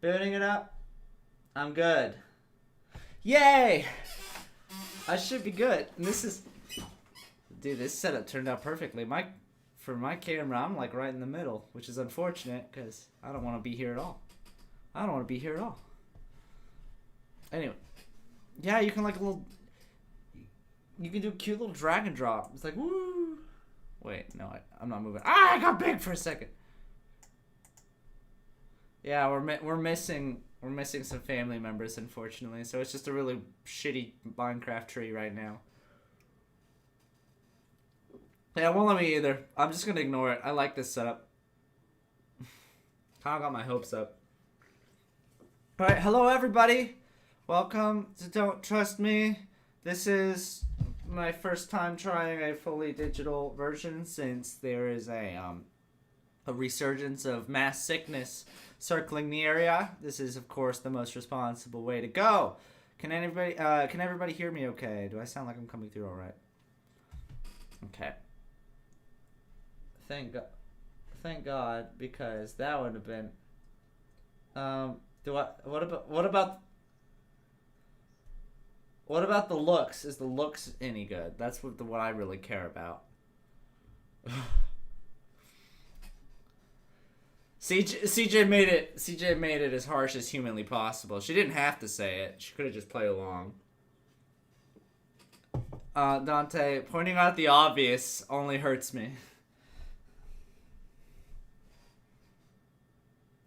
Booting it up. I'm good. Yay! I should be good. And this is... Dude, this setup turned out perfectly. For my camera, I'm like right in the middle, which is unfortunate because I don't want to be here at all. I don't want to be here at all. Anyway. Yeah, you can like a little... You can do a cute little drag and drop. It's like, woo! Wait, no, I'm not moving. Ah, I got big for a second. Yeah, we're missing some family members, unfortunately. So it's just a really shitty Minecraft tree right now. Yeah, it won't let me either. I'm just gonna ignore it. I like this setup. Kinda got my hopes up. Alright, hello everybody. Welcome to Don't Trust Me. This is my first time trying a fully digital version since there is a resurgence of mass sickness circling the area. This is, of course, the most responsible way to go. Can everybody hear me okay? Do I sound like I'm coming through all right? Okay. Thank God, because that would have been. What about the looks? Is the looks any good? That's what I really care about. CJ made it as harsh as humanly possible. She didn't have to say it. She could have just played along. Dante, pointing out the obvious only hurts me.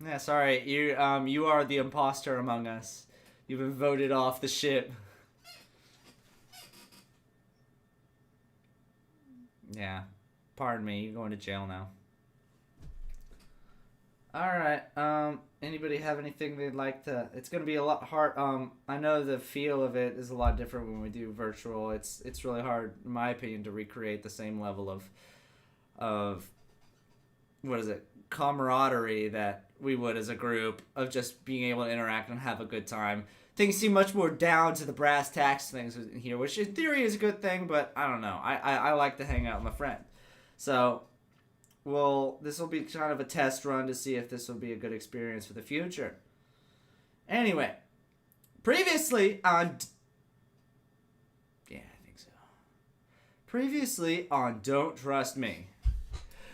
Yeah, sorry. You are the imposter among us. You've been voted off the ship. Yeah. Pardon me. You're going to jail now. Alright, anybody have anything they'd like to... It's going to be a lot hard, I know the feel of it is a lot different when we do virtual. It's really hard, in my opinion, to recreate the same level of what is it, camaraderie that we would as a group, of just being able to interact and have a good time. Things seem much more down to the brass tacks things in here, which in theory is a good thing, but I don't know. I like to hang out with my friend. So... Well, this will be kind of a test run to see if this will be a good experience for the future. Anyway, previously on... Yeah, I think so. Previously on Don't Trust Me.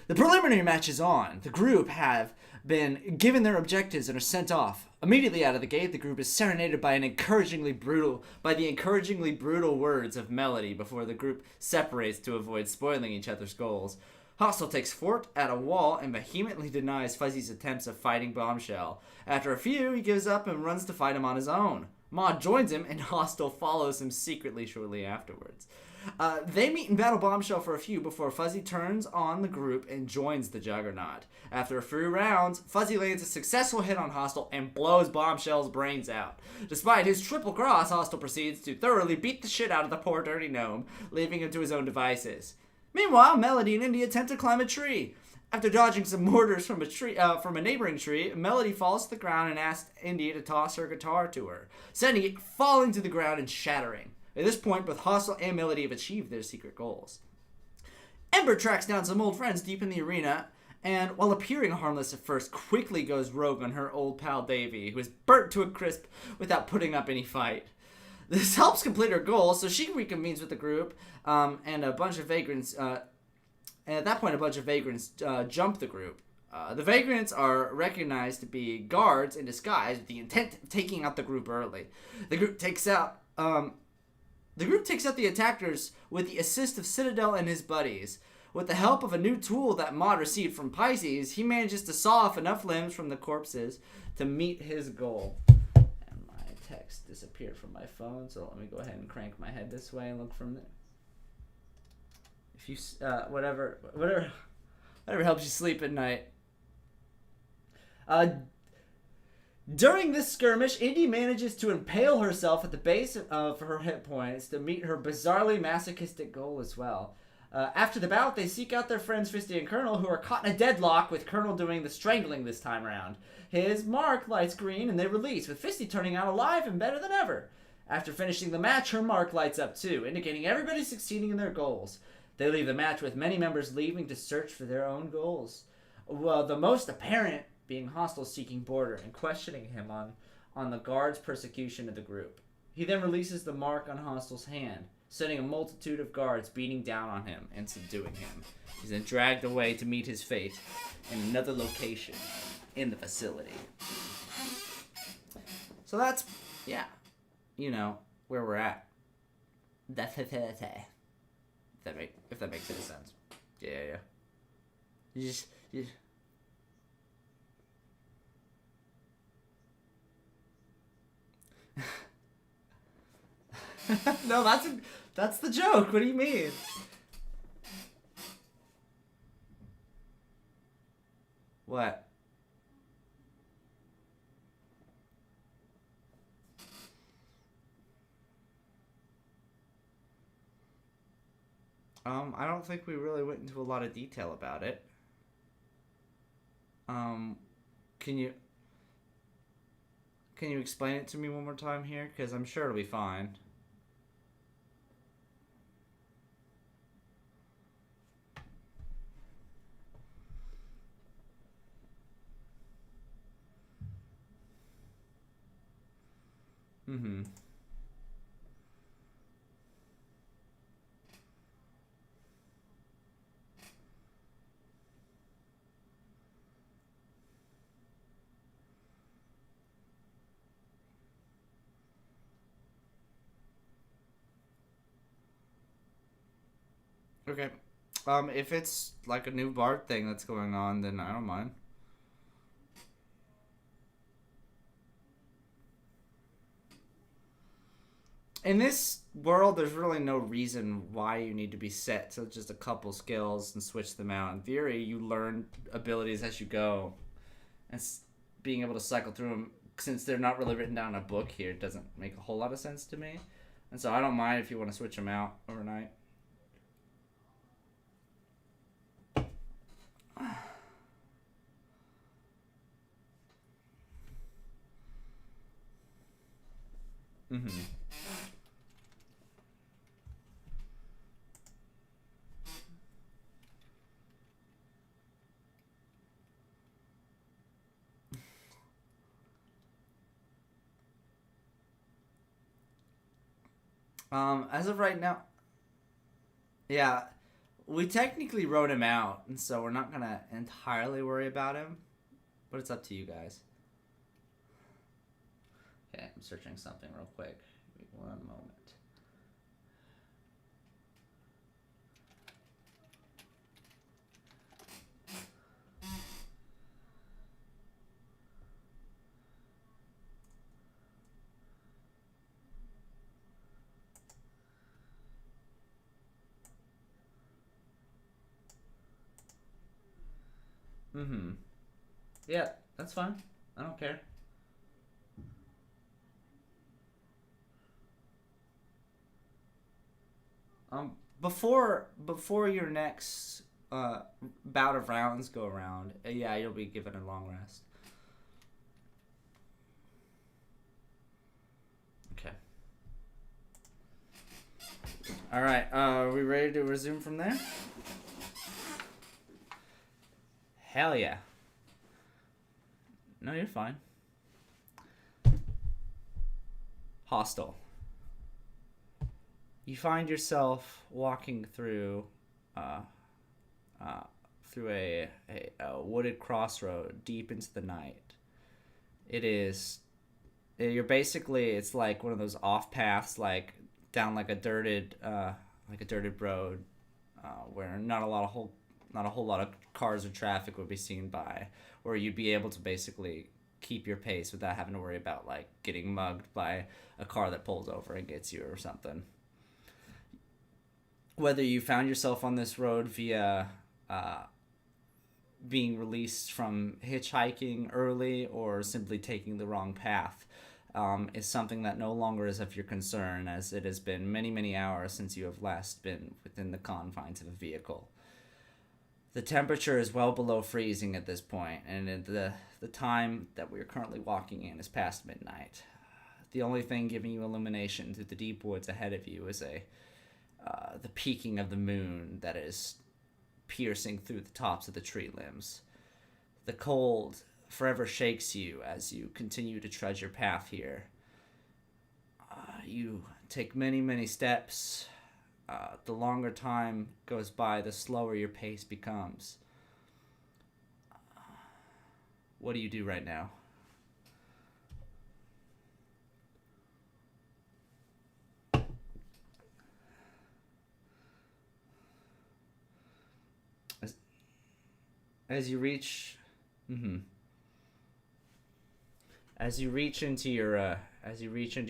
The preliminary match is on. The group have been given their objectives and are sent off. Immediately out of the gate, the group is serenaded by the encouragingly brutal words of Melody before the group separates to avoid spoiling each other's goals. Hostile takes fort at a wall and vehemently denies Fuzzy's attempts of fighting Bombshell. After a few, he gives up and runs to fight him on his own. Maud joins him, and Hostile follows him secretly shortly afterwards. They meet and battle Bombshell for a few before Fuzzy turns on the group and joins the Juggernaut. After a few rounds, Fuzzy lands a successful hit on Hostile and blows Bombshell's brains out. Despite his triple cross, Hostile proceeds to thoroughly beat the shit out of the poor dirty gnome, leaving him to his own devices. Meanwhile, Melody and Indy attempt to climb a tree. After dodging some mortars from a neighboring tree, Melody falls to the ground and asks Indy to toss her guitar to her, sending it falling to the ground and shattering. At this point, both Hostile and Melody have achieved their secret goals. Ember tracks down some old friends deep in the arena, and while appearing harmless at first, quickly goes rogue on her old pal Davy, who is burnt to a crisp without putting up any fight. This helps complete her goal, so she reconvenes with the group, and a bunch of vagrants, and at that point a bunch of vagrants jump the group. The vagrants are recognized to be guards in disguise with the intent of taking out the group early. The group takes out the attackers with the assist of Citadel and his buddies. With the help of a new tool that Maud received from Pisces, he manages to saw off enough limbs from the corpses to meet his goal. Text disappeared from my phone, so let me go ahead and crank my head this way and look from there. If you whatever helps you sleep at night. During this skirmish, Indy manages to impale herself at the base of her hit points to meet her bizarrely masochistic goal as well. After the bout, they seek out their friends Fisty and Colonel, who are caught in a deadlock, with Colonel doing the strangling this time around. His mark lights green, and they release, with Fisty turning out alive and better than ever. After finishing the match, her mark lights up too, indicating everybody succeeding in their goals. They leave the match with many members leaving to search for their own goals. Well, the most apparent being hostile, seeking border, and questioning him on the guard's persecution of the group. He then releases the mark on Hostel's hand, setting a multitude of guards beating down on him and subduing him. He's then dragged away to meet his fate in another location in the facility. So that's, yeah, where we're at. If that makes any sense. Yeah. You No, that's the joke. What do you mean? What? I don't think we really went into a lot of detail about it. Can you explain it to me one more time here? Because I'm sure it'll be fine. Mm-hmm. Okay. If it's like a new Bard thing that's going on, then I don't mind. In this world, there's really no reason why you need to be set to just a couple skills and switch them out. In theory, you learn abilities as you go, and being able to cycle through them, since they're not really written down in a book here, doesn't make a whole lot of sense to me. And so I don't mind if you want to switch them out overnight. Mm-hmm. As of right now, yeah, we technically wrote him out, and so we're not gonna entirely worry about him, but it's up to you guys. Okay, I'm searching something real quick. Wait one moment. Mm-hmm. Yeah, that's fine. I don't care. Before your next bout of rounds go around, yeah, you'll be given a long rest. Okay. All right. Are we ready to resume from there? Hell yeah. No, you're fine. Hostile. You find yourself walking uh, through a wooded crossroad deep into the night. It is. You're basically. It's like one of those off paths, like down like a dirted road, where not a whole lot of cars or traffic would be seen by, where you'd be able to basically keep your pace without having to worry about like getting mugged by a car that pulls over and gets you or something. Whether you found yourself on this road via being released from hitchhiking early or simply taking the wrong path, is something that no longer is of your concern, as it has been many, many hours since you have last been within the confines of a vehicle. The temperature is well below freezing at this point, and at the time that we are currently walking in is past midnight. The only thing giving you illumination through the deep woods ahead of you is the peaking of the moon that is piercing through the tops of the tree limbs. The cold forever shakes you as you continue to tread your path here. You take many, many steps. The longer time goes by, the slower your pace becomes. What do you do right now? As, as you reach, mm-hmm. As you reach into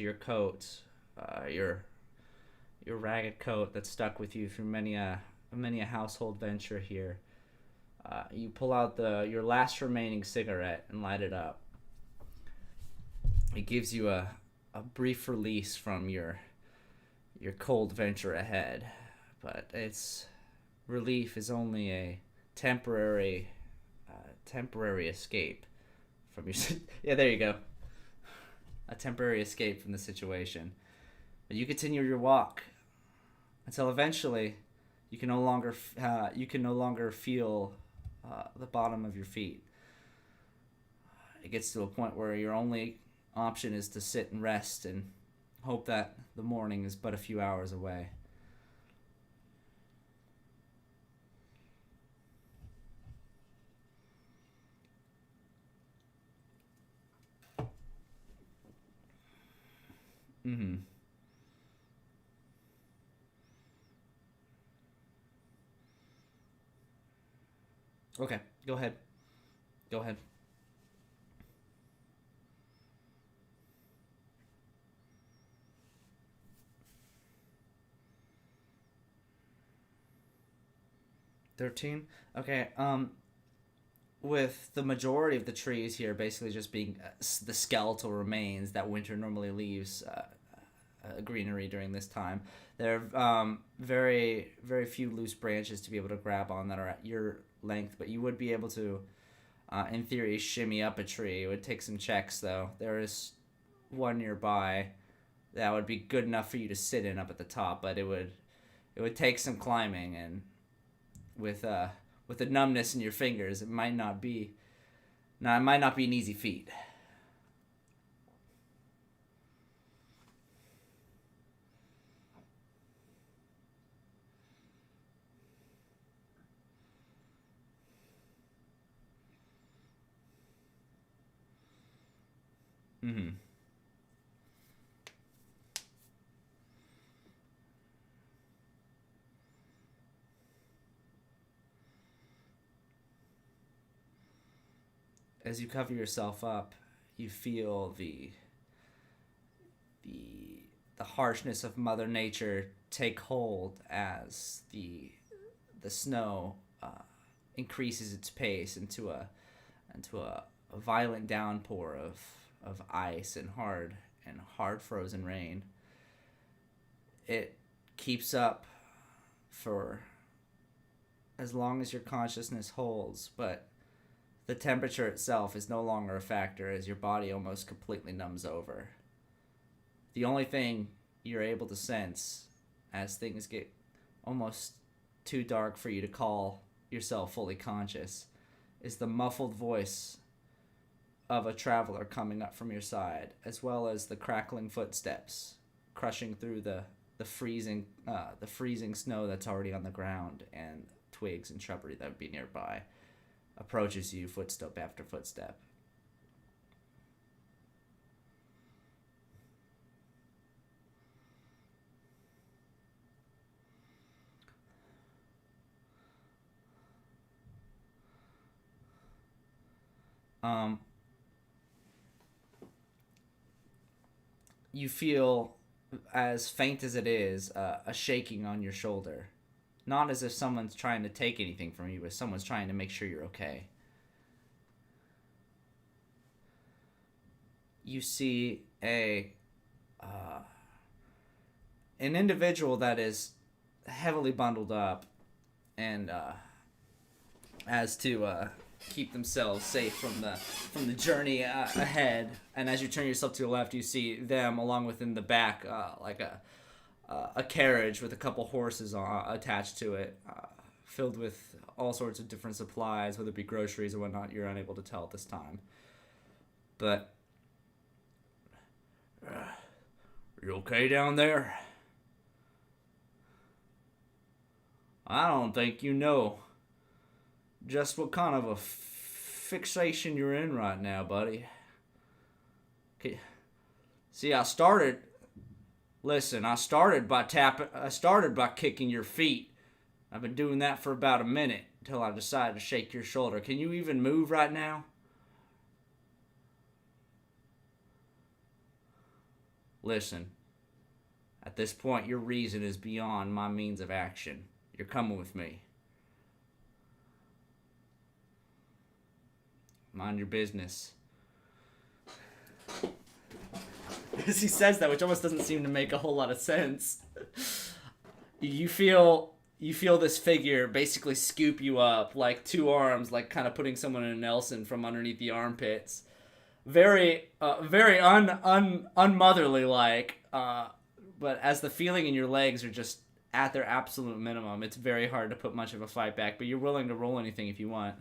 your coat, your ragged coat that's stuck with you through many a household venture here. You pull out your last remaining cigarette and light it up. It gives you a brief release from your cold venture ahead, but its relief is only a temporary temporary escape from your yeah, there you go. A temporary escape from the situation. But you continue your walk until eventually you can no longer feel the bottom of your feet. It gets to a point where your only option is to sit and rest and hope that the morning is but a few hours away. Mm-hmm. Okay, go ahead. Go ahead. 13? Okay, with the majority of the trees here basically just being the skeletal remains that winter normally leaves greenery during this time, there are very, very few loose branches to be able to grab on that are at your length, but you would be able to, in theory, shimmy up a tree. It would take some checks, though. There is one nearby that would be good enough for you to sit in up at the top, but it would take some climbing, and with the numbness in your fingers, it might not be it might not be an easy feat. Mm-hmm. As you cover yourself up, you feel the the harshness of Mother Nature take hold as the snow increases its pace into a violent downpour of ice and hard frozen rain. It keeps up for as long as your consciousness holds, but the temperature itself is no longer a factor as your body almost completely numbs over. The only thing you're able to sense as things get almost too dark for you to call yourself fully conscious is the muffled voice of a traveler coming up from your side, as well as the crackling footsteps crushing through the freezing snow that's already on the ground and twigs and shrubbery that would be nearby. Approaches you footstep after footstep. Um, you feel, as faint as it is, a shaking on your shoulder. Not as if someone's trying to take anything from you, but someone's trying to make sure you're okay. You see uh, an individual that is heavily bundled up and as to keep themselves safe from the journey ahead. And as you turn yourself to the left, you see them along with in the back, like a carriage with a couple horses attached to it, filled with all sorts of different supplies, whether it be groceries or whatnot. You're unable to tell at this time. But, you okay down there? I don't think you know just what kind of a fixation you're in right now, buddy. Okay. See, I started by kicking your feet. I've been doing that for about a minute until I decided to shake your shoulder. Can you even move right now? Listen, at this point, your reason is beyond my means of action. You're coming with me. Mind your business. As he says that, which almost doesn't seem to make a whole lot of sense. You feel this figure basically scoop you up like two arms, like kind of putting someone in a Nelson from underneath the armpits. Very unmotherly like. But as the feeling in your legs are just at their absolute minimum, it's very hard to put much of a fight back. But you're willing to roll anything if you want.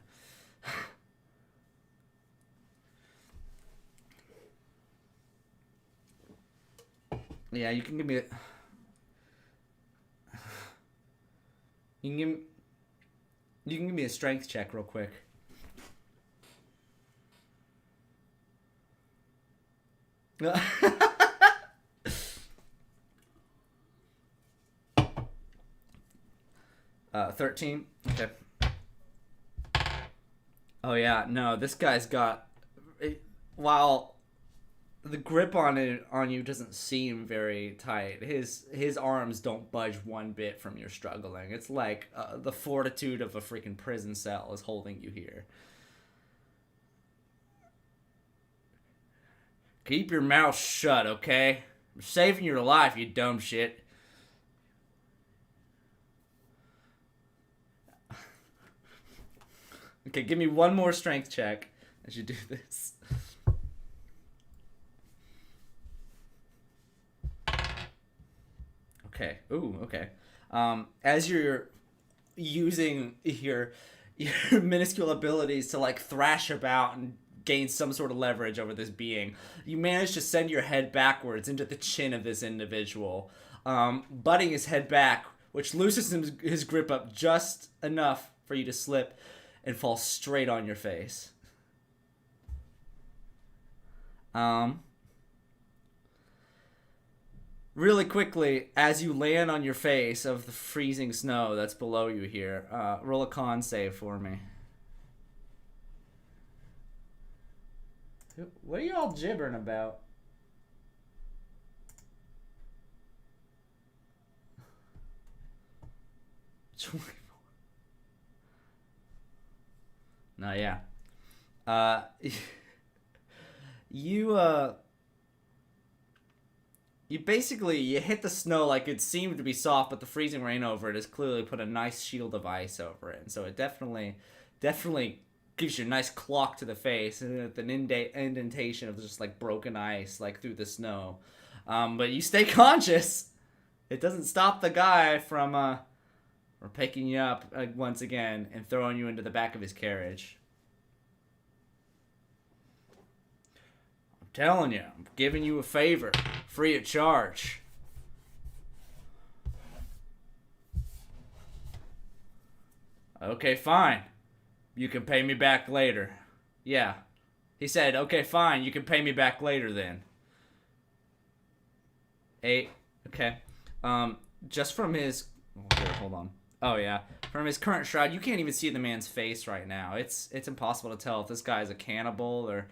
Yeah, you can give me a... You can give me a strength check real quick. Uh, 13. Okay. Oh yeah, no, this guy's got... While the grip on you doesn't seem very tight, his arms don't budge one bit from your struggling. It's like the fortitude of a freaking prison cell is holding you here. Keep your mouth shut, okay? I'm saving your life, you dumb shit. Okay, give me one more strength check as you do this. Okay. Ooh, okay. As you're using your minuscule abilities to like thrash about and gain some sort of leverage over this being, you manage to send your head backwards into the chin of this individual, butting his head back, which loosens his grip up just enough for you to slip and fall straight on your face. Really quickly, as you land on your face of the freezing snow that's below you here, roll a con save for me. What are y'all gibbering about? No, yeah. You basically you hit the snow like it seemed to be soft, but the freezing rain over it has clearly put a nice shield of ice over it, and so it definitely gives you a nice clock to the face and with an indentation of just like broken ice like through the snow. But you stay conscious. It doesn't stop the guy from picking you up once again and throwing you into the back of his carriage. I'm telling you, I'm giving you a favor, free of charge. Okay, fine. You can pay me back later. Yeah. He said, okay, fine, you can pay me back later then. 8. Okay. Just from his... Oh, here, hold on. Oh, yeah. From his current shroud, you can't even see the man's face right now. It's impossible to tell if this guy is a cannibal or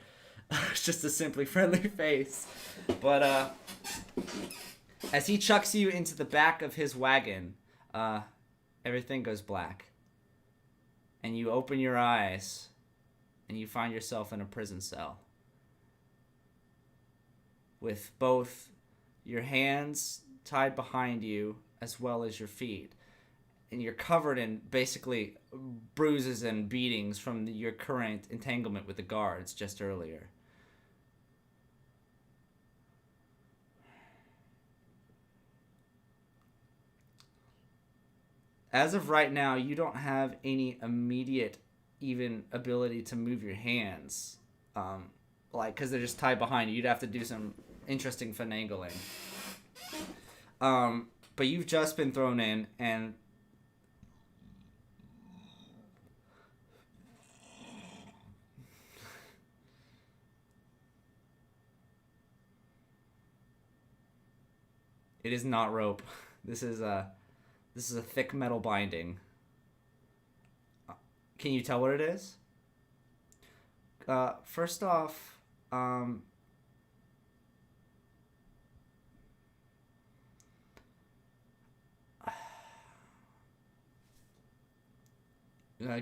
it's just a simply friendly face. But, as he chucks you into the back of his wagon, everything goes black. And you open your eyes, and you find yourself in a prison cell. With both your hands tied behind you, as well as your feet. And you're covered in, basically, bruises and beatings from your current entanglement with the guards just earlier. As of right now, you don't have any immediate even ability to move your hands, like because they're just tied behind you. You'd have to do some interesting finagling. But you've just been thrown in, and it is not rope. This is a thick metal binding. Can you tell what it is? First off,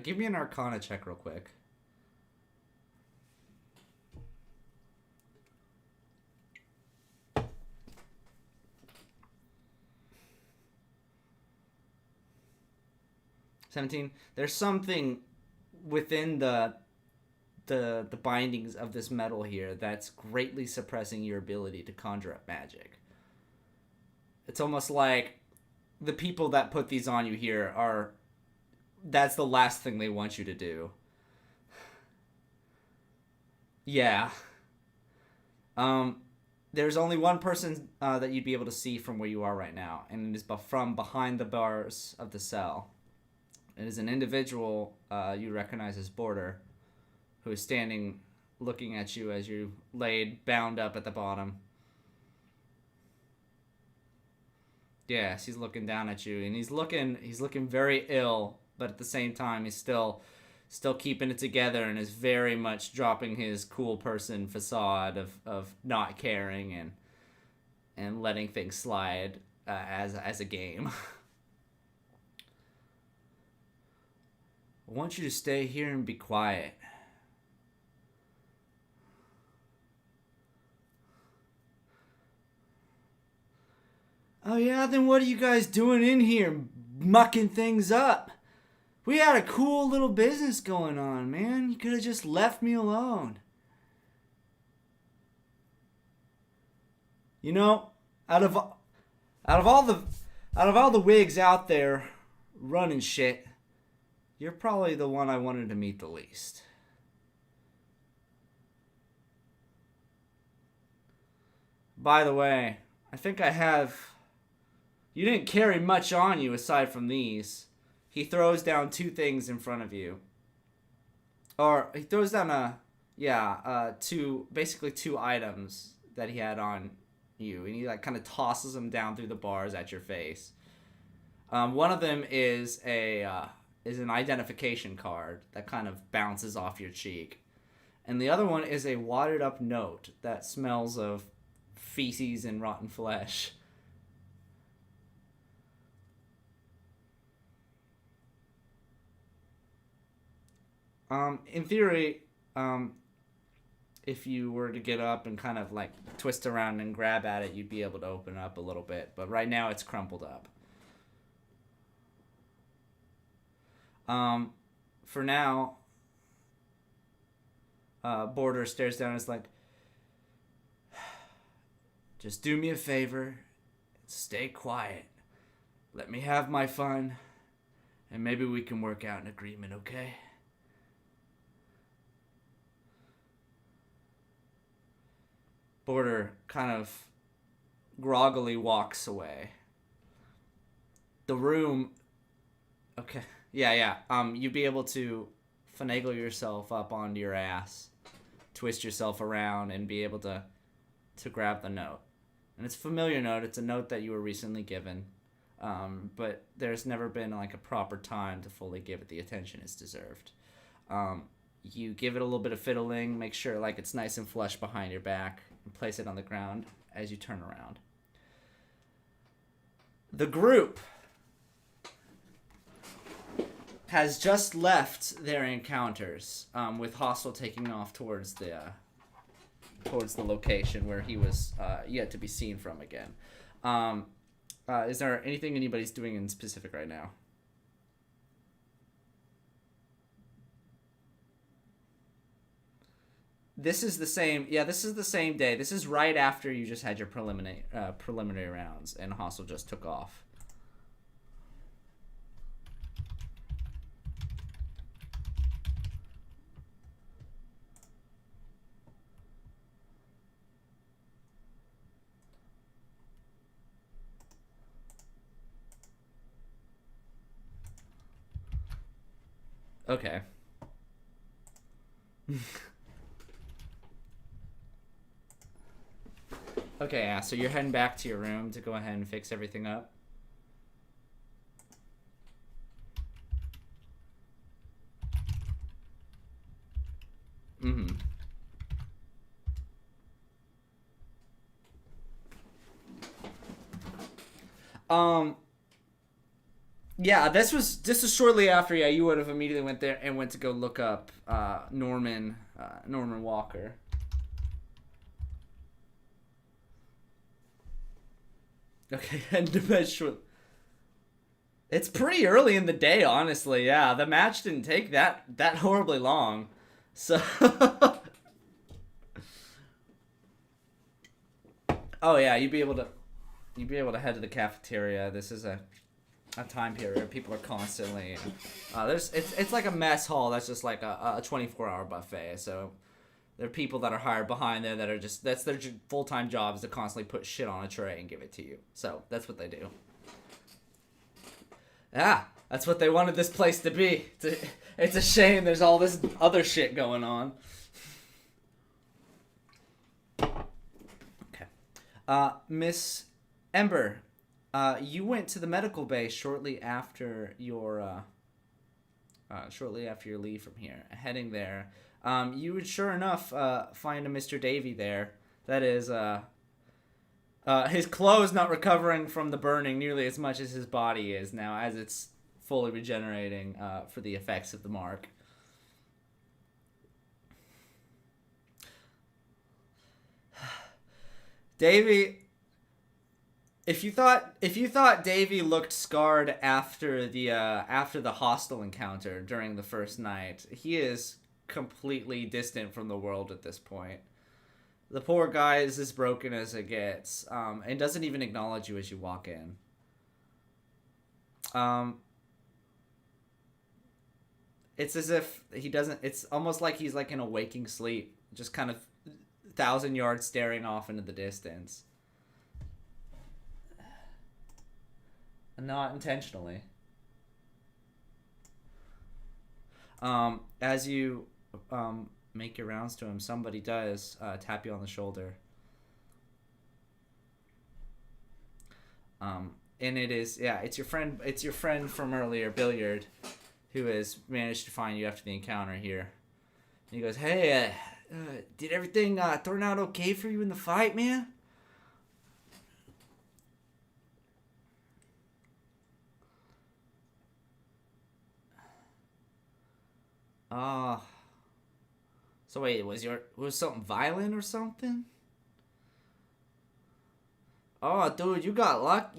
give me an Arcana check real quick. $17. There's something within the bindings of this metal here that's greatly suppressing your ability to conjure up magic. It's almost like the people that put these on you here are, that's the last thing they want you to do. Yeah. There's only one person that you'd be able to see from where you are right now, and it is from behind the bars of the cell. It is an individual you recognize as Border, who is standing looking at you as you laid bound up at the bottom. Yes, he's looking down at you, and he's looking very ill, but at the same time he's still keeping it together and is very much dropping his cool person facade of not caring and letting things slide as a game. I want you to stay here and be quiet. Oh yeah, then what are you guys doing in here, mucking things up? We had a cool little business going on, man. You could have just left me alone. You know, out of all the wigs out there running shit, you're probably the one I wanted to meet the least. By the way, I think I have... You didn't carry much on you aside from these. He throws down two things in front of you. Or he throws down basically two items that he had on you. And he like kind of tosses them down through the bars at your face. One of them is an identification card that kind of bounces off your cheek. And the other one is a wadded up note that smells of feces and rotten flesh. In theory, if you were to get up and kind of like twist around and grab at it, you'd be able to open it up a little bit. But right now it's crumpled up. For now, Border stares down and is like, just do me a favor and stay quiet. Let me have my fun, and maybe we can work out an agreement, okay? Border kind of groggily walks away. The room... Okay. Yeah. You'd be able to finagle yourself up onto your ass, twist yourself around, and be able to grab the note. And it's a familiar note. It's a note that you were recently given, but there's never been like a proper time to fully give it the attention it's deserved. You give it a little bit of fiddling, make sure like it's nice and flush behind your back, and place it on the ground as you turn around. The group has just left their encounters, with Hostile taking off towards the location where he was yet to be seen from again. Is there anything anybody's doing in specific right now? This is the same day. This is right after you just had your preliminary rounds and Hostile just took off. Okay. Okay, yeah, so you're heading back to your room to go ahead and fix everything up. Mm-hmm. Um, yeah, this was shortly after. Yeah, you would have immediately went there and went to go look up Norman Walker. Okay, and it's pretty early in the day, honestly. Yeah, the match didn't take that horribly long, so. Oh yeah, you'd be able to head to the cafeteria. This is a time period people are constantly there's it's like a mess hall that's just like a 24-hour buffet. So there are people that are hired behind there that are just that's their full-time job is to constantly put shit on a tray and give it to you. So that's what they do. Yeah, that's what they wanted this place to be. It's a shame there's all this other shit going on. Okay. Miss Ember, you went to the medical bay shortly after your leave from here. Heading there, you would sure enough find a Mr. Davy there. That is, his clothes not recovering from the burning nearly as much as his body is now, as it's fully regenerating for the effects of the mark. Davy, if you thought Davy looked scarred after the hostile encounter during the first night, he is completely distant from the world at this point. The poor guy is as broken as it gets, and doesn't even acknowledge you as you walk in. Um, it's as if he doesn't. It's almost like he's like in a waking sleep, just kind of 1,000 yards staring off into the distance. Not intentionally. As you make your rounds to him, somebody does tap you on the shoulder. And it is, yeah, it's your friend. It's your friend from earlier, Billiard, who has managed to find you after the encounter here. And he goes, "Hey, did everything turn out okay for you in the fight, man?" Uh, so wait, was something violent or something? Oh, dude, you got luck.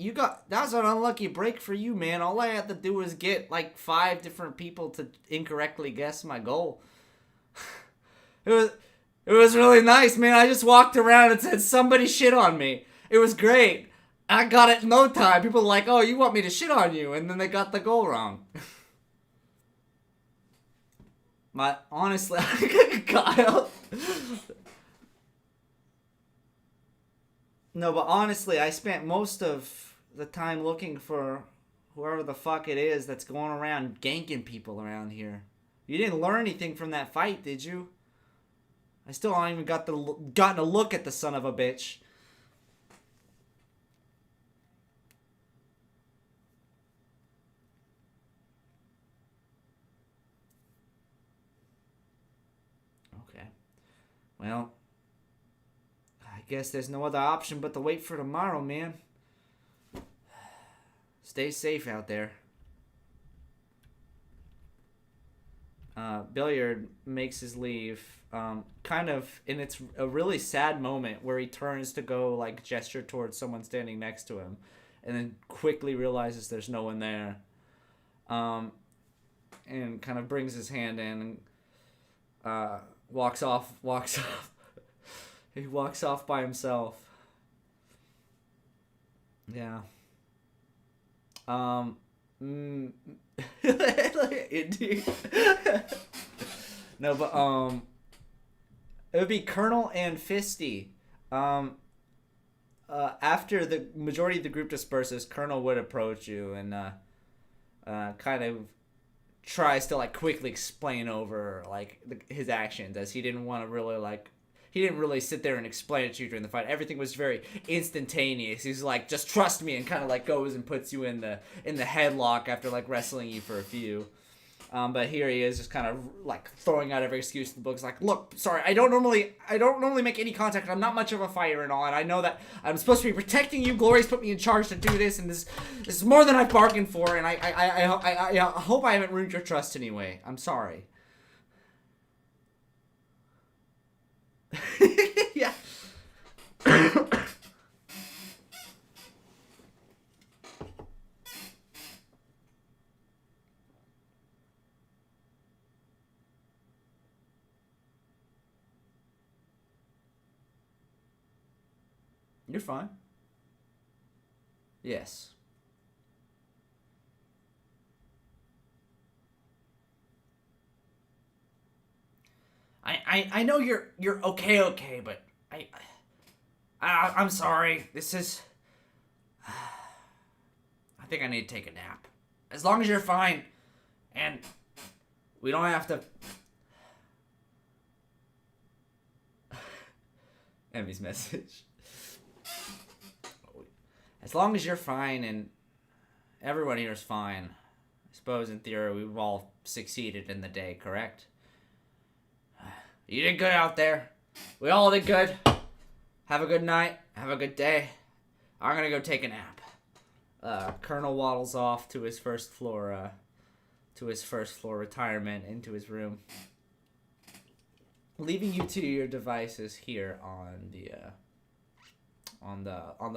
That's an unlucky break for you, man. All I had to do was get like 5 different people to incorrectly guess my goal. It was it was really nice, man. I just walked around and said somebody shit on me. It was great. I got it in no time. People were like, "Oh, you want me to shit on you?" And then they got the goal wrong. My honestly, Kyle. No, but honestly, I spent most of the time looking for whoever the fuck it is that's going around ganking people around here. You didn't learn anything from that fight, did you? I still haven't even gotten a look at the son of a bitch. Okay. Well, I guess there's no other option but to wait for tomorrow, man. Stay safe out there. Billiard makes his leave, kind of, and it's a really sad moment where he turns to go like gesture towards someone standing next to him, and then quickly realizes there's no one there, um, and kind of brings his hand in and walks off. Walks off. He walks off by himself. Yeah. Um. Mm, Indeed. No, but it would be Colonel and Fisty. Um, after the majority of the group disperses, Colonel would approach you and kind of tries to like quickly explain over like his actions, as he didn't want to really like he didn't really sit there and explain it to you during the fight. Everything was very instantaneous. He's like, just trust me, and kind of like goes and puts you in the headlock after like wrestling you for a few. But here he is, just kind of like throwing out every excuse in the book. It's like, look, sorry, I don't normally make any contact. I'm not much of a fighter and all, and I know that I'm supposed to be protecting you. Glory's put me in charge to do this, and this is more than I've bargained for. And I hope I haven't ruined your trust anyway. I'm sorry. Yeah. You're fine. Yes. I know you're okay, but I'm sorry. This is. I think I need to take a nap. As long as you're fine, and we don't have to. Emmy's message. As long as you're fine and everyone here is fine, I suppose in theory we've all succeeded in the day, correct? You did good out there. We all did good. Have a good night. Have a good day. I'm gonna go take a nap. Colonel waddles off to his first floor retirement, into his room, leaving you to your devices here on the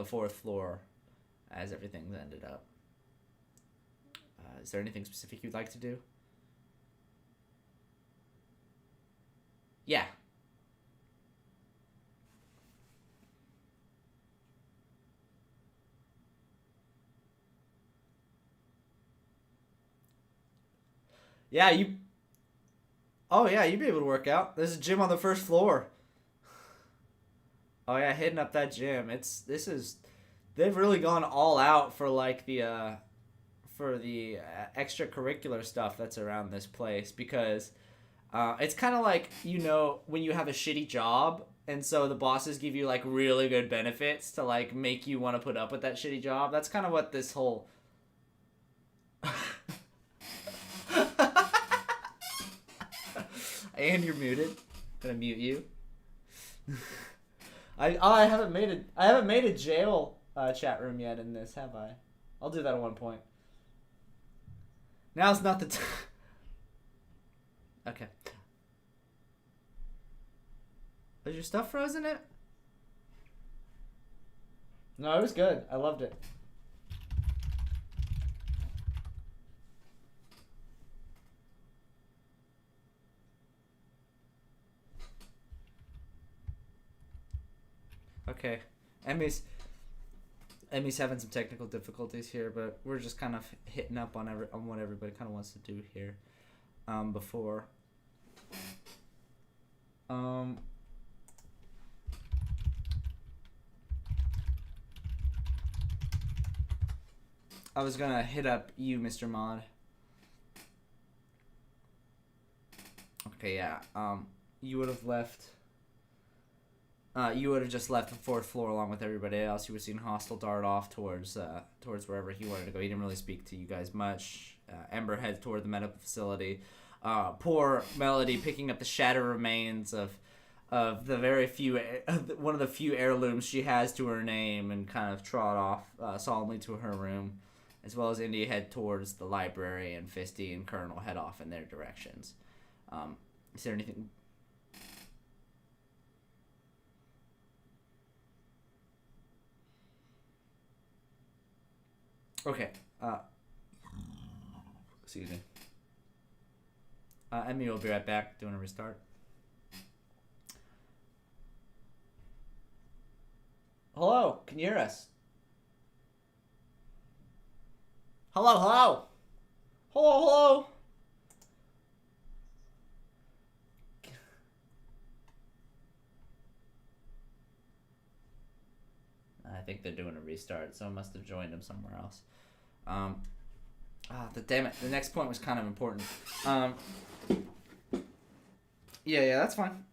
fourth floor, as everything's ended up. Is there anything specific you'd like to do? Yeah. Yeah, you. Oh yeah, you'd be able to work out. There's a gym on the first floor. Oh yeah, hitting up that gym. They've really gone all out for like the extracurricular stuff that's around this place, because it's kind of like, when you have a shitty job and so the bosses give you like really good benefits to like make you want to put up with that shitty job. That's kind of what this whole and you're muted. Gonna mute you. I haven't made a jail chat room yet in this, have I? I'll do that at one point. Now's not the time. Okay. Was your stuff frozen it? No, it was good. I loved it. Okay. Emmy's having some technical difficulties here, but we're just kind of hitting up on what everybody kind of wants to do here. Before. I was gonna hit up you, Mr. Mod. Okay, yeah. You would have left. You would have just left the fourth floor along with everybody else. You would have seen Hostile dart off towards wherever he wanted to go. He didn't really speak to you guys much. Ember heads toward the medical facility. Poor Melody picking up the shattered remains of the one of the few heirlooms she has to her name, and kind of trot off solemnly to her room, as well as Indy head towards the library, and Fisty and Colonel head off in their directions. Is there anything? Okay. Excuse me. Emmy will be right back doing a restart. Hello, can you hear us? Hello, hello. Hello, hello. I think they're doing a restart. Someone must have joined them somewhere else. Ah, the damn it. The next point was kind of important. Um, yeah, that's fine.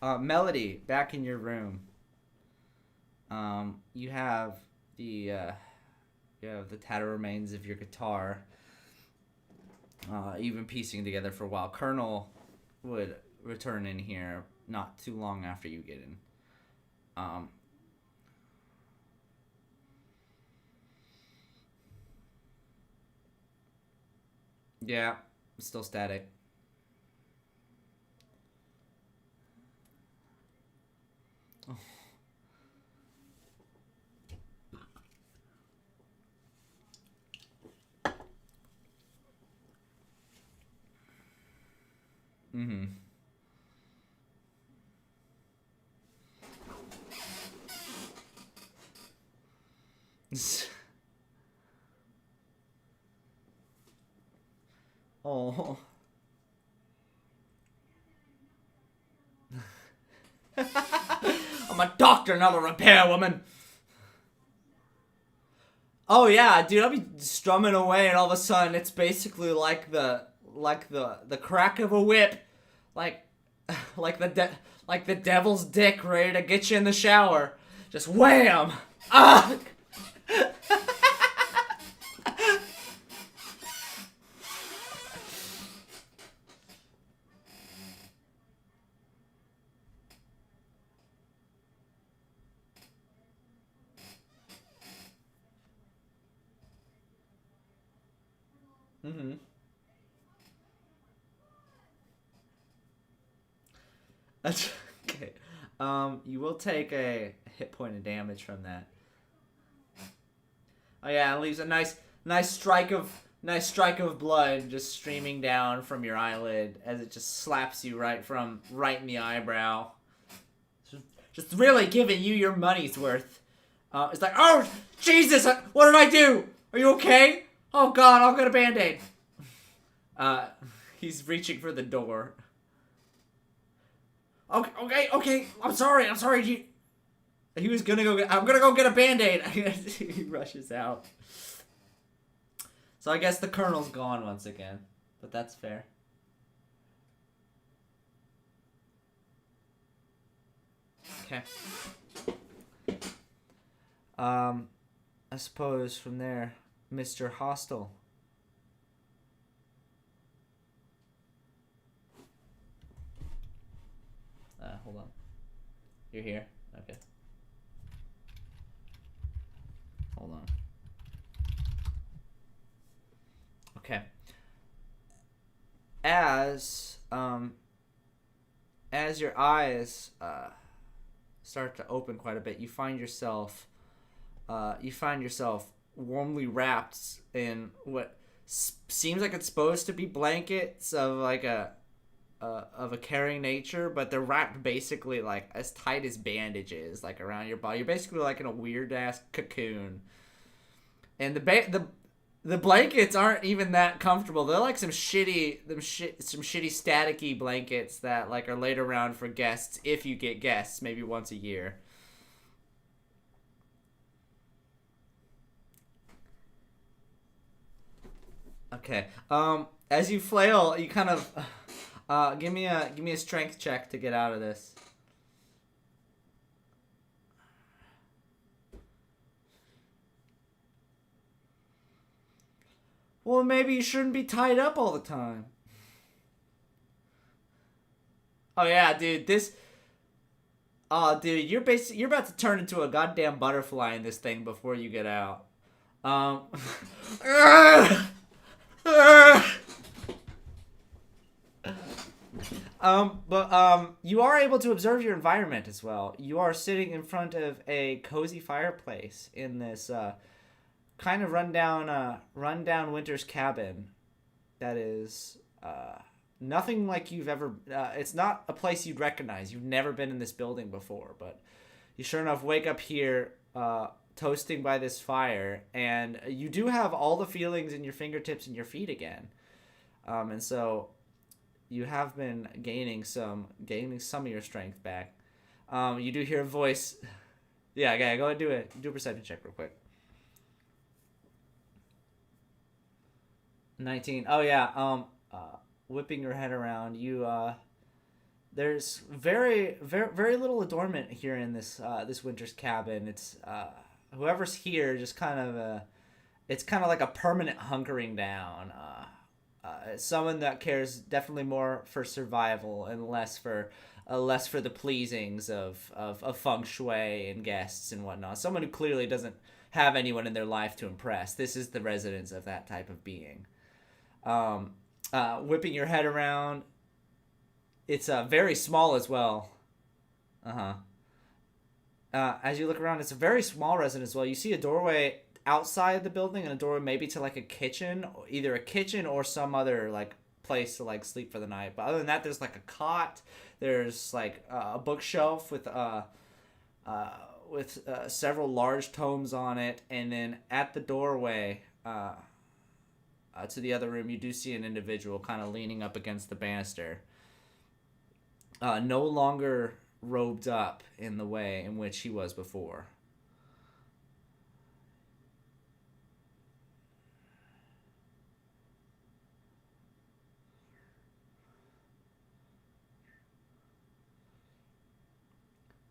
Melody, back in your room. You have the tattered remains of your guitar. You've been piecing together for a while. Colonel would return in here not too long after you get in. Um, yeah, still static. Mm-hmm. Oh. I'm a doctor, not a repair woman. Oh yeah, dude, I'll be strumming away, and all of a sudden, it's basically like the crack of a whip, like like like the devil's dick ready to get you in the shower. Just wham! Ah! Mm-hmm. Okay. You will take a hit point of damage from that. Oh yeah, it leaves a nice strike of blood just streaming down from your eyelid as it just slaps you right in the eyebrow. Just really giving you your money's worth. It's like, oh Jesus, what did I do? Are you okay? Oh God, I'll get a band-aid. Uh, he's reaching for the door. Okay. I'm sorry. He was gonna go. I'm gonna go get a band-aid. He rushes out. So I guess the colonel's gone once again, but that's fair. Okay. Um, I suppose from there, Mr. Hostile. Hold on. You're here. Okay. Hold on. Okay. As as your eyes start to open quite a bit, you find yourself warmly wrapped in what seems like it's supposed to be blankets of a caring nature, but they're wrapped basically like as tight as bandages, like around your body. You're basically like in a weird ass cocoon, and the blankets aren't even that comfortable. They're like some shitty staticky blankets that like are laid around for guests if you get guests, maybe once a year. Okay. As you flail, you kind of give me a strength check to get out of this. Well, maybe you shouldn't be tied up all the time. Oh yeah, dude. Oh, dude, you're about to turn into a goddamn butterfly in this thing before you get out. Um. You are able to observe your environment as well. You are sitting in front of a cozy fireplace in this kind of rundown winter's cabin that is nothing like you've ever. It's not a place you'd recognize. You've never been in this building before, but you sure enough wake up here, toasting by this fire, and you do have all the feelings in your fingertips and your feet again. And so you have been gaining some of your strength back. You do hear a voice. Yeah, go ahead, do a perception check real quick. 19. Oh yeah. Whipping your head around, there's very little adornment here in this winter's cabin. It's whoever's here just kind of it's kind of like a permanent hunkering down. Someone that cares definitely more for survival and less for the pleasings of feng shui and guests and whatnot. Someone who clearly doesn't have anyone in their life to impress. This is the residence of that type of being. Um, Whipping your head around, it's very small as well. Uh huh. As you look around, it's a very small residence as well. You see a doorway outside the building and a doorway maybe to like a kitchen, either a kitchen or some other like place to like sleep for the night. But other than that, there's like a cot. There's like a bookshelf uh, with several large tomes on it, and then at the doorway to the other room, you do see an individual kind of leaning up against the banister, no longer robed up in the way in which he was before.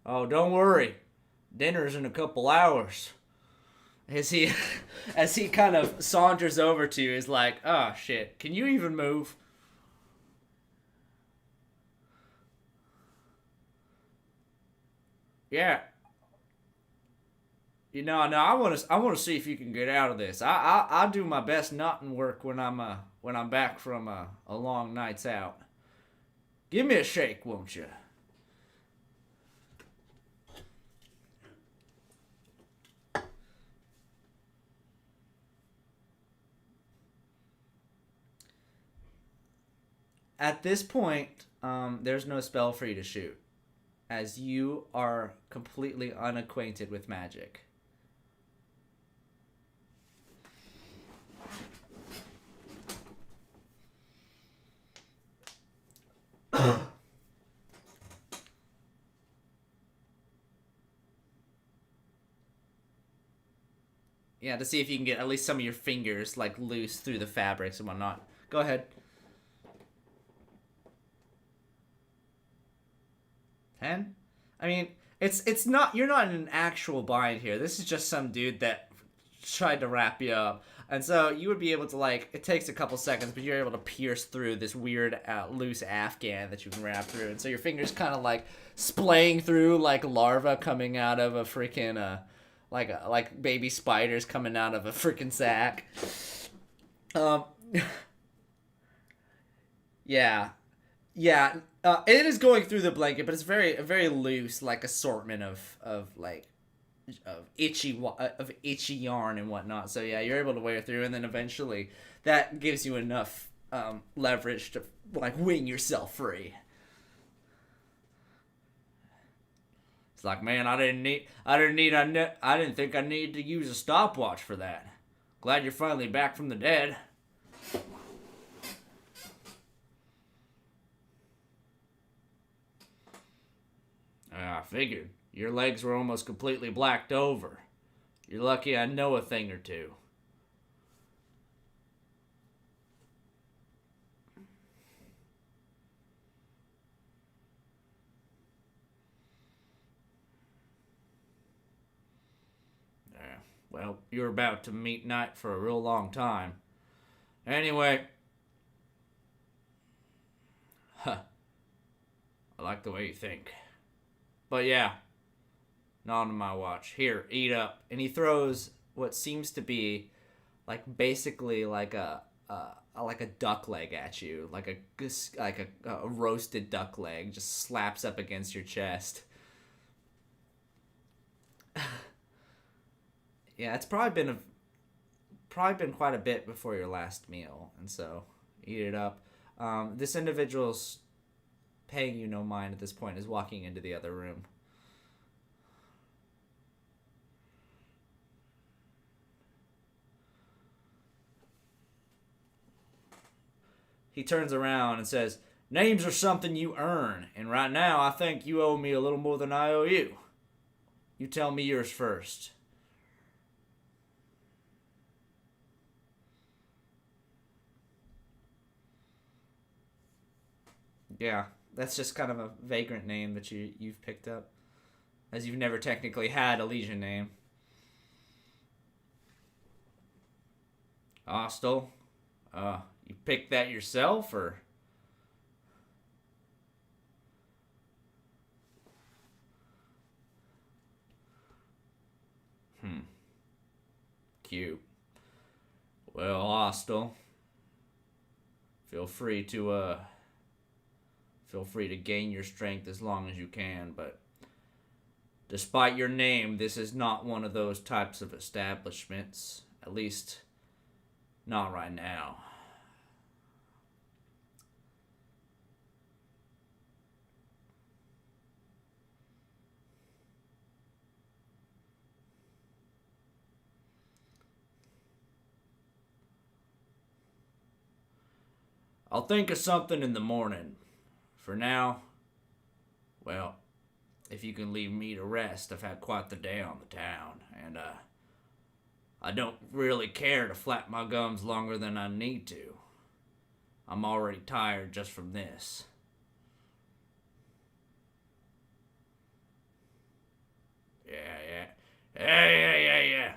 Oh, don't worry. Dinner's in a couple hours. As he, as he kind of saunters over to you, is like, oh shit, can you even move? Yeah, no, I want to see if you can get out of this. I do my best not in work when I'm back from a long night's out. Give me a shake, won't you? At this point, there's no spell for you to shoot, as you are completely unacquainted with magic. Yeah, to see if you can get at least some of your fingers like loose through the fabrics and whatnot. Go ahead. 10? I mean, it's not you're not in an actual bind here. This is just some dude that tried to wrap you up. And so you would be able to like it takes a couple seconds, but you're able to pierce through this weird loose afghan that you can wrap through. And so your fingers kind of like splaying through like larva coming out of a freaking like baby spiders coming out of a freaking sack. Um yeah. Yeah, it is going through the blanket, but it's very loose, like assortment of itchy yarn and whatnot. So yeah, you're able to wear through, and then eventually that gives you enough leverage to like wing yourself free. It's like, man, I didn't think I needed to use a stopwatch for that. Glad you're finally back from the dead. I figured. Your legs were almost completely blacked over. You're lucky I know a thing or two. Yeah. Well, you're about to meet Night for a real long time. Anyway, huh, I like the way you think. But yeah, not on my watch. Here, eat up. And he throws what seems to be basically like a duck leg at you, like a roasted duck leg, just slaps up against your chest. Yeah, it's probably been quite a bit before your last meal, and so eat it up. This individual's paying you no mind at this point. Is walking into the other room. He turns around and says, "Names are something you earn, and right now I think you owe me a little more than I owe you. You tell me yours first." Yeah, that's just kind of a vagrant name that you've picked up, as you've never technically had a Legion name. Hostile. You picked that yourself, or? Hmm. Cute. Well, Hostile. Feel free to feel free to gain your strength as long as you can, but despite your name, this is not one of those types of establishments. At least, not right now. I'll think of something in the morning. For now, well, if you can leave me to rest, I've had quite the day on the town, and I don't really care to flap my gums longer than I need to. I'm already tired just from this. Yeah, yeah. Yeah.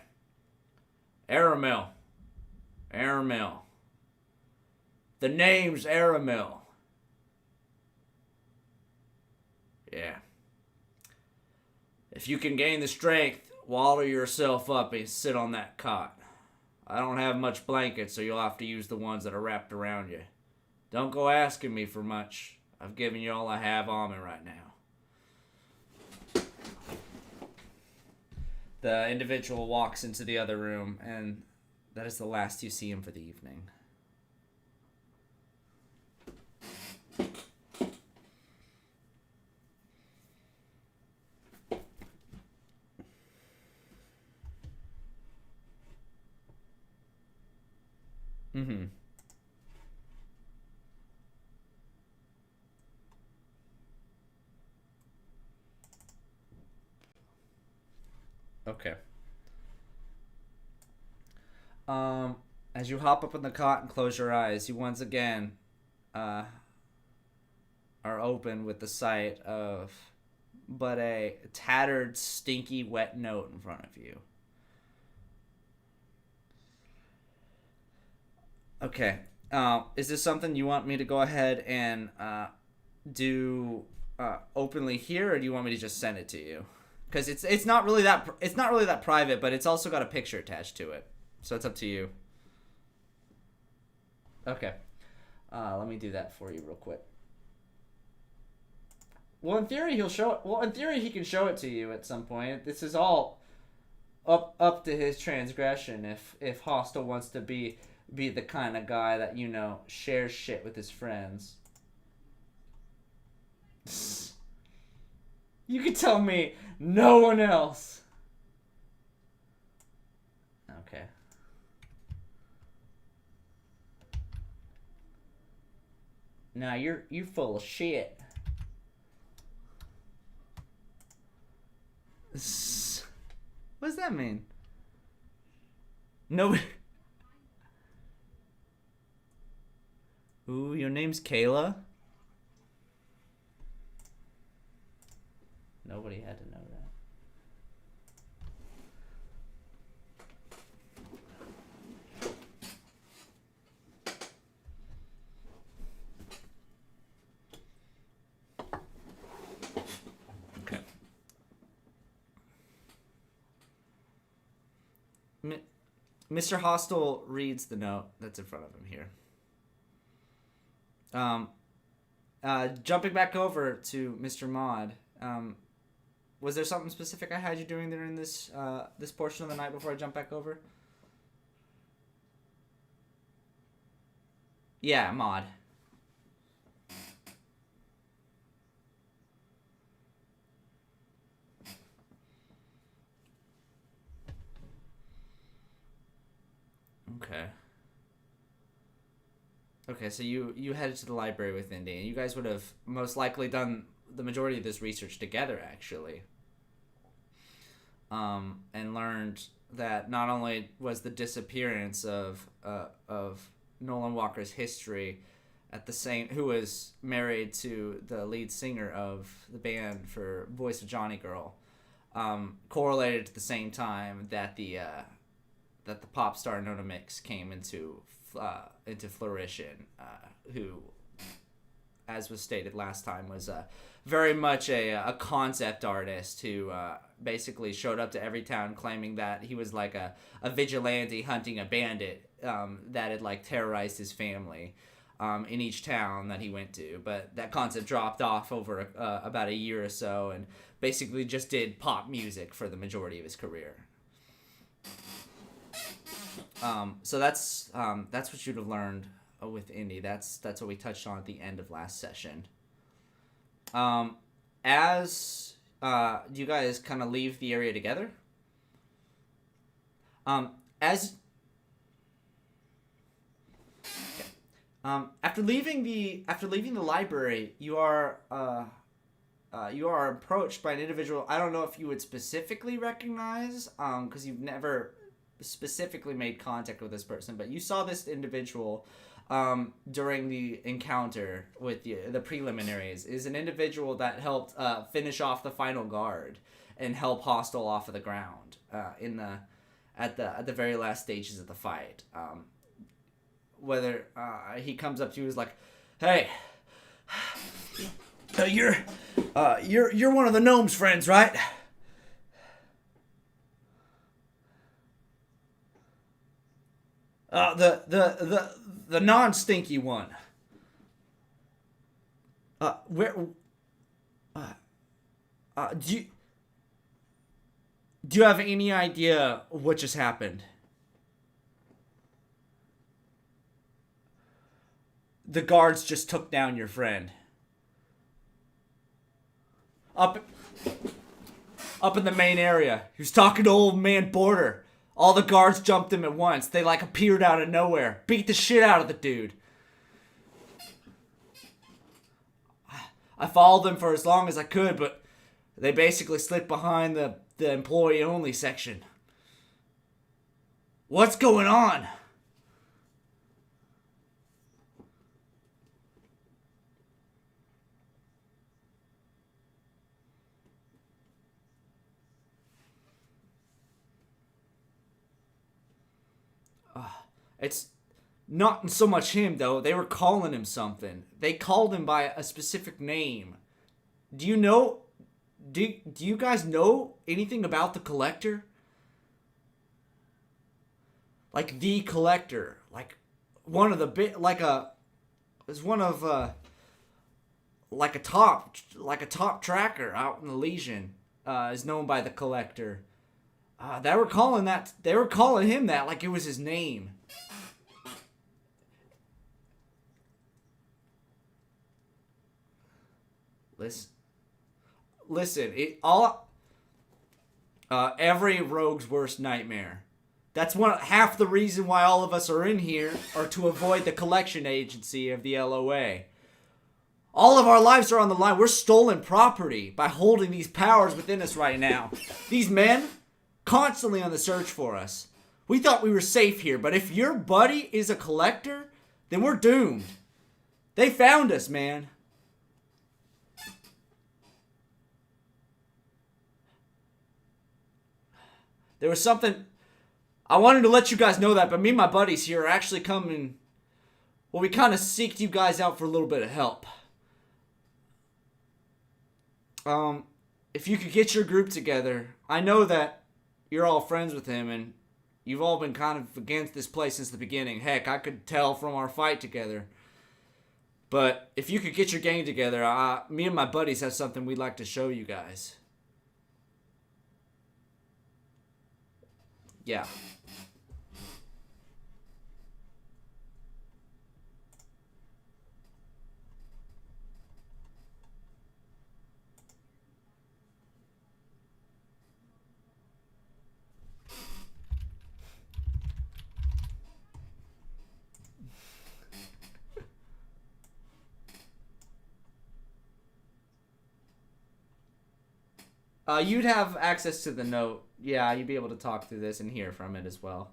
Aramel. Aramel. The name's Aramel. Yeah. If you can gain the strength, wallow yourself up and sit on that cot. I don't have much blankets, so you'll have to use the ones that are wrapped around you. Don't go asking me for much. I've given you all I have on me right now. The individual walks into the other room, and that is the last you see him for the evening. Mm-hmm. Okay. Um, as you hop up in the cot and close your eyes, you once again uh, are open with the sight of but a tattered, stinky, wet note in front of you. Okay. Is this something you want me to go ahead and do openly here, or do you want me to just send it to you? Because it's not really that private, but it's also got a picture attached to it, so it's up to you. Okay. Let me do that for you real quick. Well, in theory, he'll show it. Well, in theory, he can show it to you at some point. This is all up to his transgression. If Hostile wants to be the kind of guy that shares shit with his friends. You could tell me no one else. Okay. Now you're full of shit. What does that mean? No. Ooh, your name's Kayla? Nobody had to know that. Okay. Mr. Hostile reads the note that's in front of him here. Jumping back over to Mr. Mod, was there something specific I had you doing during this portion of the night before I jump back over? Yeah, Mod. Okay. Okay, so you headed to the library with Indy, and you guys would have most likely done the majority of this research together, actually. And learned that not only was the disappearance of Nolan Walker's history at the same who was married to the lead singer of the band for Voice of Johnny Girl, correlated at the same time that the pop star Nona Mix came into fruition, who, as was stated last time, was very much a concept artist who basically showed up to every town claiming that he was like a vigilante hunting a bandit that had like terrorized his family in each town that he went to. But that concept dropped off over about a year or so, and basically just did pop music for the majority of his career. So that's what you'd have learned with Indy. That's what we touched on at the end of last session. As you guys kind of leave the area together, as after leaving the library, you are approached by an individual. I don't know if you would specifically recognize, because you've never specifically made contact with this person, but you saw this individual during the encounter with the preliminaries. Is an individual that helped finish off the final guard and help Hostile off of the ground at the very last stages of the fight. Whether he comes up to you is like, "Hey, you're one of the gnome's friends, right?" The non-stinky one. Where? Do you have any idea what just happened? The guards just took down your friend. Up in the main area. He was talking to old man Border. All the guards jumped him at once. They like appeared out of nowhere. Beat the shit out of the dude. I followed them for as long as I could, but they basically slipped behind the employee only section. What's going on? It's not so much him, though. They were calling him something. They called him by a specific name. Do you know... Do you guys know anything about the Collector? Like, the Collector. Like, one of the... Like a... It's one of... Like a top tracker out in the Legion. Is known by the Collector. They were calling him that like it was his name. Listen. Every rogue's worst nightmare. That's half the reason why all of us are in here, are to avoid the collection agency of the LOA. All of our lives are on the line. We're stolen property by holding these powers within us right now. These men, constantly on the search for us. We thought we were safe here, but if your buddy is a collector, then we're doomed. They found us, man. There was something... I wanted to let you guys know that, but me and my buddies here are actually coming... Well, we kind of seeked you guys out for a little bit of help. If you could get your group together, I know that you're all friends with him, and you've all been kind of against this place since the beginning. Heck, I could tell from our fight together. But if you could get your gang together, me and my buddies have something we'd like to show you guys. Yeah. You'd have access to the note. Yeah, you'd be able to talk through this and hear from it as well.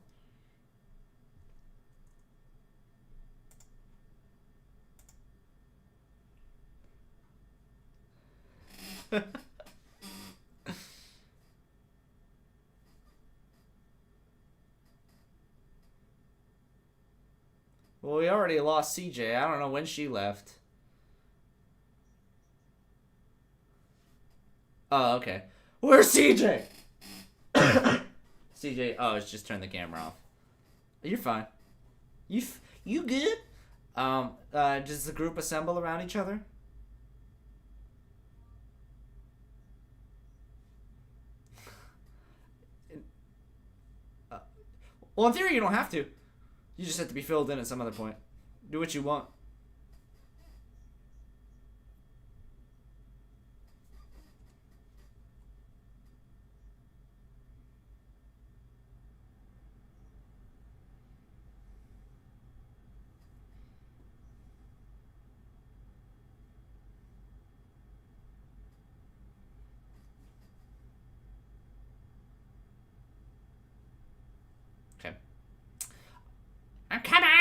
Well, we already lost CJ. I don't know when she left. Oh, okay. Where's CJ? CJ, oh, it's just turned the camera off. You're fine. You good? Does the group assemble around each other? Uh, well, in theory, you don't have to. You just have to be filled in at some other point. Do what you want. Okay. I'm coming!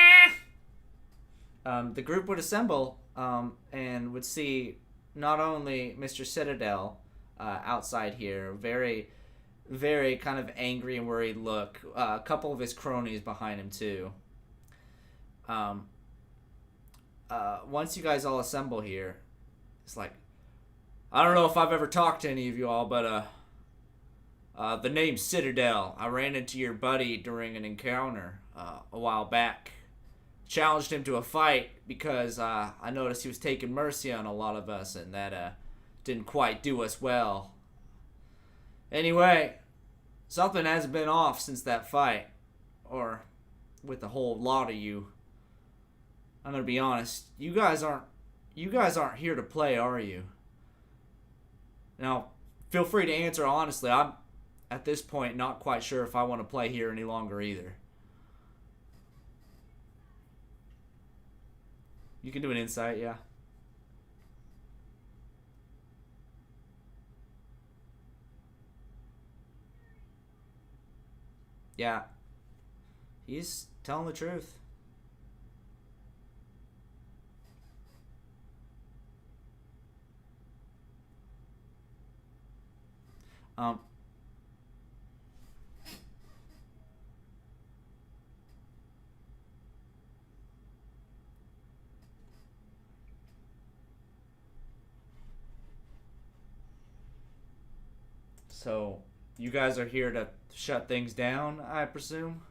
The group would assemble and would see not only Mr. Citadel outside here, very, very kind of angry and worried look. A couple of his cronies behind him, too. Um, Once you guys all assemble here, it's like, I don't know if I've ever talked to any of you all, but the name's Citadel. I ran into your buddy during an encounter a while back. Challenged him to a fight because I noticed he was taking mercy on a lot of us, and that didn't quite do us well. Anyway, something hasn't been off since that fight, or with a whole lot of you. I'm gonna be honest. You guys aren't here to play, are you? Now, feel free to answer honestly. I'm at this point not quite sure if I want to play here any longer either. You can do an insight, yeah. Yeah. He's telling the truth. Um so you guys are here to shut things down, I presume?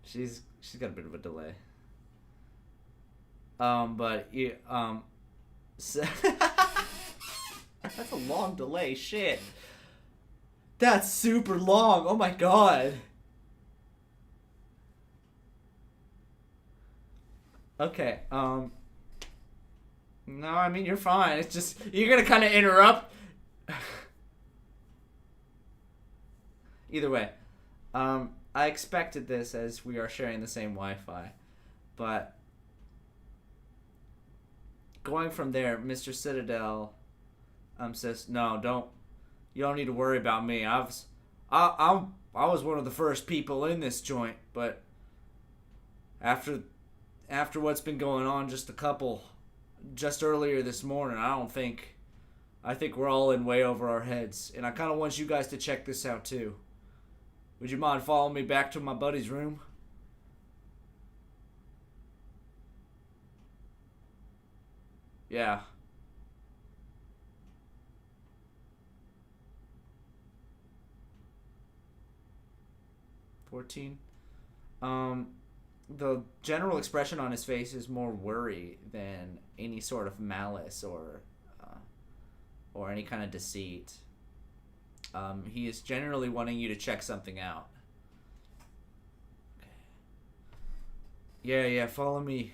She's got a bit of a delay. But you so that's a long delay. Shit, that's super long. Oh my god. Okay. No, I mean you're fine. It's just you're gonna kind of interrupt. Either way, I expected this as we are sharing the same Wi-Fi, but going from there, Mr. Citadel says, "No, don't. You don't need to worry about me. I was one of the first people in this joint, but after what's been going on, just earlier this morning, I think we're all in way over our heads, and I kind of want you guys to check this out too. Would you mind following me back to my buddy's room?" Yeah. 14. Um, the general expression on his face is more worry than any sort of malice uh, or any kind of deceit. He is generally wanting you to check something out. Yeah, yeah, follow me.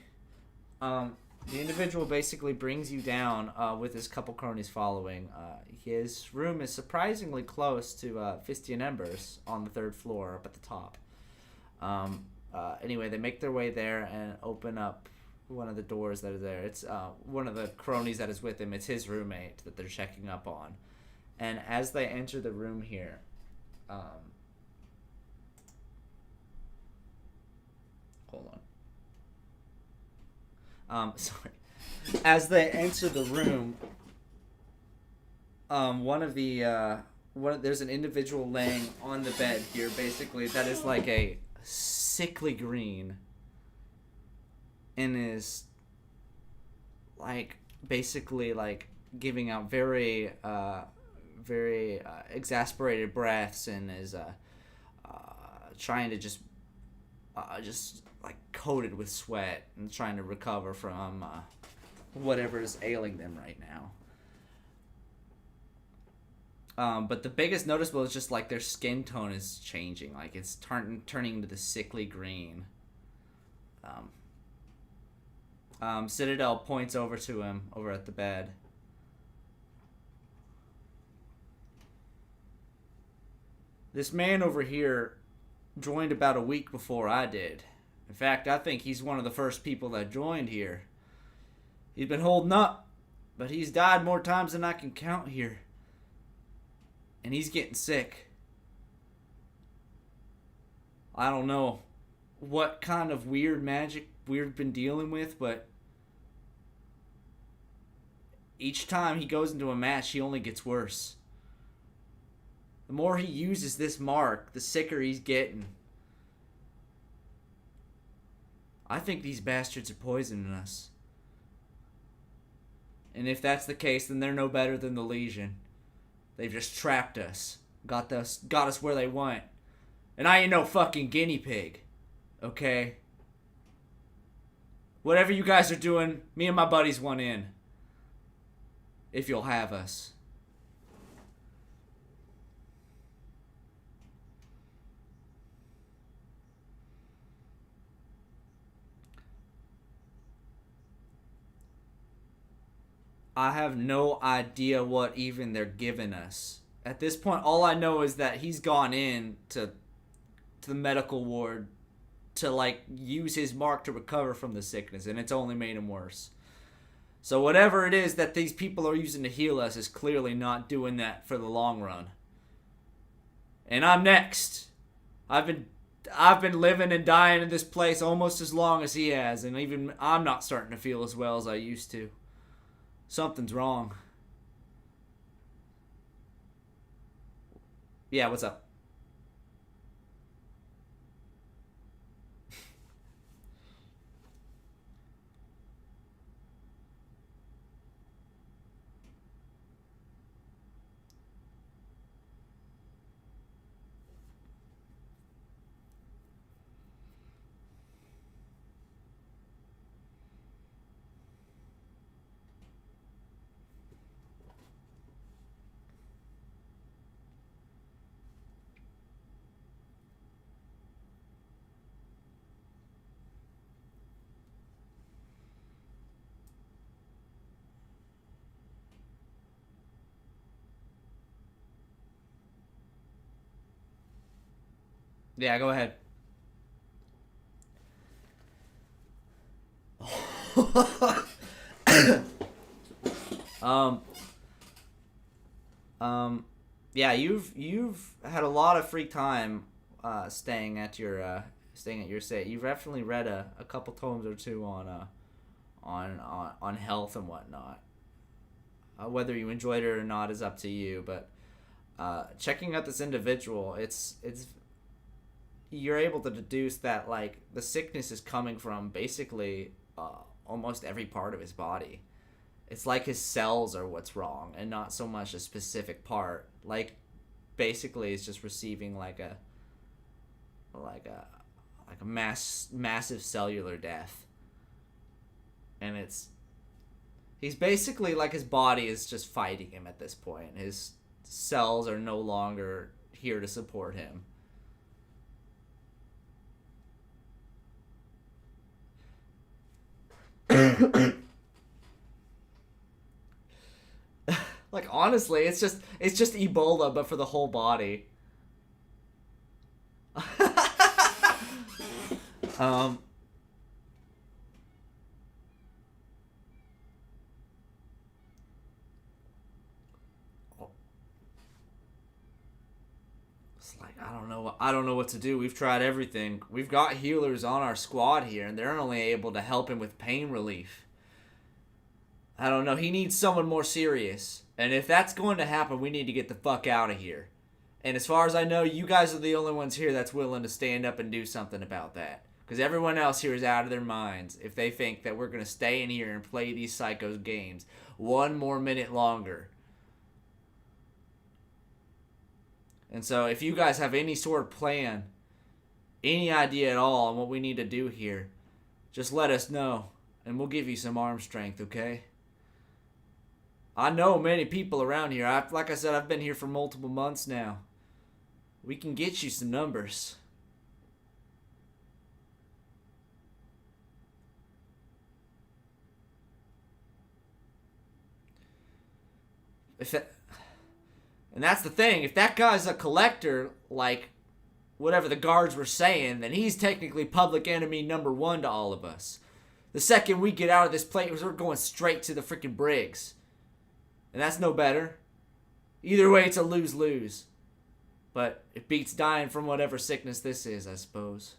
The individual basically brings you down with his couple cronies following. His room is surprisingly close to Fistian Embers on the third floor up at the top. Anyway, they make their way there and open up one of the doors that are there. It's one of the cronies that is with him. It's his roommate that they're checking up on. And as they enter the room here, hold on. Sorry. As they enter the room, there's an individual laying on the bed here, basically, that is like a sickly green and is like basically like giving out very exasperated breaths, and is trying to just like coated with sweat and trying to recover from whatever is ailing them right now. But the biggest noticeable is just like their skin tone is changing, like it's turning into the sickly green. Citadel points over to him over at the bed. This man over here joined about a week before I did. In fact, I think he's one of the first people that joined here. He's been holding up, but he's died more times than I can count here. And he's getting sick. I don't know what kind of weird magic we've been dealing with, but each time he goes into a match, he only gets worse. The more he uses this mark, the sicker he's getting. I think these bastards are poisoning us. And if that's the case, then they're no better than the Legion. They've just trapped us. Got us where they want. And I ain't no fucking guinea pig. Okay? Whatever you guys are doing, me and my buddies want in. If you'll have us. I have no idea what even they're giving us. At this point, all I know is that he's gone in to the medical ward to like use his mark to recover from the sickness, and it's only made him worse. So whatever it is that these people are using to heal us is clearly not doing that for the long run. And I'm next. I've been living and dying in this place almost as long as he has, and even I'm not starting to feel as well as I used to. Something's wrong. Yeah, what's up? Yeah, go ahead. um, yeah, you've had a lot of free time, staying at your state. You've definitely read a couple tomes or two on health and whatnot. Whether you enjoyed it or not is up to you, but checking out this individual, it's you're able to deduce that like the sickness is coming from basically almost every part of his body. It's like his cells are what's wrong, and not so much a specific part. Like basically, it's just receiving like a massive cellular death, and he's basically like his body is just fighting him at this point. His cells are no longer here to support him. Like honestly, it's just Ebola, but for the whole body. um. like, I don't know what to do. We've tried everything. We've got healers on our squad here, and they're only able to help him with pain relief. I don't know. He needs someone more serious. And if that's going to happen, we need to get the fuck out of here. And as far as I know, you guys are the only ones here that's willing to stand up and do something about that. Because everyone else here is out of their minds if they think that we're going to stay in here and play these psychos games one more minute longer. And so if you guys have any sort of plan, any idea at all on what we need to do here, just let us know. And we'll give you some arm strength, okay? I know many people around here. Like I said, I've been here for multiple months now. We can get you some numbers. And that's the thing. If that guy's a collector, like whatever the guards were saying, then he's technically public enemy number one to all of us. The second we get out of this place, we're going straight to the freaking Briggs. And that's no better. Either way, it's a lose-lose. But it beats dying from whatever sickness this is, I suppose.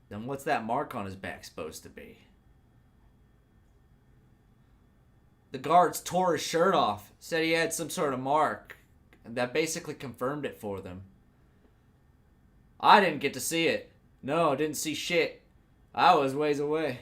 Then what's that mark on his back supposed to be? The guards tore his shirt off, said he had some sort of mark, and that basically confirmed it for them. I didn't get to see it. No, I didn't see shit. I was ways away.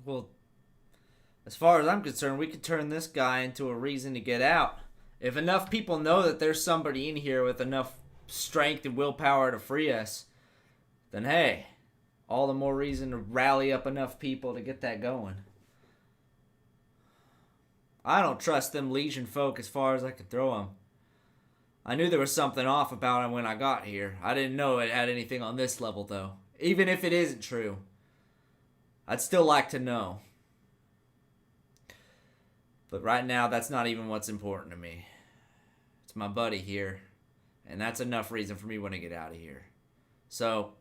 Well, as far as I'm concerned, we could turn this guy into a reason to get out. If enough people know that there's somebody in here with enough strength and willpower to free us, then hey, all the more reason to rally up enough people to get that going. I don't trust them Legion folk as far as I could throw them. I knew there was something off about him when I got here. I didn't know it had anything on this level, though. Even if it isn't true, I'd still like to know. But right now, that's not even what's important to me. It's my buddy here, and that's enough reason for me to want to get out of here. So,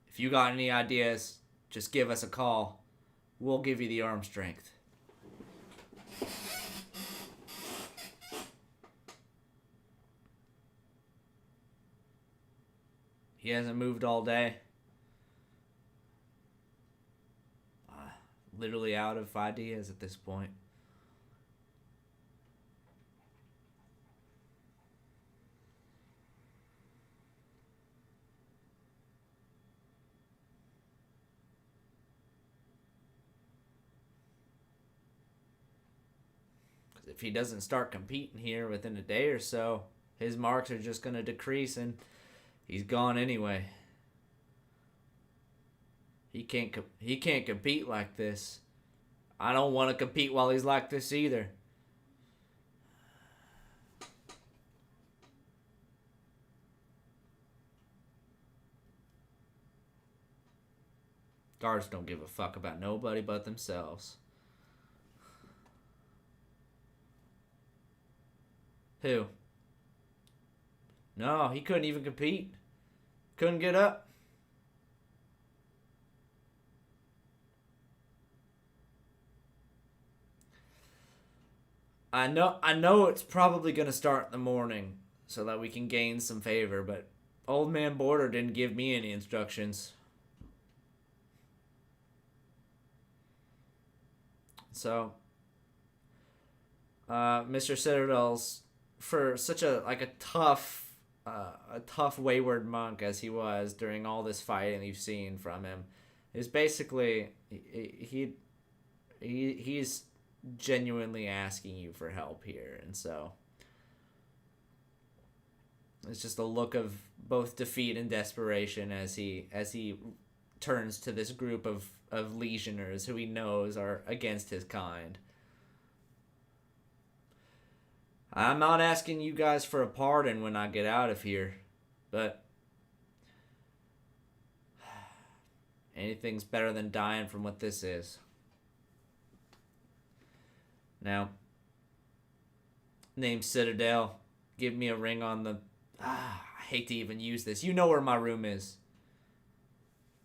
if you got any ideas, just give us a call. We'll give you the arm strength. He hasn't moved all day. Literally out of ideas at this point. Because if he doesn't start competing here within a day or so, his marks are just going to decrease and he's gone anyway. He can't compete like this. I don't want to compete while he's like this either. Guards don't give a fuck about nobody but themselves. Who? No, he couldn't even compete. Couldn't get up. I know it's probably gonna start in the morning so that we can gain some favor, but Old Man Border didn't give me any instructions. So, Mr. Citadel's, for such a tough wayward monk as he was during all this fighting you've seen from him, is basically he's genuinely asking you for help here, and so it's just a look of both defeat and desperation as he turns to this group of legionnaires who he knows are against his kind. I'm not asking you guys for a pardon when I get out of here, but anything's better than dying from what this is. Now, name Citadel. Give me a ring on the... I hate to even use this. You know where my room is.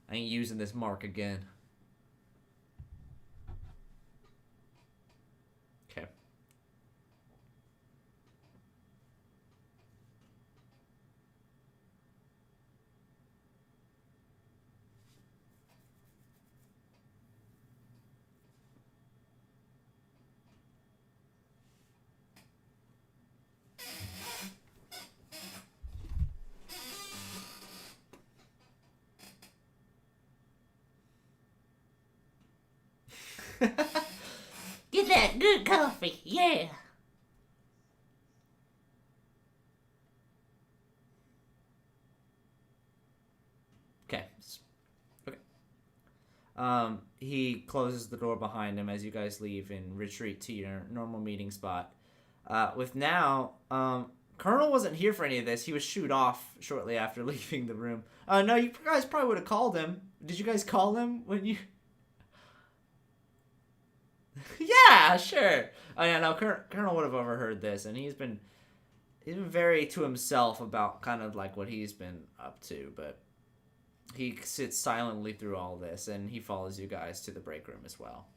I ain't using this mark again. Okay. Get that good coffee, yeah. Okay. Okay. He closes the door behind him as you guys leave and retreat to your normal meeting spot. With now, Colonel wasn't here for any of this. He was shooed off shortly after leaving the room. No, you guys probably would have called him. Did you guys call him when you... Yeah, sure. Oh yeah, no, Colonel would have overheard this, and he's been very to himself about kind of like what he's been up to, but he sits silently through all this, and he follows you guys to the break room as well.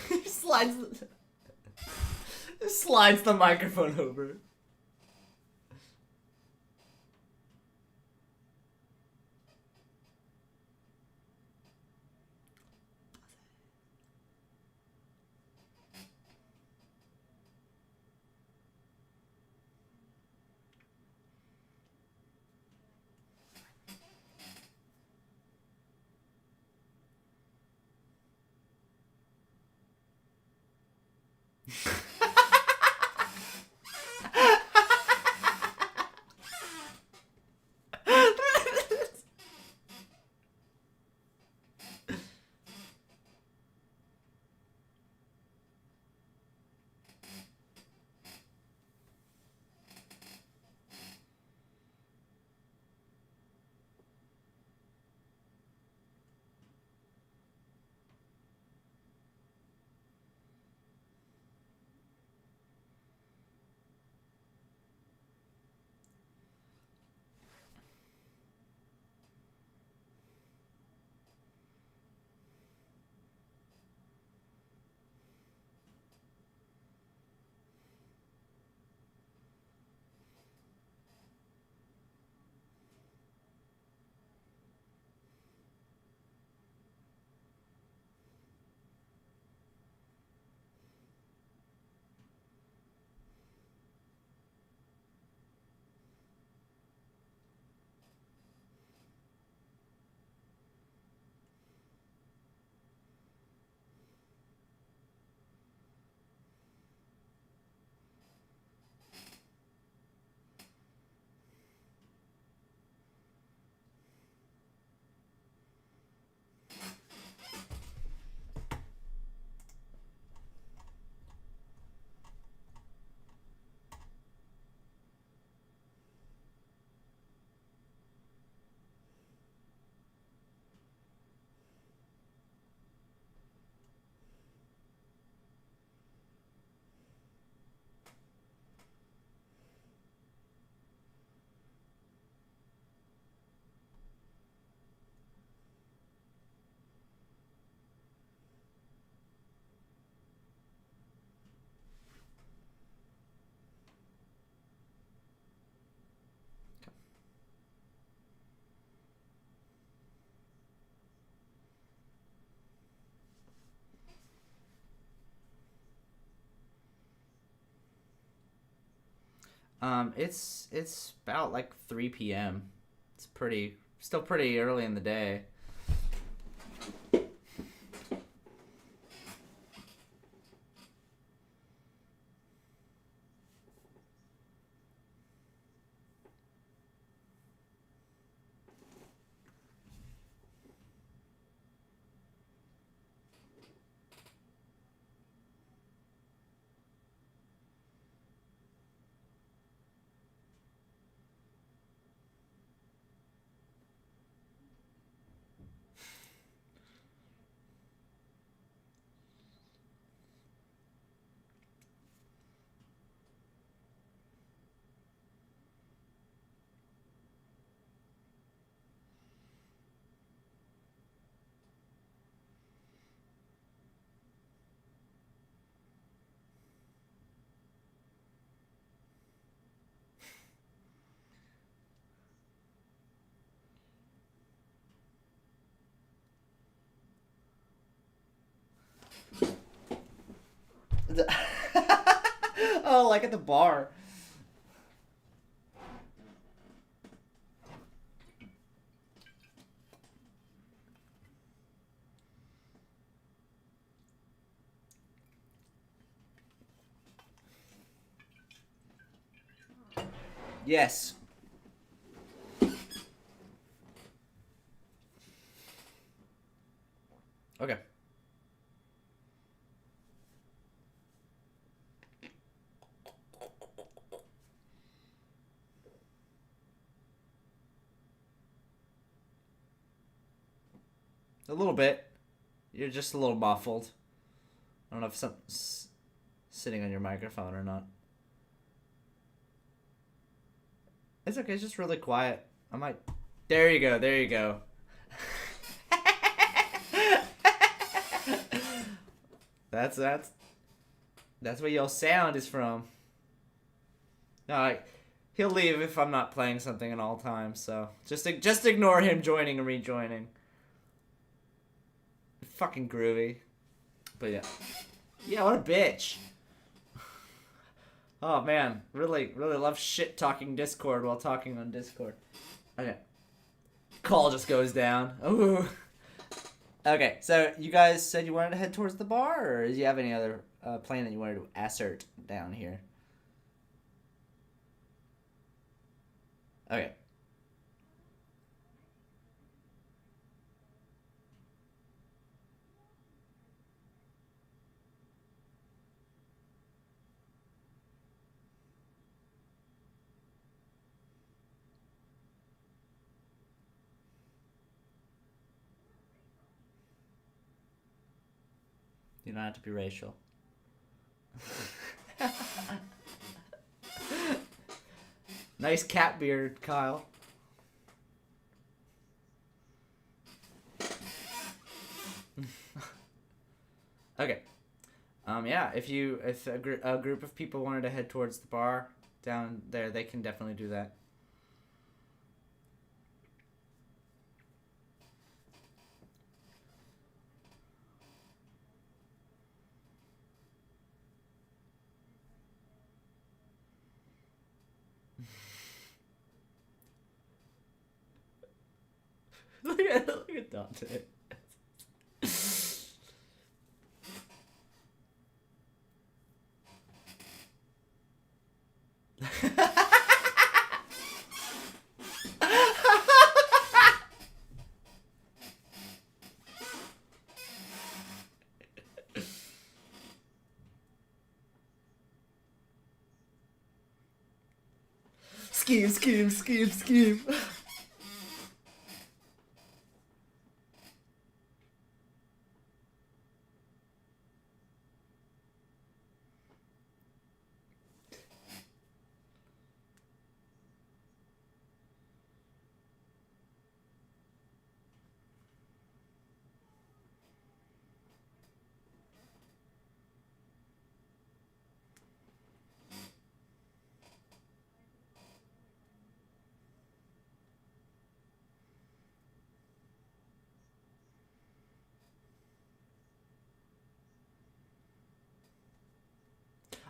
He slides the microphone over. It's about like 3 p.m. It's still pretty early in the day. Oh, like at the bar. Yes. Okay. A little bit. You're just a little muffled. I don't know if something's sitting on your microphone or not. It's okay. It's just really quiet. I might. There you go. There you go. that's that's where your sound is from. No, he'll leave if I'm not playing something at all times. So just ignore him joining and rejoining. Fucking groovy. But yeah, what a bitch. Oh man, really love shit talking Discord while talking on Discord. Okay, call just goes down. Ooh. Okay, so you guys said you wanted to head towards the bar, or do you have any other plan that you wanted to assert down here? Okay. You don't have to be racial. Nice cat beard, Kyle. Okay. Yeah, if a group of people wanted to head towards the bar down there, they can definitely do that. Look at Dante. Scheme.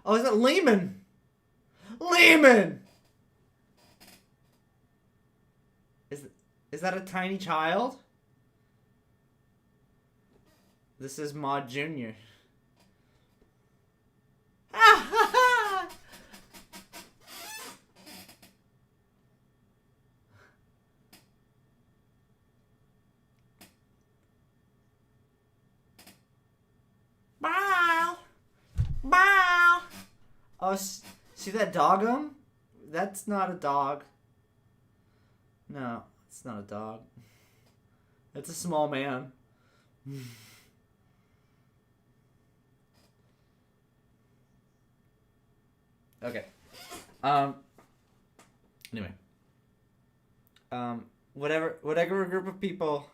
Oh, is it Lehman? Lehman! Is that a tiny child? This is Maud Jr. Bow! Bow! Oh, see that dogum? That's not a dog. No, it's not a dog. It's a small man. Okay. Anyway. Whatever group of people.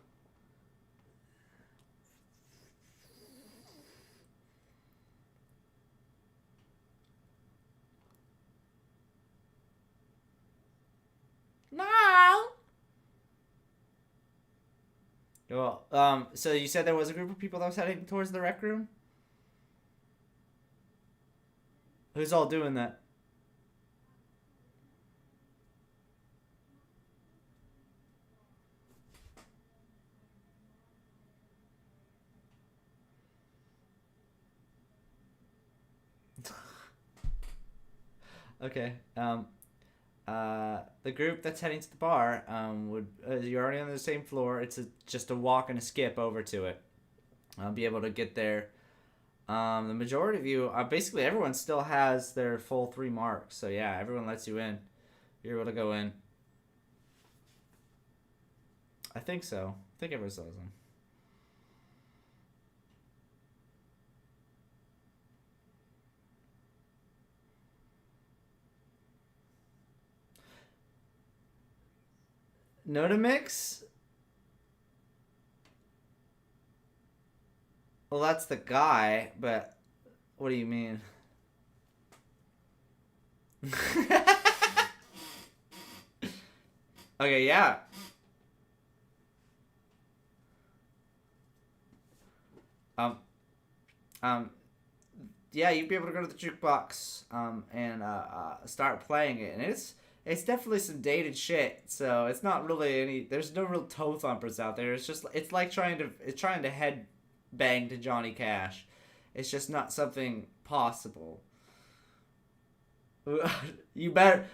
No. Well, so you said there was a group of people that was heading towards the rec room? Who's all doing that? Okay. The group that's heading to the bar, would you're already on the same floor. It's just a walk and a skip over to it. I'll be able to get there. The majority of you, basically everyone still has their full 3 marks. So yeah, everyone lets you in. You're able to go in. I think so. I think everyone still has them. Notamix? Well, that's the guy, but what do you mean? Okay, yeah. Um, yeah, you'd be able to go to the jukebox, and start playing it, and it's definitely some dated shit. So it's not really any. There's no real toe thumpers out there. It's like trying to head bang to Johnny Cash. It's just not something possible. You better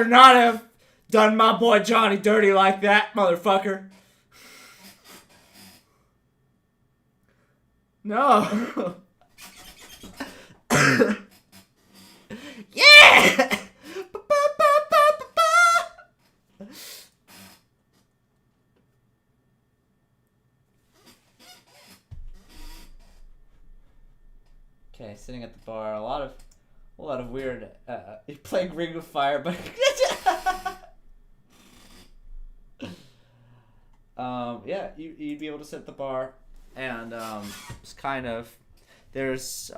not have done my boy Johnny dirty like that, motherfucker. No. Yeah. Okay, sitting at the bar, a lot of weird. Playing Ring of Fire, but yeah, you'd be able to sit at the bar, and it's kind of there's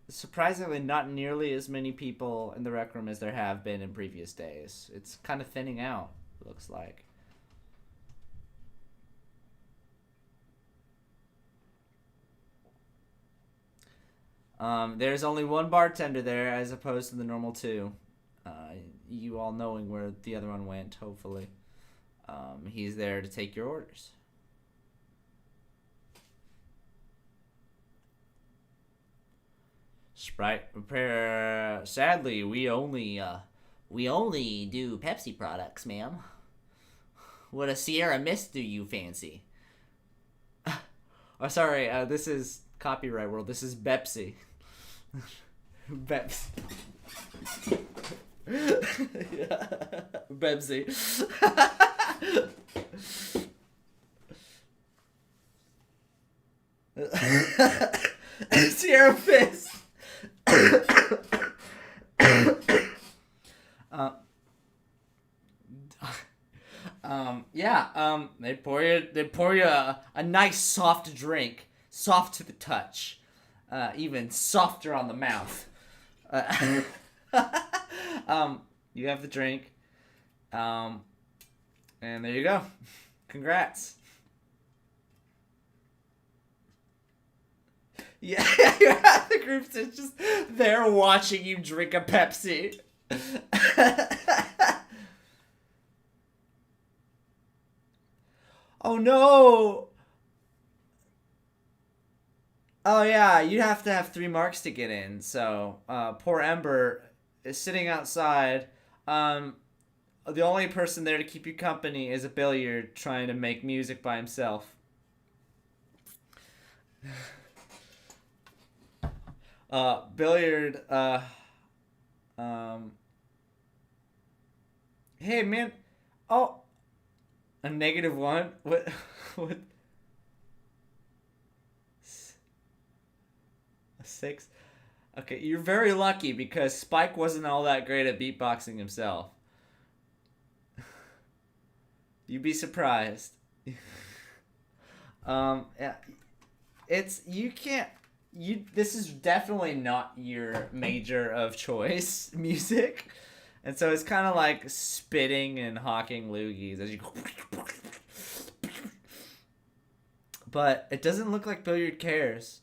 surprisingly not nearly as many people in the rec room as there have been in previous days. It's kind of thinning out. It looks like. There's only one bartender there as opposed to the normal 2. You all knowing where the other one went, hopefully. He's there to take your orders. Sprite repair. Sadly, we only do Pepsi products, ma'am. What a Sierra Mist do you fancy? Oh, sorry. This is copyright world. This is Bepsi. Beps. Bepsi. Sierra Fist. Yeah. They pour you a nice soft drink, soft to the touch, even softer on the mouth. You have the drink, and there you go. Congrats. Yeah, the group's just there watching you drink a Pepsi. Oh no! Oh yeah, you have to have 3 marks to get in. So poor Ember is sitting outside. Um, the only person there to keep you company is a billiard trying to make music by himself. Billiard. Um. Hey man. Oh, a -1. What? What? A 6. Okay, you're very lucky because Spike wasn't all that great at beatboxing himself. You'd be surprised. Yeah, it's you can't you. This is definitely not your major of choice music, and so it's kind of like spitting and hawking loogies as you go. But it doesn't look like Billiard cares.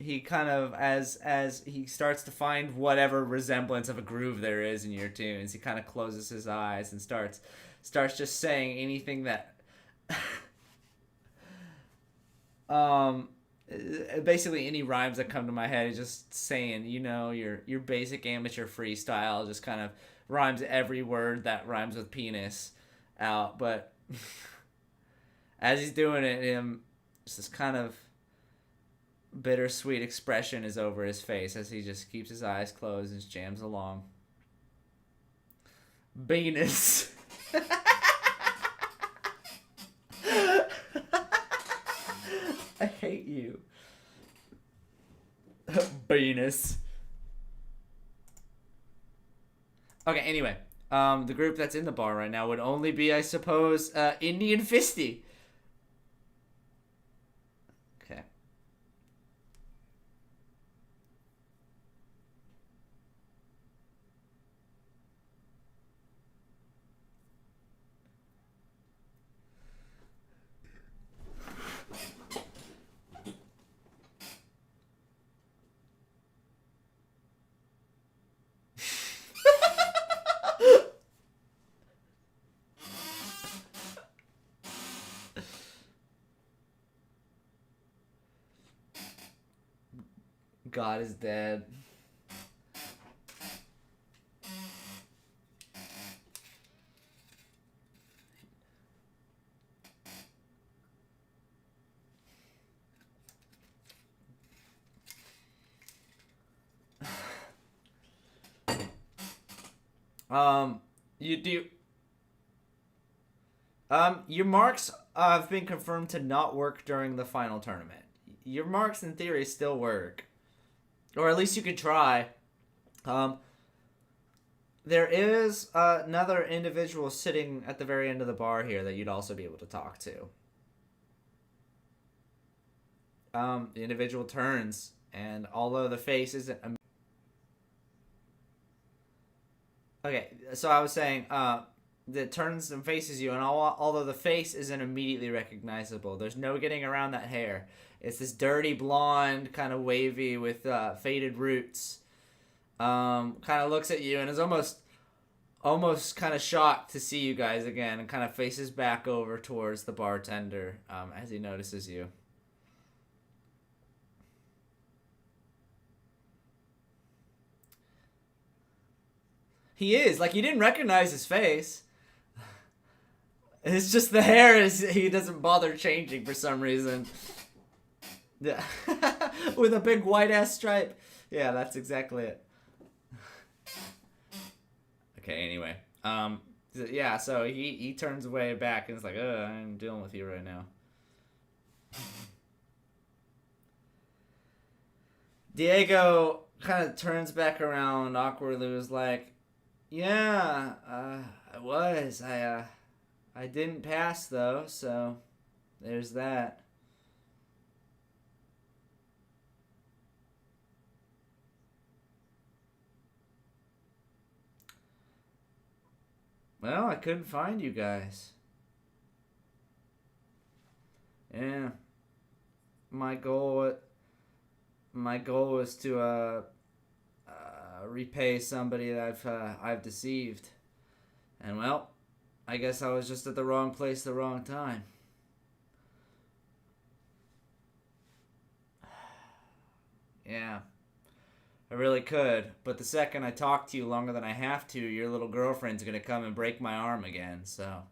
He kind of as he starts to find whatever resemblance of a groove there is in your tunes, he kind of closes his eyes and starts just saying anything that um basically any rhymes that come to my head. Is just saying, your basic amateur freestyle just kind of rhymes every word that rhymes with penis out, but as he's doing it, him just this kind of bittersweet expression is over his face as he just keeps his eyes closed and just jams along. Venus. I hate you. Venus. Okay, anyway. The group that's in the bar right now would only be, I suppose, Indian Fisty. Okay. God is dead. You do. Your marks have been confirmed to not work during the final tournament. Your marks, in theory, still work, or at least you could try. Um, there is another individual sitting at the very end of the bar here that you'd also be able to talk to. The individual turns, and although the face isn't. Okay, so I was saying, that turns and faces you, and although the face isn't immediately recognizable, there's no getting around that hair. It's this dirty blonde, kind of wavy with faded roots. Kind of looks at you and is almost kind of shocked to see you guys again, and kind of faces back over towards the bartender as he notices you. He is like, you didn't recognize his face. It's just the hair is he doesn't bother changing for some reason. Yeah, with a big white ass stripe. Yeah, that's exactly it. Okay, anyway. Yeah, so he turns away back and is like, I'm dealing with you right now. Diego kind of turns back around awkwardly, was like, yeah, I was. I didn't pass though, so there's that. Well, I couldn't find you guys. Yeah. my goal my goal is to repay somebody that I've deceived, and well, I guess I was just at the wrong place, the wrong time. Yeah, I really could, but the second I talk to you longer than I have to, your little girlfriend's gonna come and break my arm again. So.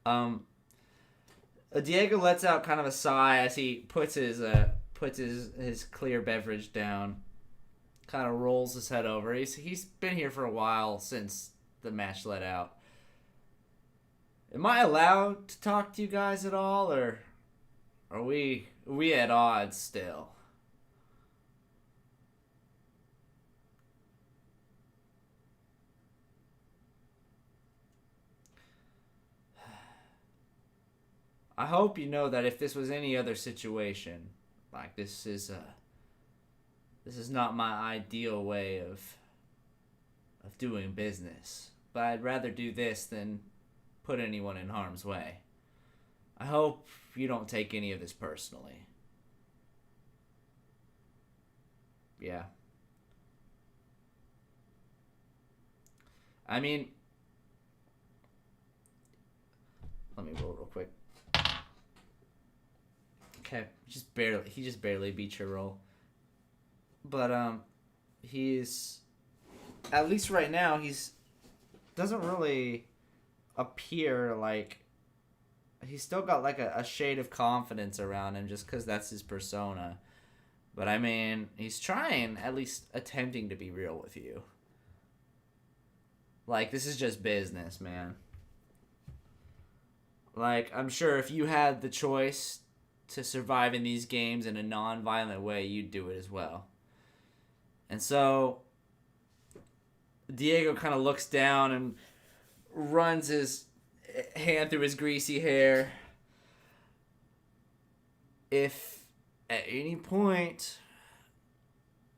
um, Diego lets out kind of a sigh as he puts his clear beverage down. Kind of rolls his head over. He's been here for a while since the match let out. Am I allowed to talk to you guys at all, or are we at odds still? I hope you know that if this was any other situation, like this is not my ideal way of doing business. But I'd rather do this than put anyone in harm's way. I hope you don't take any of this personally. Yeah. I mean, let me roll real quick. Okay, he just barely beat your roll. But he's, at least right now, he's doesn't really appear like, he's still got like a shade of confidence around him just because that's his persona. But I mean, he's trying, at least attempting to be real with you. Like, this is just business, man. Like, I'm sure if you had the choice to survive in these games in a non-violent way, you'd do it as well. And so Diego kind of looks down and runs his hand through his greasy hair. If at any point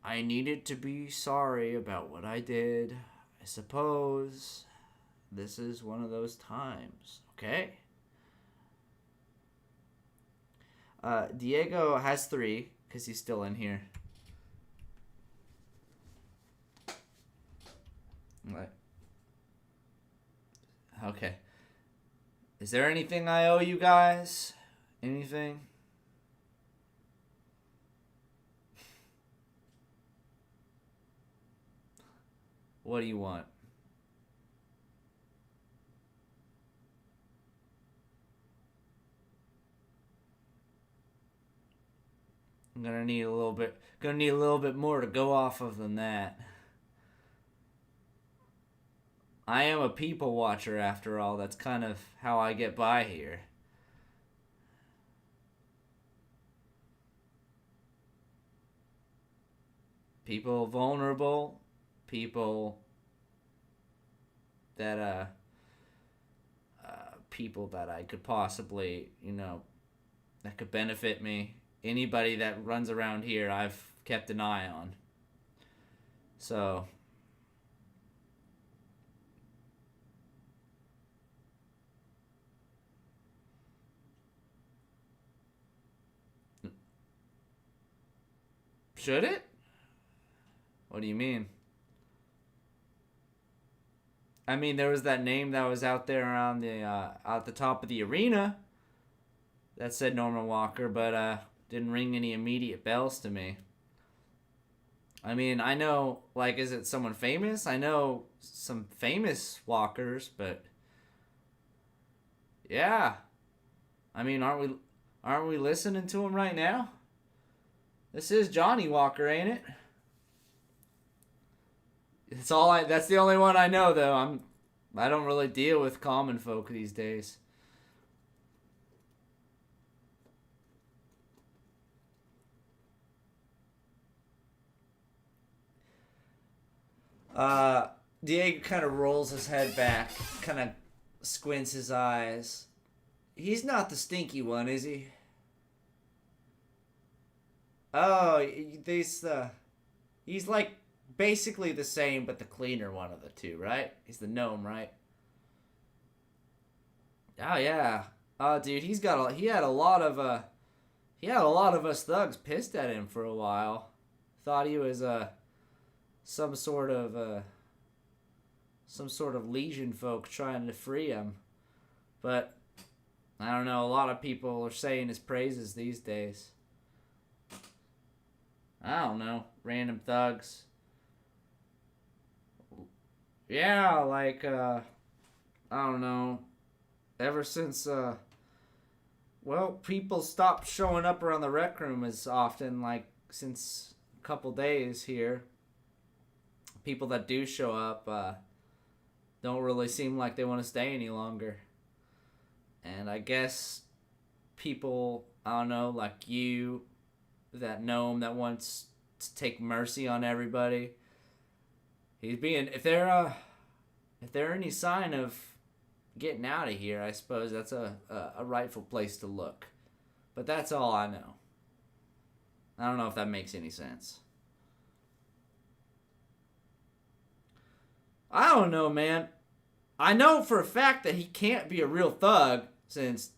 I needed to be sorry about what I did, I suppose this is one of those times, okay? Diego has 3 because he's still in here. What? Okay. Is there anything I owe you guys? Anything? What do you want? I'm gonna need a little bit more to go off of than that. I am a people watcher after all. That's kind of how I get by here. People vulnerable, people that people that I could possibly, that could benefit me. Anybody that runs around here, I've kept an eye on. So, should it? What do you mean? I mean, there was that name that was out there around the out the top of the arena that said Norman Walker, but didn't ring any immediate bells to me. I mean, I know, like, is it someone famous? I know some famous walkers, but yeah. I mean, aren't we listening to him right now? This is Johnny Walker, ain't it? That's the only one I know, though. I don't really deal with common folk these days. Diego kind of rolls his head back, kind of squints his eyes. He's not the stinky one, is he? Oh, he's like basically the same, but the cleaner one of the two, right? He's the gnome, right? Oh yeah. Oh dude, he had a lot of us thugs pissed at him for a while. Thought he was some sort of Legion folk trying to free him. But I don't know, a lot of people are saying his praises these days. I don't know, random thugs. Yeah, like I don't know. Ever since people stopped showing up around the rec room as often, like since a couple days here. People that do show up don't really seem like they want to stay any longer. And I guess people, I don't know, like you, that gnome that wants to take mercy on everybody. He's being, if there any sign of getting out of here, I suppose that's a rightful place to look. But that's all I know. I don't know if that makes any sense. I don't know, man. I know for a fact that he can't be a real thug since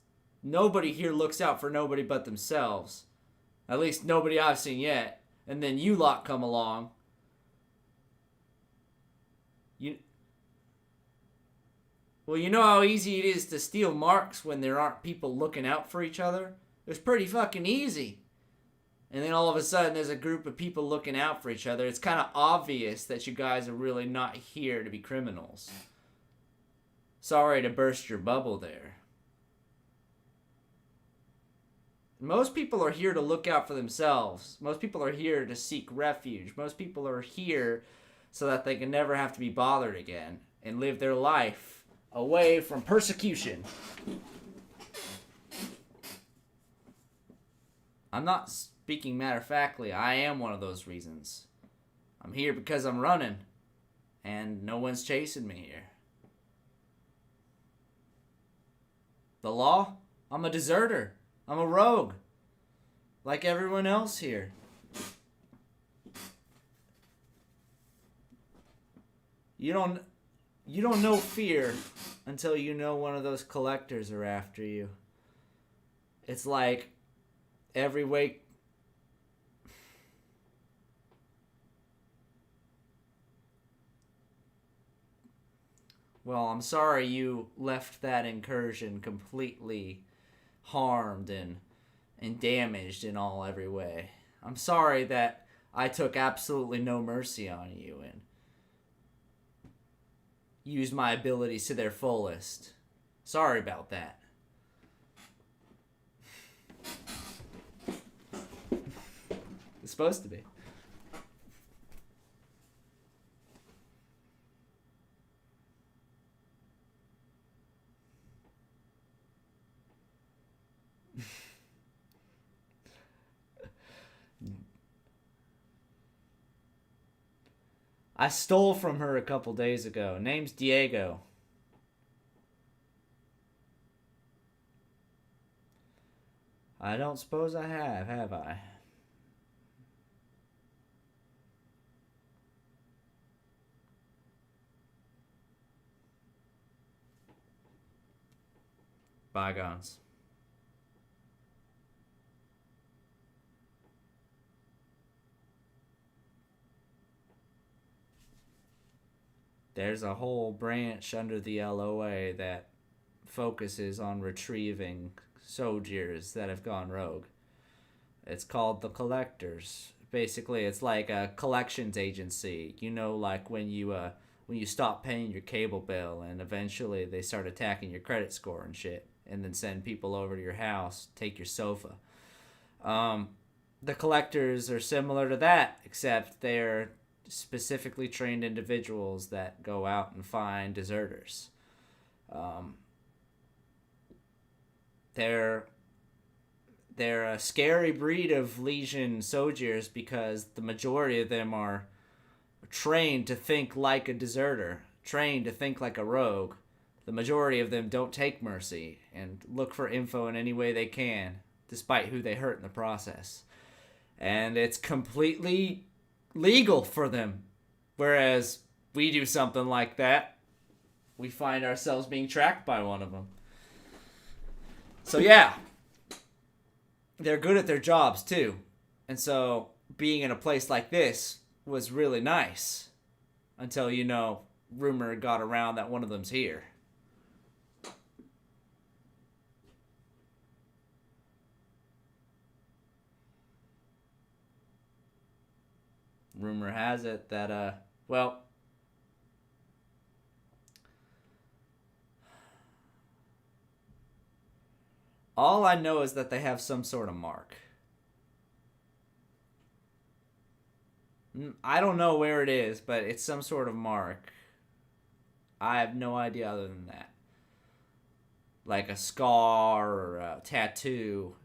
nobody here looks out for nobody but themselves. At least nobody I've seen yet. And then you lot come along. Well, you know how easy it is to steal marks when there aren't people looking out for each other? It's pretty fucking easy. And then all of a sudden there's a group of people looking out for each other. It's kind of obvious that you guys are really not here to be criminals. Sorry to burst your bubble there. Most people are here to look out for themselves. Most people are here to seek refuge. Most people are here so that they can never have to be bothered again and live their life away from persecution. I'm not speaking matter-of-factly. I am one of those reasons. I'm here because I'm running, and no one's chasing me here. The law? I'm a deserter. I'm a rogue. Like everyone else here. You don't know fear until you know one of those collectors are after you. It's like every wake. Well, I'm sorry you left that incursion completely harmed and damaged in every way. I'm sorry that I took absolutely no mercy on you and used my abilities to their fullest. Sorry about that. It's supposed to be. I stole from her a couple days ago. Name's Diego. I don't suppose I have I? Bygones. There's a whole branch under the LOA that focuses on retrieving soldiers that have gone rogue. It's called the Collectors. Basically, it's like a collections agency. You know, like when you stop paying your cable bill and eventually they start attacking your credit score and shit, and then send people over to your house, take your sofa. The Collectors are similar to that, except they're specifically trained individuals that go out and find deserters. They're a scary breed of Legion soldiers because the majority of them are trained to think like a deserter, trained to think like a rogue. The majority of them don't take mercy and look for info in any way they can, despite who they hurt in the process. And it's completely legal for them Whereas we do something like that, we find ourselves being tracked by one of them. So yeah, they're good at their jobs too. And so being in a place like this was really nice until, rumor got around that one of them's here. Rumor has it that, all I know is that they have some sort of mark. I don't know where it is, but it's some sort of mark. I have no idea other than that. Like a scar or a tattoo.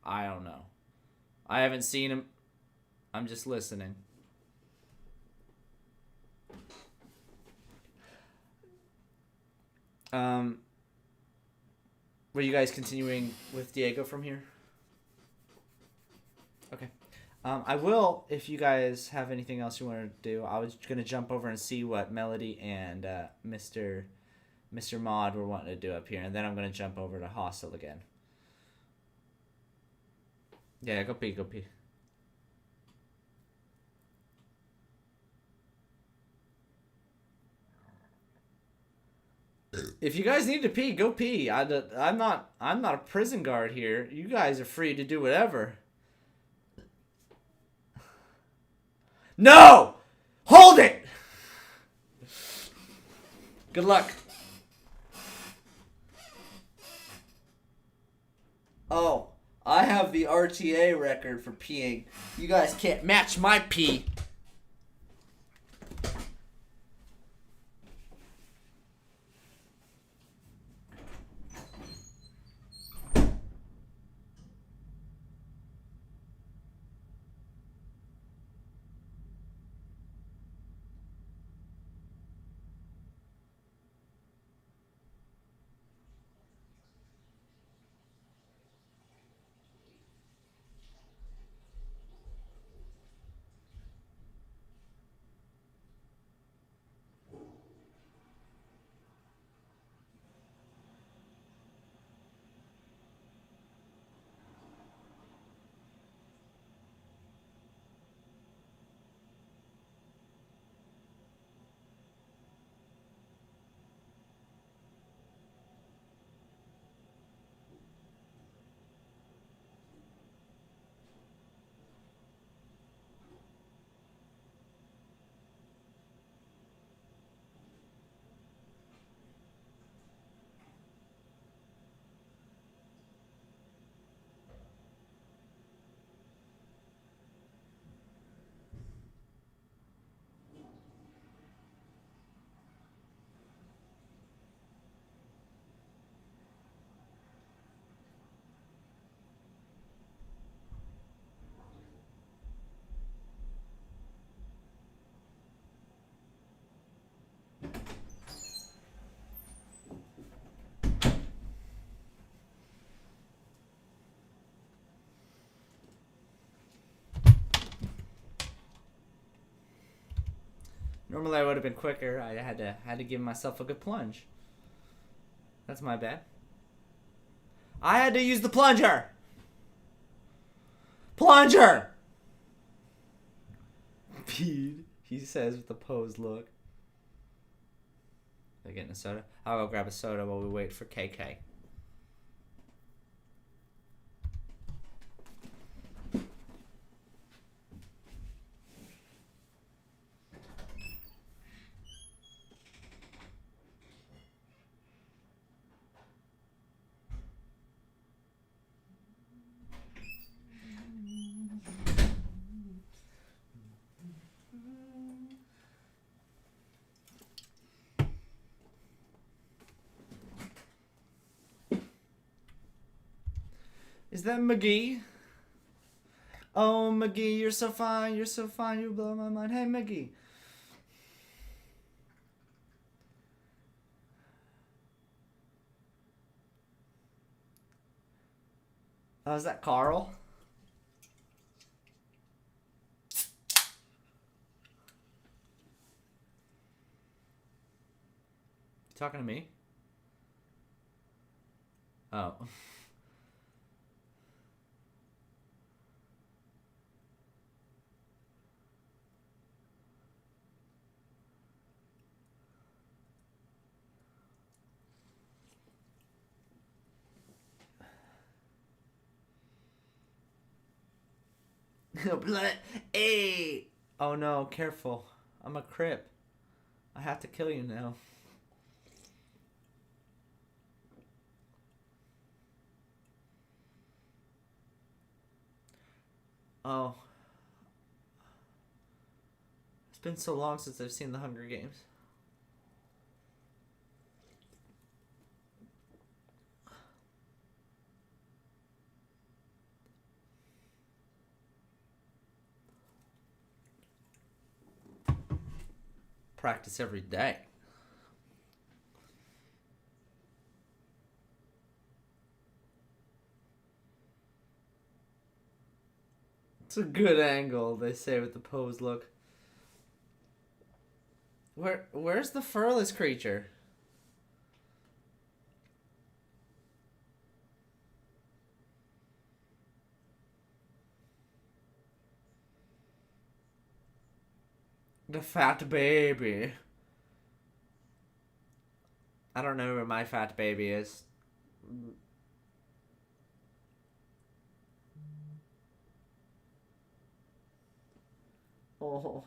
I don't know. I haven't seen him. I'm just listening. Were you guys continuing with Diego from here? Okay. I will, if you guys have anything else you want to do, I was going to jump over and see what Melody and Mr. Mod were wanting to do up here, and then I'm going to jump over to Hostel again. Yeah, go pee, go pee. If you guys need to pee, go pee. I'm not a prison guard here. You guys are free to do whatever. No! Hold it! Good luck. Oh, I have the RTA record for peeing. You guys can't match my pee. Normally I would have been quicker. I had to give myself a good plunge. That's my bad. I had to use the plunger. Plunger. Pete, he says with a posed look. They're getting a soda. I'll go grab a soda while we wait for KK. Is that McGee? Oh, McGee, you're so fine. You're so fine. You blow my mind. Hey, McGee. Oh, is that Carl? You talking to me? Oh. Blood. Hey. Oh no, careful. I'm a crip. I have to kill you now. Oh. It's been so long since I've seen the Hunger Games. Practice every day. It's a good angle, they say, with the pose look. Where's the furless creature? The fat baby. I don't know where my fat baby is. Oh.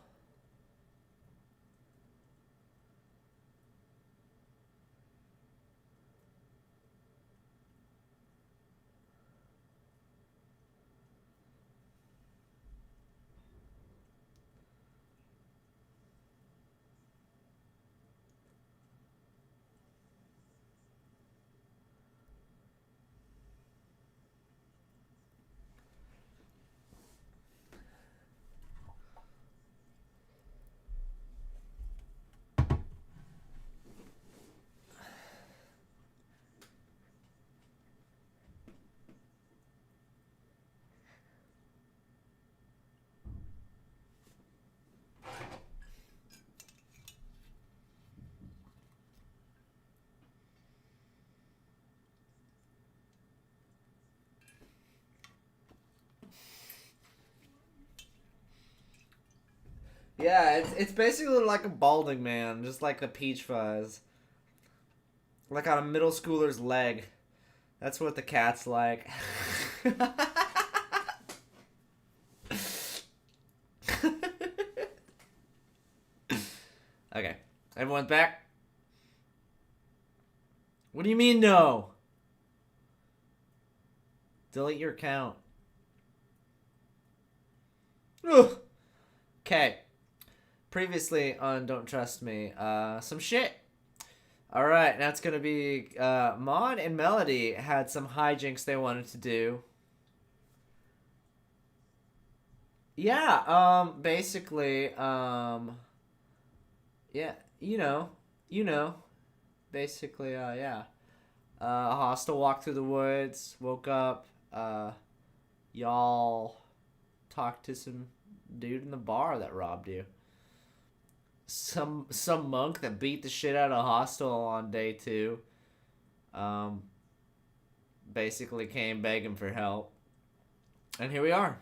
Yeah, it's basically like a balding man, just like a peach fuzz. Like on a middle schooler's leg. That's what the cat's like. Okay. Everyone's back? What do you mean no? Delete your account. Ugh. Okay. Previously on Don't Trust Me, some shit. Alright, now it's gonna be Maud and Melody had some hijinks they wanted to do. Yeah, basically, yeah, you know, basically, yeah. Hostile walked through the woods, woke up, y'all talked to some dude in the bar that robbed you. Some monk that beat the shit out of Hostel on day 2. Um, basically came begging for help, and here we are.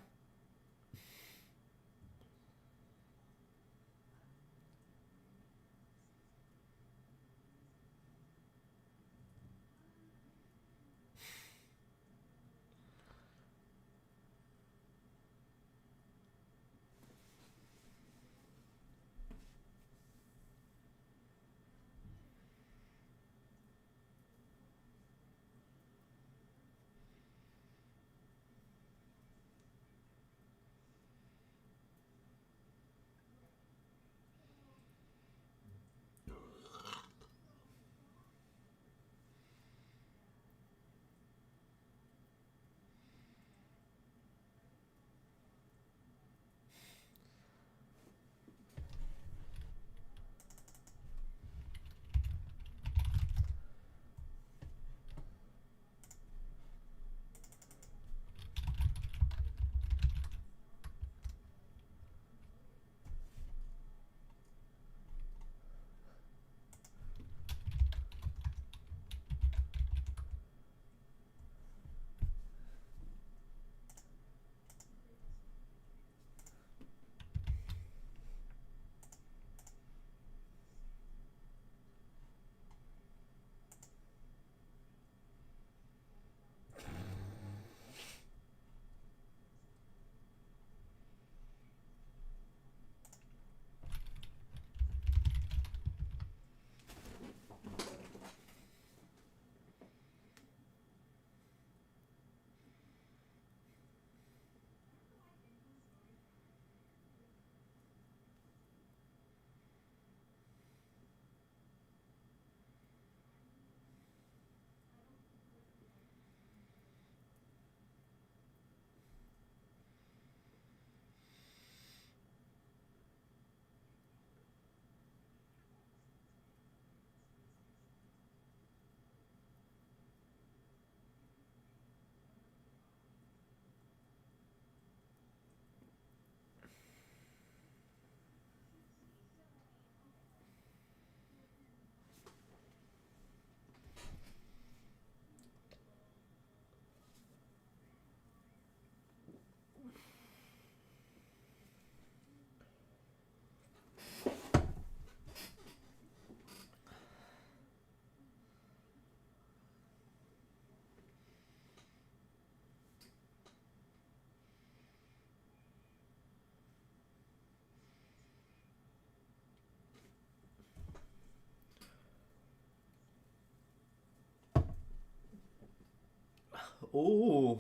Ooh.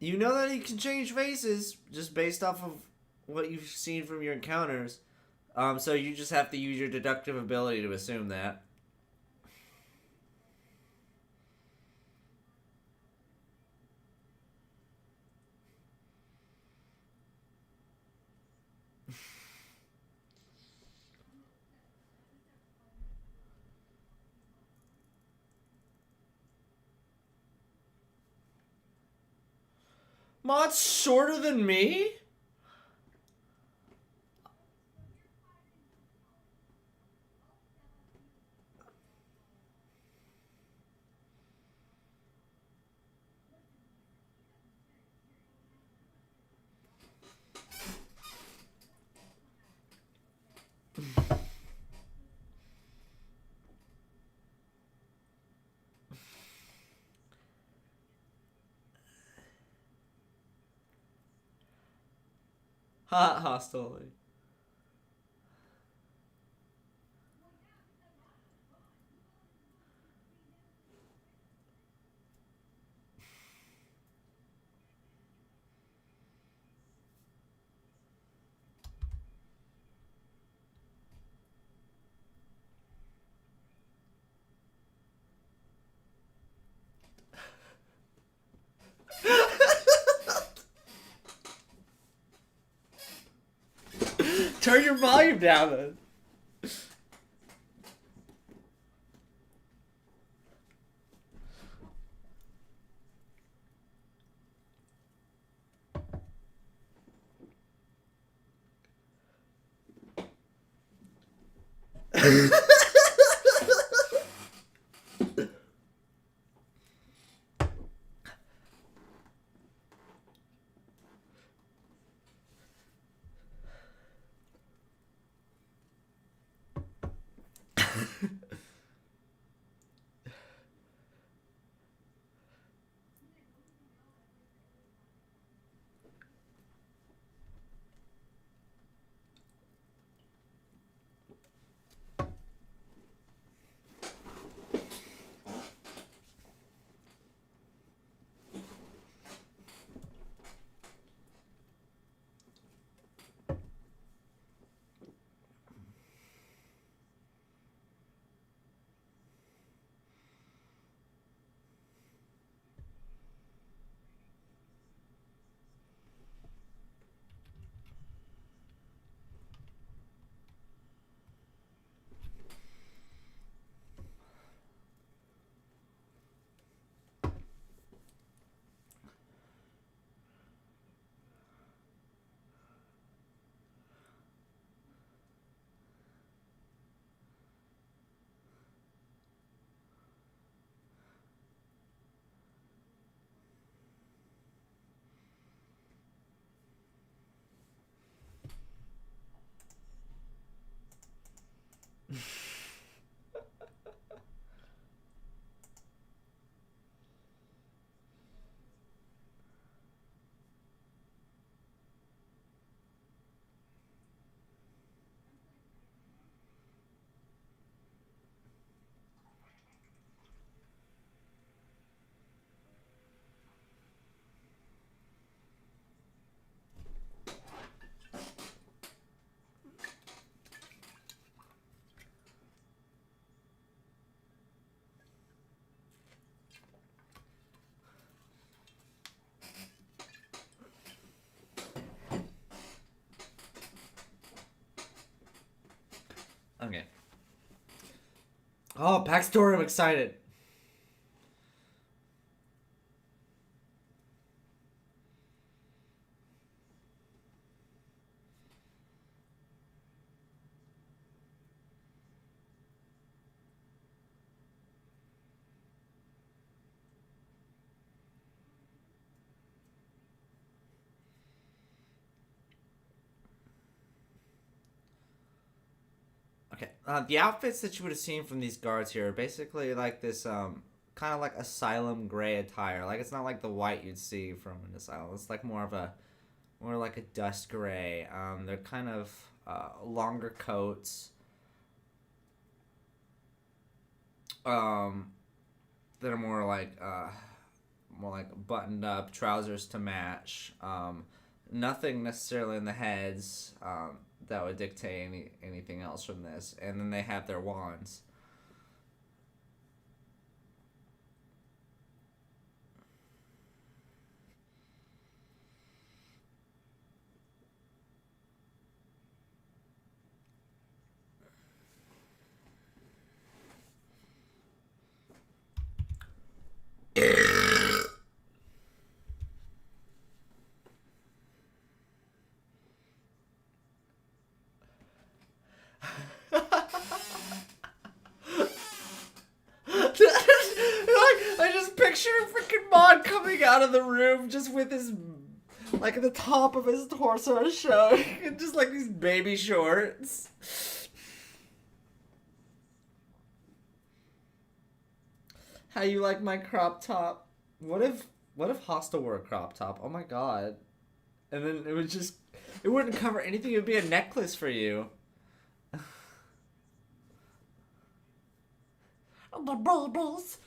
You know that he can change faces just based off of what you've seen from your encounters. So you just have to use your deductive ability to assume that. Mod's shorter than me? Hot hostility. Turn your volume down then. Okay. Oh, backstory, I'm excited. Okay. The outfits that you would have seen from these guards here are basically like this, kind of like asylum gray attire. Like it's not like the white you'd see from an asylum. It's like more like a dust gray. They're kind of longer coats, um, that are more like buttoned up trousers to match. Nothing necessarily in the heads that would dictate anything else from this. And then they have their wands. I just picture freaking Mod coming out of the room just with his, like, the top of his torso showing, and just like these baby shorts. How you like my crop top? What if Hostile wore a crop top? Oh my god. And then it wouldn't cover anything, it would be a necklace for you. The babies.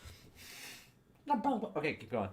The babies. Okay, keep going.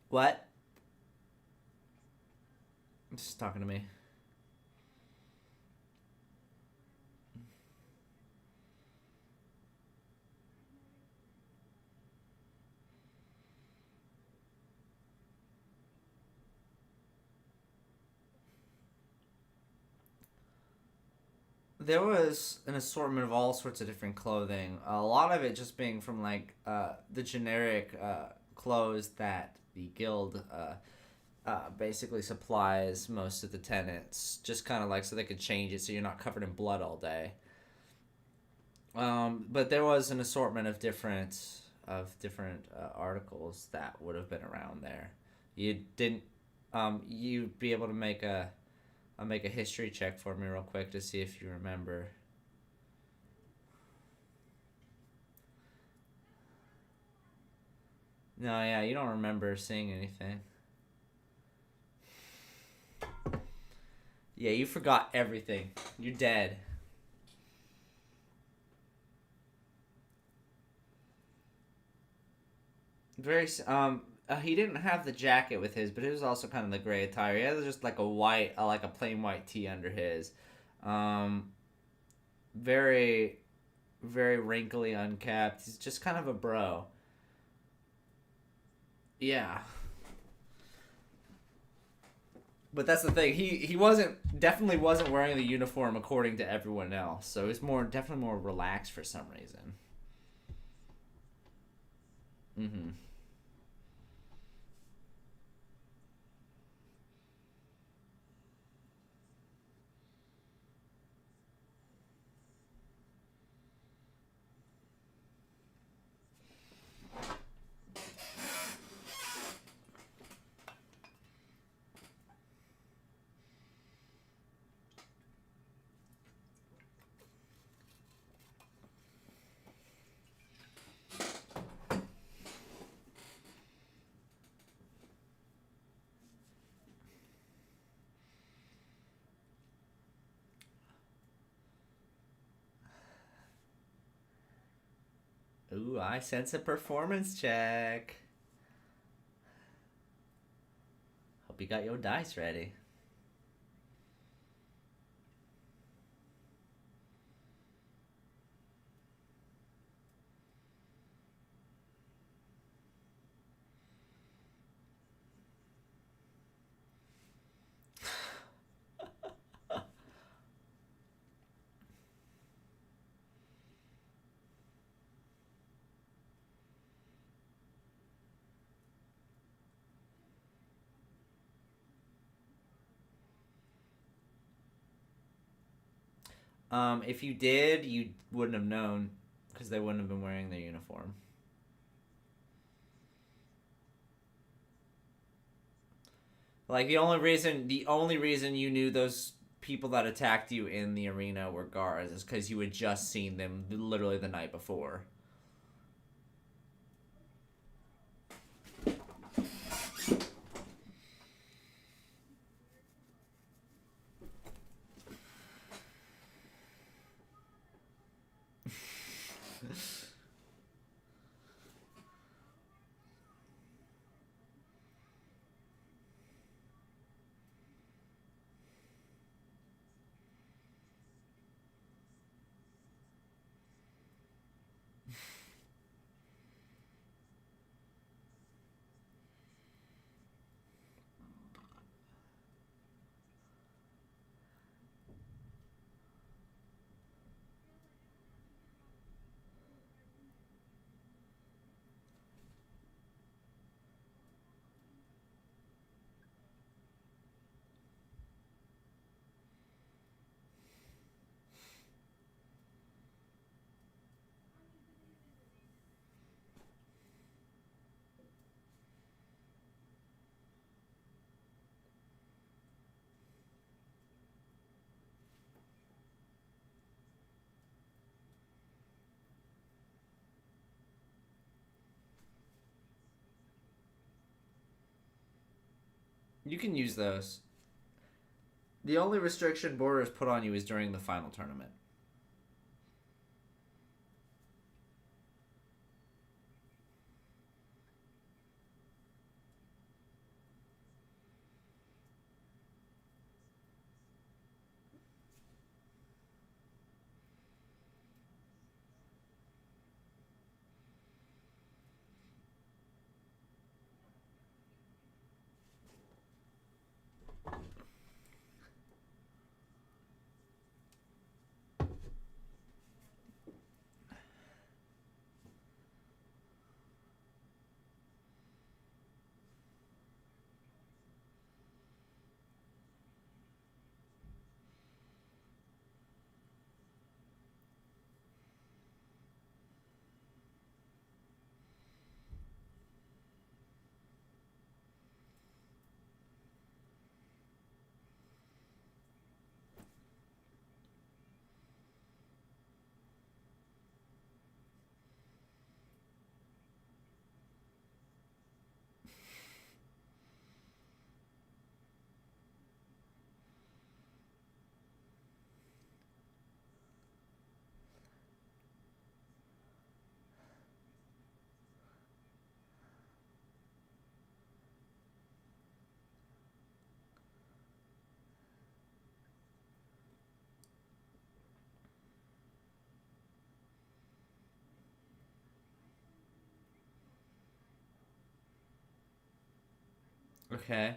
What? Just talking to me. There was an assortment of all sorts of different clothing. A lot of it just being from like the generic clothes that the guild basically supplies most of the tenants, just kind of like so they could change it so you're not covered in blood all day. But there was an assortment of different articles that would have been around there. You didn't. You'd be able to make a. I'll make a history check for me real quick to see if you remember. No, yeah, you don't remember seeing anything. Yeah, you forgot everything. You're dead. He didn't have the jacket with his, but it was also kind of the gray attire. He had just like a white, like a plain white tee under his. Um, very, very wrinkly, unkept. He's just kind of a bro. Yeah. But that's the thing. He definitely wasn't wearing the uniform according to everyone else. So he's definitely more relaxed for some reason. Mm-hmm. Ooh, I sense a performance check. Hope you got your dice ready. If you did, you wouldn't have known because they wouldn't have been wearing their uniform. Like the only reason you knew those people that attacked you in the arena were guards is because you had just seen them literally the night before. You can use those. The only restriction Borders put on you is during the final tournament. Okay.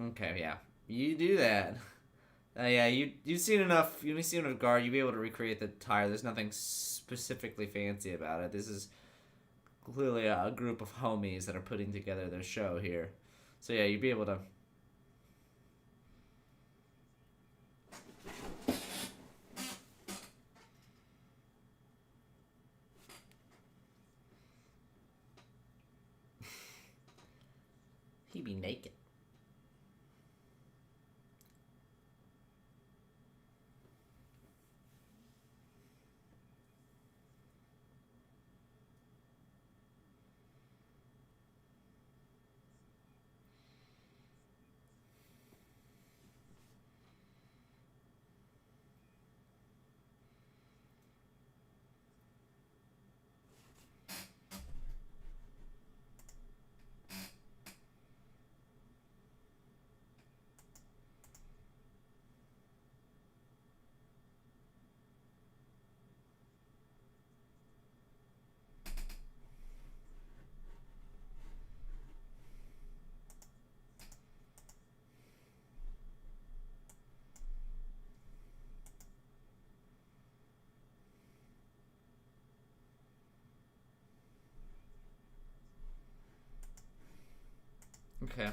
Okay, yeah. You do that. Yeah, you've seen enough. You've seen enough guard. You'll be able to recreate the tire. There's nothing specifically fancy about it. This is clearly a group of homies that are putting together their show here. So yeah, you'd be able to. naked. Okay.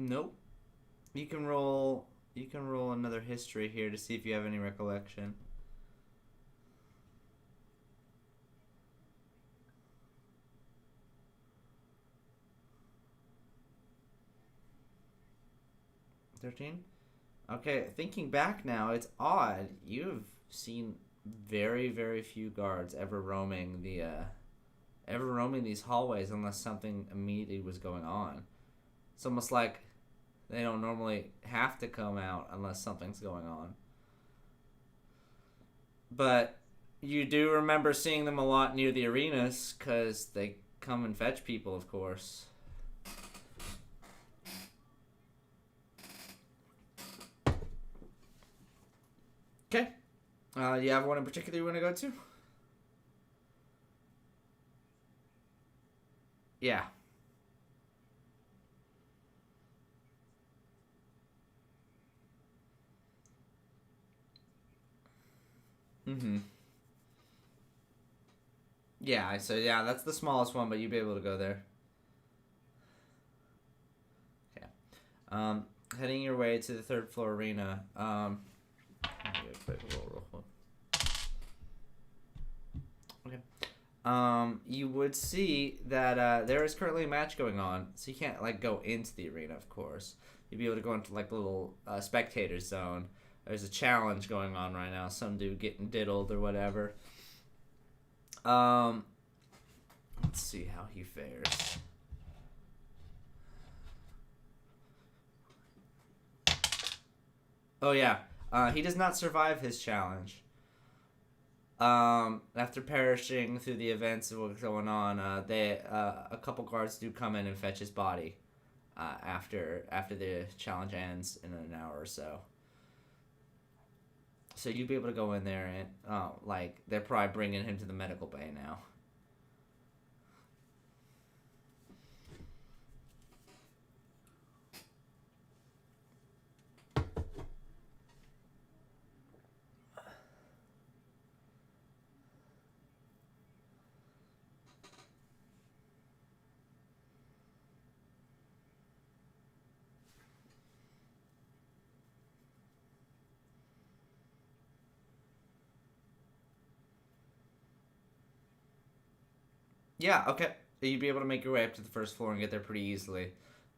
Nope. You can roll. You can roll another history here to see if you have any recollection. $13? Okay, thinking back now, it's odd. You've seen very, very few guards ever roaming these hallways unless something immediately was going on. It's almost like they don't normally have to come out unless something's going on. But you do remember seeing them a lot near the arenas because they come and fetch people, of course. Okay. You have one in particular you want to go to? Yeah. Mm-hmm. Yeah, so yeah, that's the smallest one, but you'd be able to go there. Okay. Um, Heading your way to the third floor arena. Let me get a quick roll real quick. Okay. You would see that there is currently a match going on, so you can't like go into the arena, of course. You'd be able to go into like the little spectator zone. There's a challenge going on right now. Some dude getting diddled or whatever. Um, let's see how he fares. Oh yeah, he does not survive his challenge. After perishing through the events of what's going on, a couple guards do come in and fetch his body. After the challenge ends in an hour or so. So you'd be able to go in there and like they're probably bringing him to the medical bay now. Yeah, okay. You'd be able to make your way up to the first floor and get there pretty easily.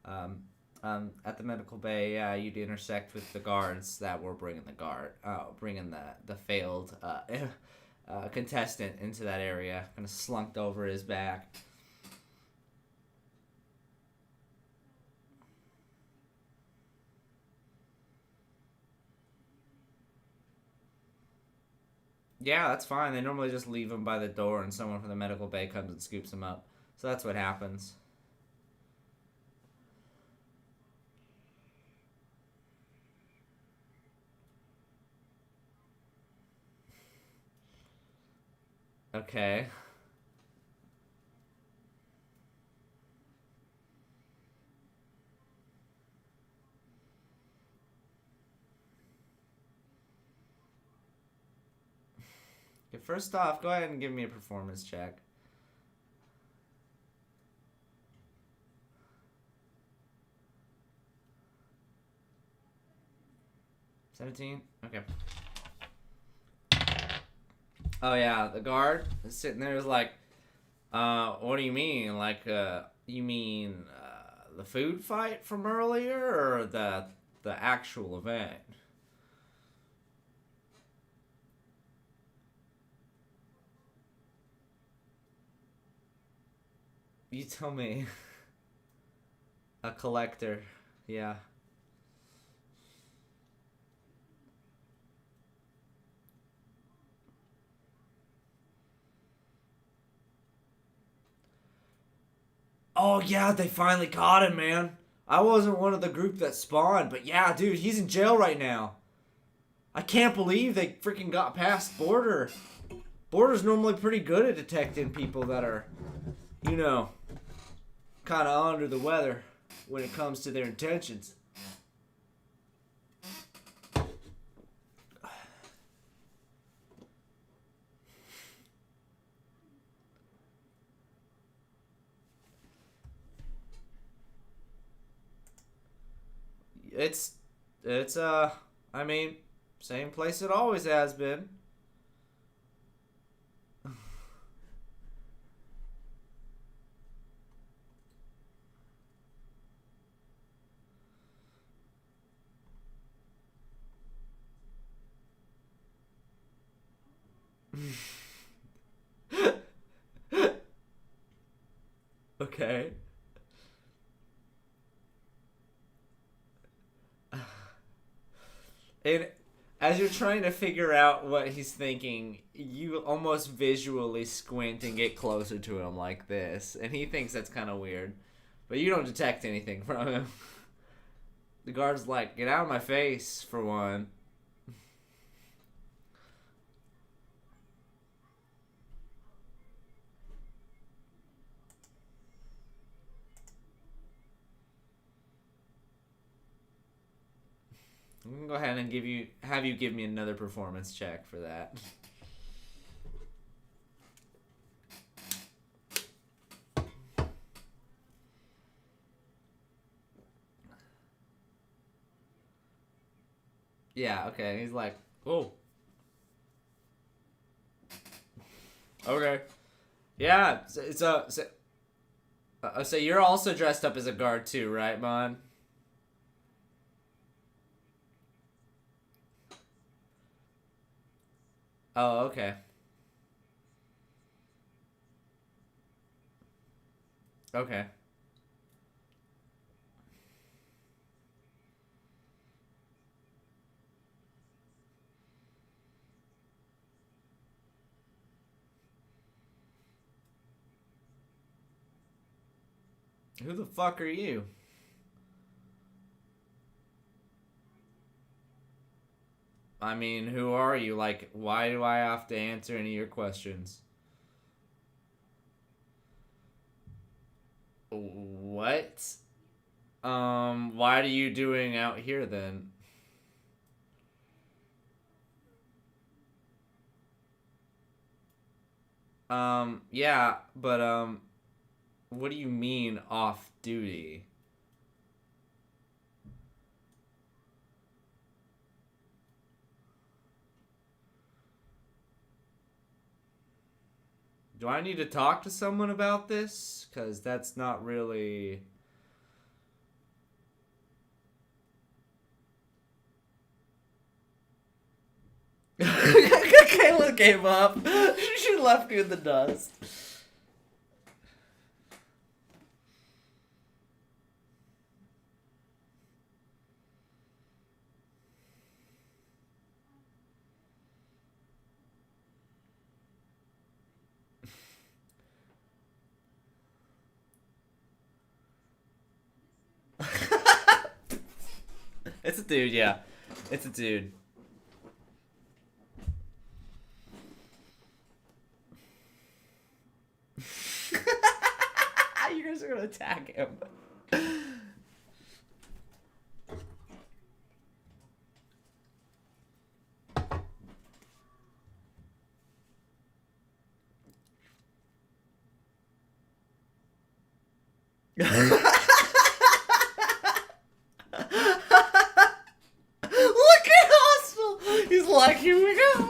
Um, at the medical bay, yeah, you'd intersect with the guards that were bringing the failed contestant into that area, kind of slunked over his back. Yeah, that's fine. They normally just leave him by the door, and someone from the medical bay comes and scoops him up. So that's what happens. Okay. Okay, first off, go ahead and give me a performance check. 17? Okay. Oh, yeah, the guard is sitting there is like, what do you mean? Like, you mean the food fight from earlier or the actual event? You tell me. A collector. Yeah. Oh yeah, they finally caught him, man. I wasn't one of the group that spawned, but yeah, dude, he's in jail right now. I can't believe they freaking got past Border. Border's normally pretty good at detecting people that are, you know, kind of under the weather when it comes to their intentions. It's, it's, I mean, same place it always has been. Okay. And as you're trying to figure out what he's thinking, you almost visually squint and get closer to him like this, and he thinks that's kind of weird. But you don't detect anything from him. The guard's like, "Get out of my face," for one. I'm gonna go ahead and have you give me another performance check for that. Yeah, okay. He's like, "Oh, okay, yeah." So you're also dressed up as a guard too, right, Mon? Oh, okay, okay. Who the fuck are you? I mean, who are you? Like, why do I have to answer any of your questions? What? What are you doing out here then? Yeah, but what do you mean off duty? Do I need to talk to someone about this? Because that's not really... Kayla gave up. She left you in the dust. It's a dude, yeah. It's a dude. You guys are gonna attack him. Look at Hostel! He's like, here we go.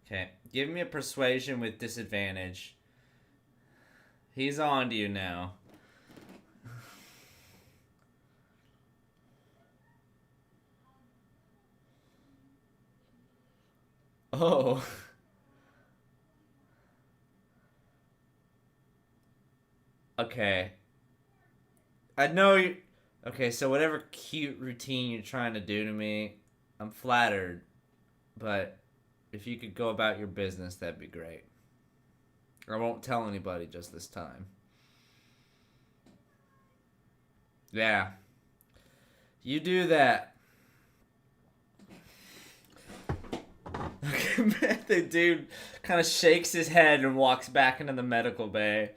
Okay, give me a persuasion with disadvantage. He's on to you now. Oh. Okay. I know you. Okay, so whatever cute routine you're trying to do to me, I'm flattered. But if you could go about your business, that'd be great. I won't tell anybody just this time. Yeah. You do that. Okay, the dude kind of shakes his head and walks back into the medical bay.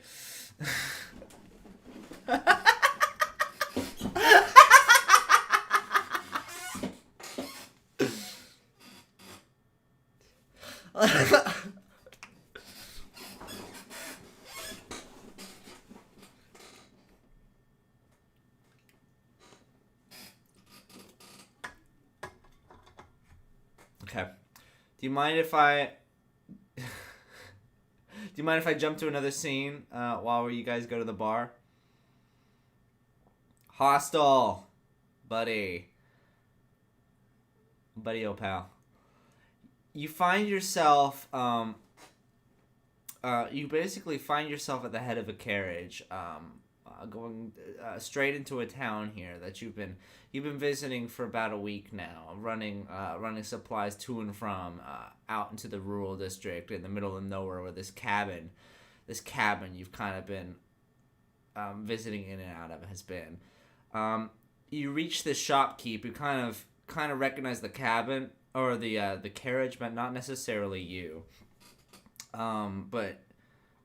Okay. Do you mind if I... Do you mind if I jump to another scene while you guys go to the bar? Hostel. Buddy. Buddy, oh pal. You find yourself... you basically find yourself at the head of a carriage, going straight into a town here that you've been visiting for about a week now, running supplies to and from out into the rural district in the middle of nowhere, where this cabin you've kind of been visiting in and out of has been. You reach this shopkeep. You kind of recognize the cabin or the carriage, but not necessarily you. But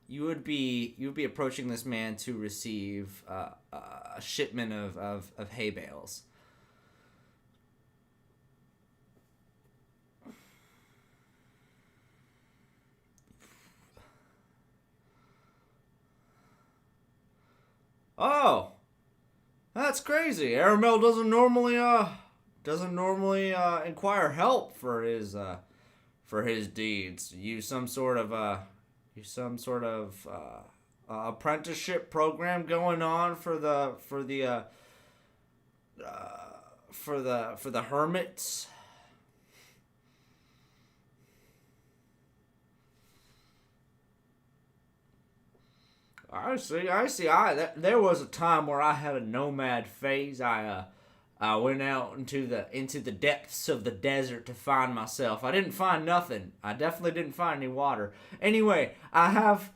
you would be approaching this man to receive a shipment of hay bales. Oh, that's crazy. Aramel doesn't normally inquire help for his deeds. Use some sort of apprenticeship program going on for the hermits. I see. There was a time where I had a nomad phase. I went out into the depths of the desert to find myself. I didn't find nothing. I definitely didn't find any water. Anyway, I have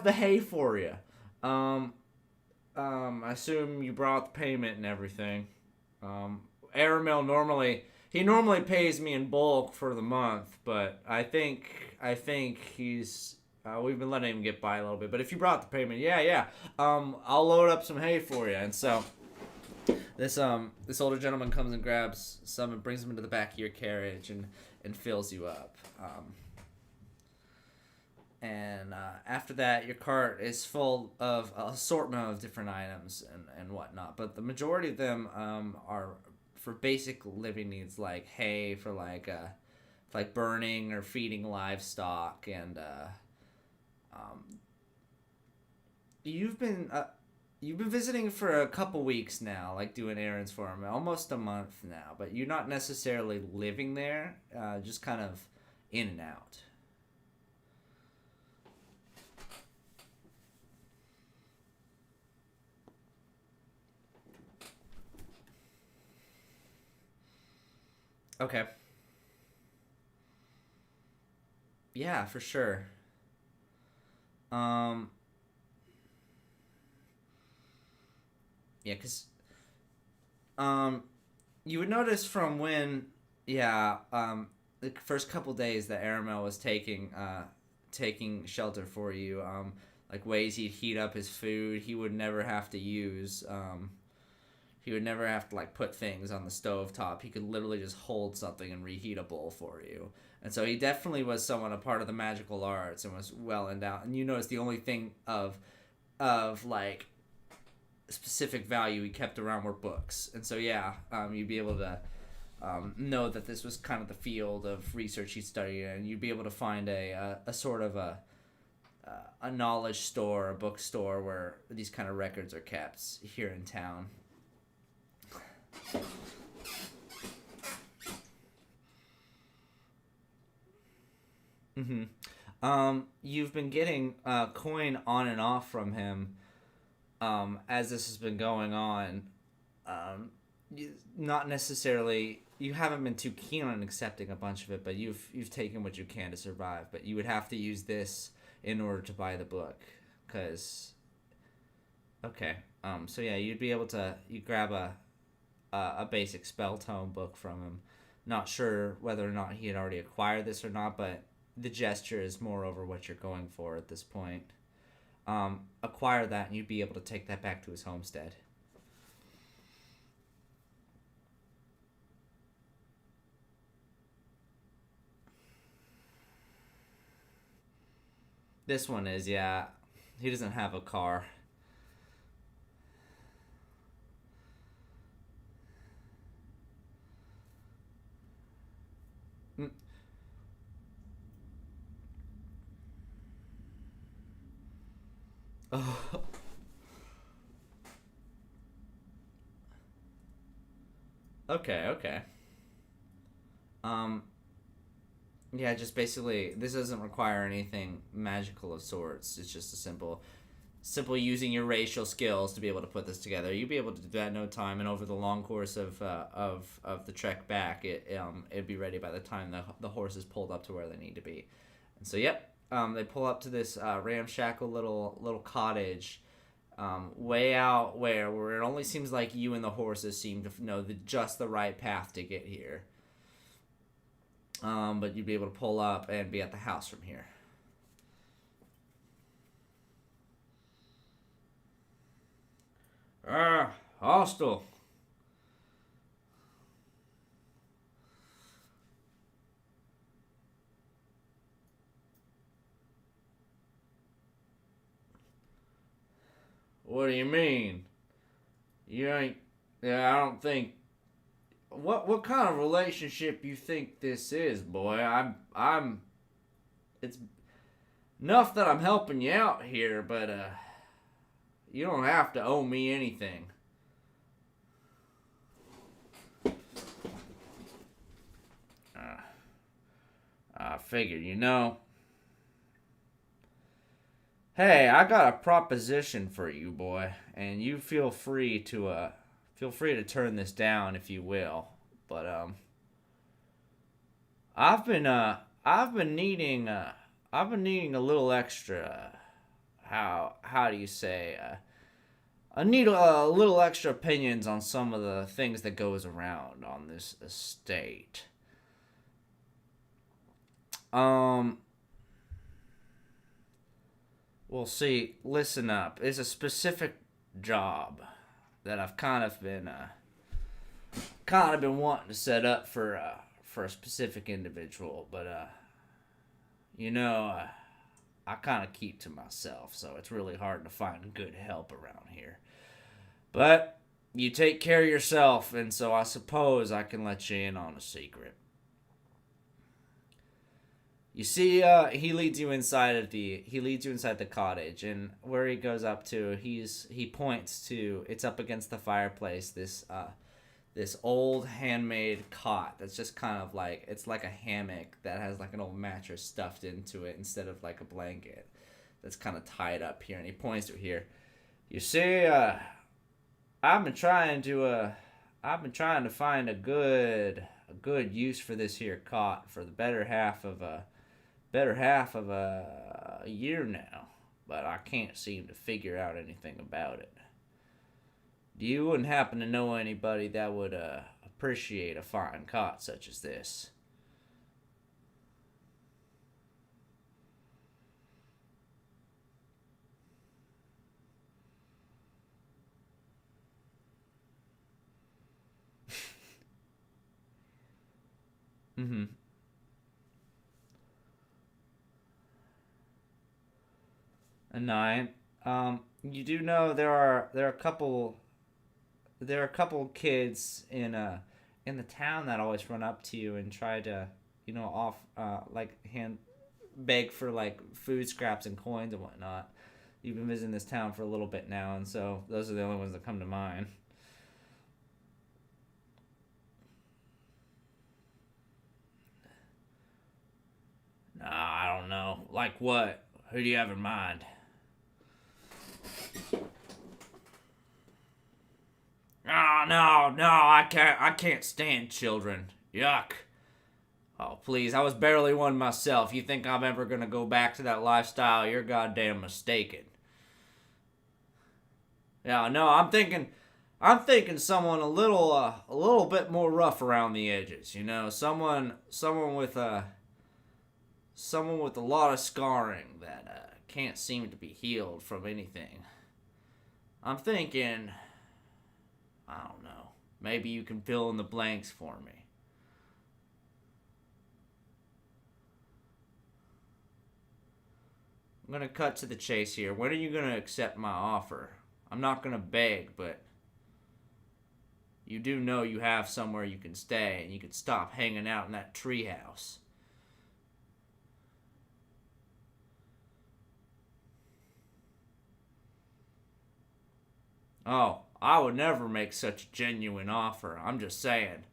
the hay for you. I assume you brought the payment and everything. Aramel normally pays me in bulk for the month, but I think he's We've been letting him get by a little bit, but if you brought the payment, yeah. I'll load up some hay for you." And so this older gentleman comes and grabs some and brings them into the back of your carriage and fills you up. And after that, your cart is full of an assortment of different items and whatnot. But the majority of them are for basic living needs, like hay for like burning or feeding livestock. And you've been visiting for a couple weeks now, like doing errands for him, almost a month now. But you're not necessarily living there, just kind of in and out. Okay. Yeah, for sure. Um, yeah, cause um, you would notice from when, yeah, the first couple days that Aramel was taking shelter for you, like ways he'd heat up his food, he would never have to use. He would never have to like put things on the stove top. He could literally just hold something and reheat a bowl for you. And so he definitely was someone a part of the magical arts and was well endowed. And you notice the only thing of like specific value he kept around were books. And so yeah, you'd be able to know that this was kind of the field of research he studied, and you'd be able to find a sort of a knowledge store, a bookstore where these kind of records are kept here in town. Mm-hmm. You've been getting coin on and off from him as this has been going on. Not necessarily. You haven't been too keen on accepting a bunch of it, but you've taken what you can to survive. But you would have to use this in order to buy the book, cause okay. So yeah, you'd be able to grab a basic spell tome book from him. Not sure whether or not he had already acquired this or not, but the gesture is moreover what you're going for at this point. Acquire that, and you'd be able to take that back to his homestead. This one is, yeah. He doesn't have a car. Mm. Oh, okay. Um, yeah, just basically, this doesn't require anything magical of sorts. It's just a simple using your racial skills to be able to put this together. You'd be able to do that in no time, and over the long course of the trek back, it'd be ready by the time the horses pulled up to where they need to be. And so, yep, they pull up to this ramshackle little cottage, way out where it only seems like you and the horses seem to know just the right path to get here. But you'd be able to pull up and be at the house from here. Hostel. What do you mean? You ain't. Yeah, I don't think. What kind of relationship you think this is, boy? I'm. It's enough that I'm helping you out here, but you don't have to owe me anything. Uh, I figured, Hey, I got a proposition for you, boy, and you feel free to turn this down if you will. But I've been I've been needing a little extra. How do you say? I need a little extra opinions on some of the things that goes around on this estate. Um, Well, see, listen up. It's a specific job that I've kind of been wanting to set up for a specific individual, but you know, I kind of keep to myself, so it's really hard to find good help around here. But you take care of yourself, and so I suppose I can let you in on a secret. You see, he leads you inside the cottage, and where he goes up to, he points to, it's up against the fireplace. This old handmade cot that's just kind of like, it's like a hammock that has like an old mattress stuffed into it instead of like a blanket that's kind of tied up here, and he points to it here. You see, I've been trying to find a good use for this here cot for the better half of a year now, but I can't seem to figure out anything about it. Do you wouldn't happen to know anybody that would appreciate a fine cot such as this? Mm-hmm. A 9. You do know there are a couple kids in the town that always run up to you and try to, off like hand beg for like food scraps and coins and whatnot. You've been visiting this town for a little bit now, and so those are the only ones that come to mind. Nah, I don't know. Like what? Who do you have in mind? Oh no, I can't stand children. Yuck. Oh please, I was barely one myself. You think I'm ever gonna go back to that lifestyle? You're goddamn mistaken. Yeah, no, I'm thinking someone a little bit more rough around the edges. Someone with a lot of scarring that can't seem to be healed from anything. I'm thinking, I don't know. Maybe you can fill in the blanks for me. I'm gonna cut to the chase here. When are you gonna accept my offer? I'm not gonna beg, but you do know you have somewhere you can stay and you can stop hanging out in that treehouse. Oh, I would never make such a genuine offer. I'm just saying,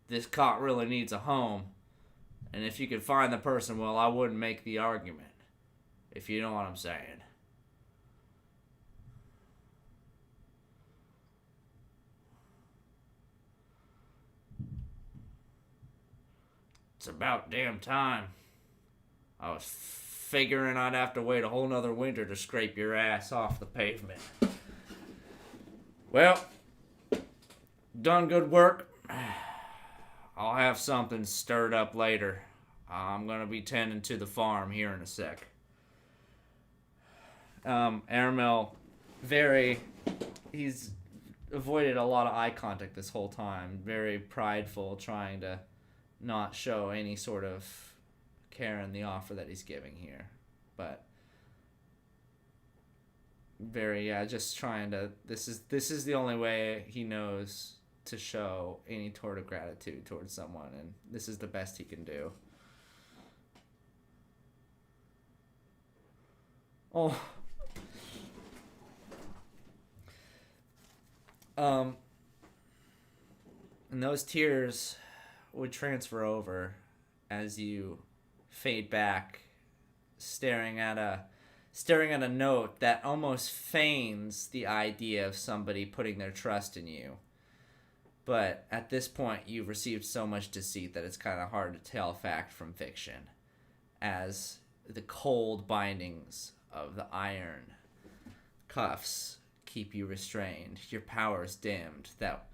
this cot really needs a home, and if you could find the person, well, I wouldn't make the argument. If you know what I'm saying. It's about damn time. I was figuring I'd have to wait a whole nother winter to scrape your ass off the pavement. Well, done good work. I'll have something stirred up later. I'm gonna be tending to the farm here in a sec. Aramel, he's avoided a lot of eye contact this whole time. Very prideful, trying to not show any sort of care in the offer that he's giving here. But just trying to, this is the only way he knows to show any sort of gratitude towards someone, and this is the best he can do. Oh. And those tears would transfer over as you fade back, staring at a note that almost feigns the idea of somebody putting their trust in you. But at this point, you've received so much deceit that it's kind of hard to tell fact from fiction, as the cold bindings of the iron cuffs keep you restrained. Your powers dimmed that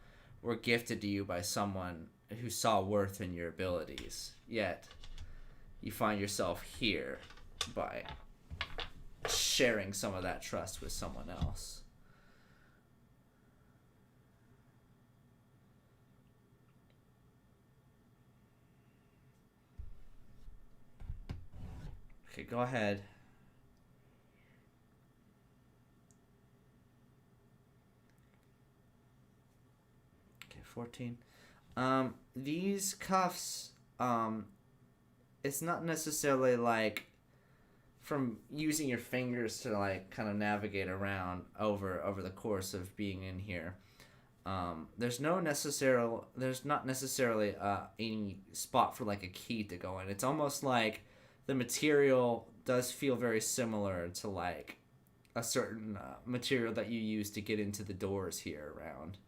were gifted to you by someone who saw worth in your abilities. Yet, you find yourself here by sharing some of that trust with someone else. Okay, go ahead. Okay, 14. These cuffs, it's not necessarily like from using your fingers to like kind of navigate around over the course of being in here. There's not necessarily any spot for like a key to go in. It's almost like the material does feel very similar to like a certain material that you use to get into the doors here around.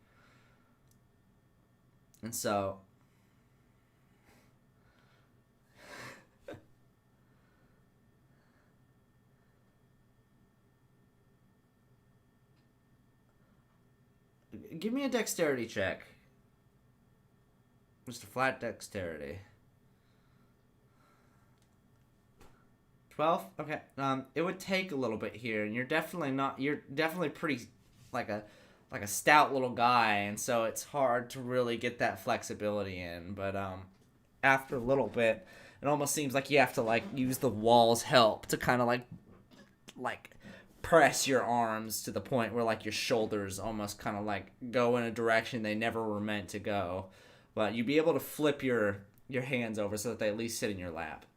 And so give me a dexterity check. Just a flat dexterity. 12? Okay. It would take a little bit here, and you're definitely pretty like a stout little guy, and so it's hard to really get that flexibility in. But after a little bit, it almost seems like you have to like use the wall's help to kind of like press your arms to the point where like your shoulders almost kind of like go in a direction they never were meant to go. But you'd be able to flip your hands over so that they at least sit in your lap.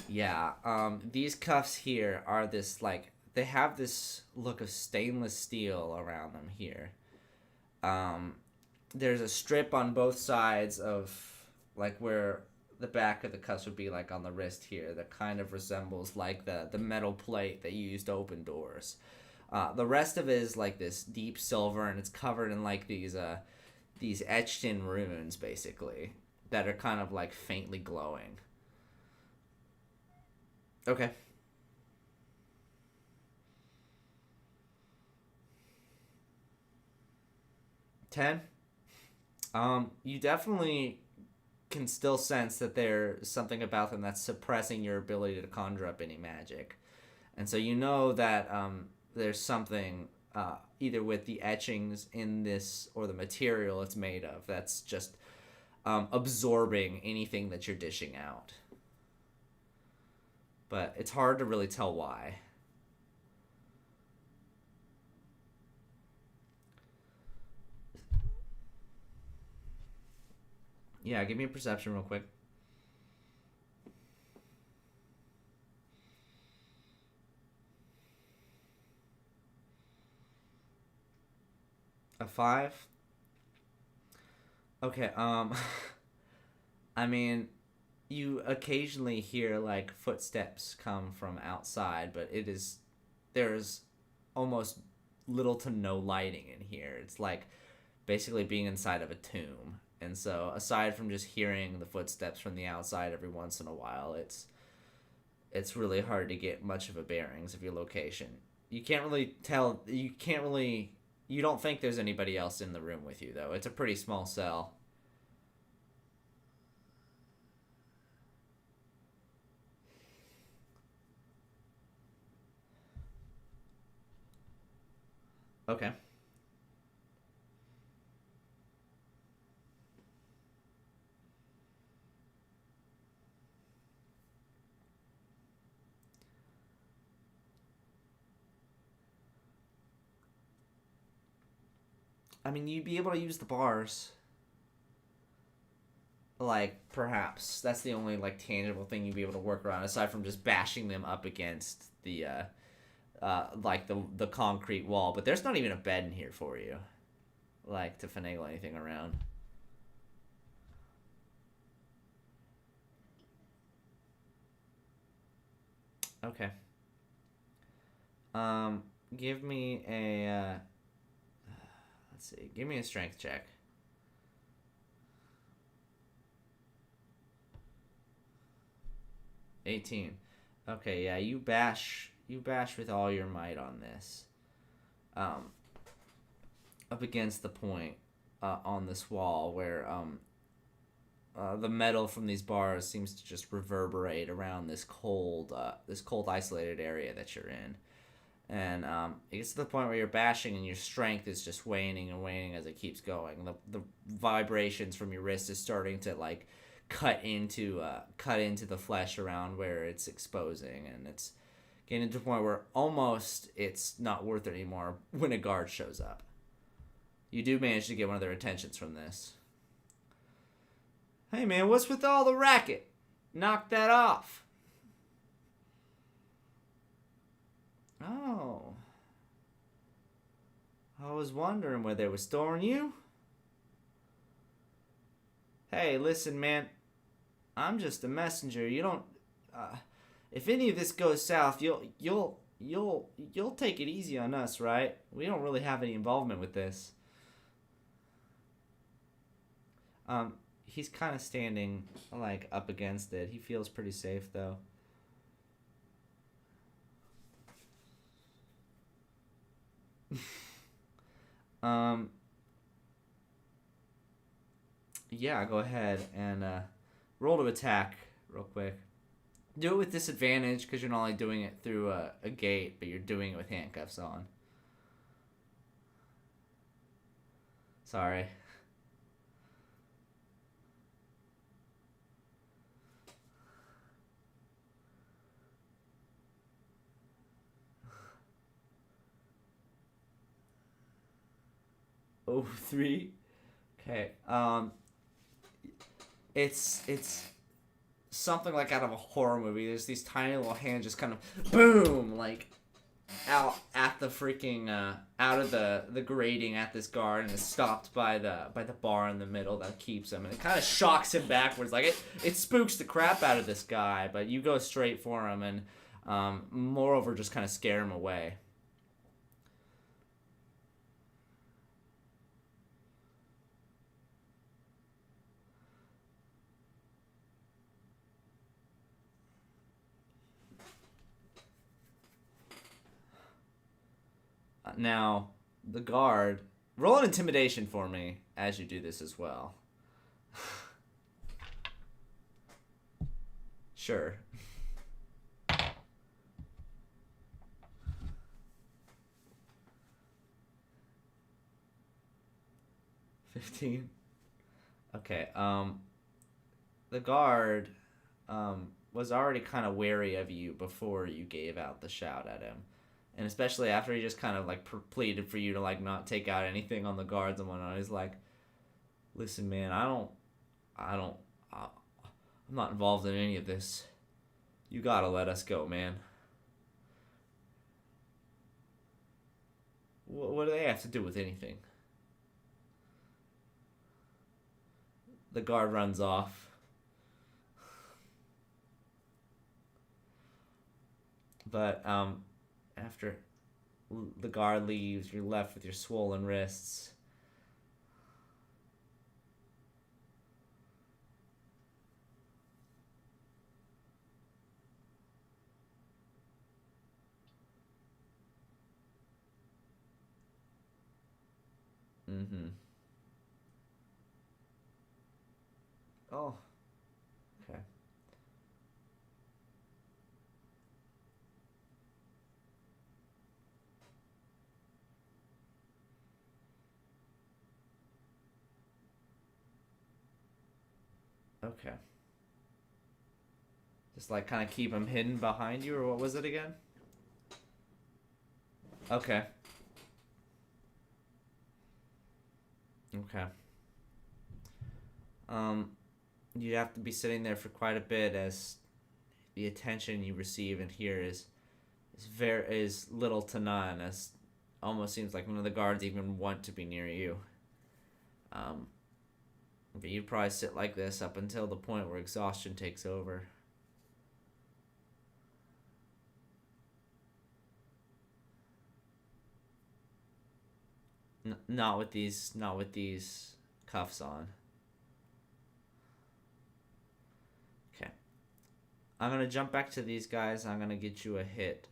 Yeah, these cuffs here are this like they have this look of stainless steel around them here. Um, there's a strip on both sides of like where the back of the cuffs would be like on the wrist here that kind of resembles like the metal plate that you use to open doors. The rest of it is like this deep silver and it's covered in like these etched in runes basically that are kind of like faintly glowing. Okay. 10. You definitely can still sense that there's something about them that's suppressing your ability to conjure up any magic. And so you know that there's something either with the etchings in this or the material it's made of that's just absorbing anything that you're dishing out. But it's hard to really tell why. Yeah, give me a perception real quick. A 5? Okay, I mean, you occasionally hear like footsteps come from outside, but there's almost little to no lighting in here. It's like basically being inside of a tomb. And so aside from just hearing the footsteps from the outside every once in a while, it's really hard to get much of a bearings of your location. You can't really tell you don't think there's anybody else in the room with you though. It's a pretty small cell. Okay. I mean, you'd be able to use the bars. Like, perhaps. That's the only, like, tangible thing you'd be able to work around, aside from just bashing them up against the concrete wall. But there's not even a bed in here for you, like, to finagle anything around. Okay. Um, give me let's see, give me a strength check. 18. Okay, yeah, you bash with all your might on this. Um, up against the point on this wall where the metal from these bars seems to just reverberate around this cold isolated area that you're in, and it gets to the point where you're bashing and your strength is just waning and waning as it keeps going. The vibrations from your wrist is starting to like cut into the flesh around where it's exposing, and it's getting to the point where almost it's not worth it anymore when a guard shows up. You do manage to get one of their attentions from this. Hey man, what's with all the racket? Knock that off. Oh. I was wondering where they were storing you. Hey, listen, man. I'm just a messenger. You don't. If any of this goes south, you'll take it easy on us, right? We don't really have any involvement with this. He's kind of standing like up against it. He feels pretty safe though. um. Yeah, go ahead and roll to attack real quick. Do it with disadvantage because you're not only doing it through a gate, but you're doing it with handcuffs on. Sorry. Oh, 3. Okay. It's something like out of a horror movie. There's these tiny little hands just kind of boom, like out at the freaking out of the grating at this guard, and it's stopped by the bar in the middle that keeps him, and it kind of shocks him backwards. Like it spooks the crap out of this guy, but you go straight for him, and moreover just kind of scare him away. Now, the guard, roll an intimidation for me as you do this as well. Sure. 15. Okay. The guard was already kind of wary of you before you gave out the shout at him. And especially after he just kind of like pleaded for you to like not take out anything on the guards and whatnot. He's like, listen, man, I'm not involved in any of this. You gotta let us go, man. What do they have to do with anything? The guard runs off. But after the guard leaves, you're left with your swollen wrists. Mm-hmm. Oh, okay. Okay. Just like kind of keep him hidden behind you, or what was it again? Okay. Okay. Um, you have to be sitting there for quite a bit as the attention you receive and hear is little to none, as almost seems like none of the guards even want to be near you. But you'd probably sit like this up until the point where exhaustion takes over. Not with these cuffs on. Okay. I'm gonna jump back to these guys. I'm gonna get you a hit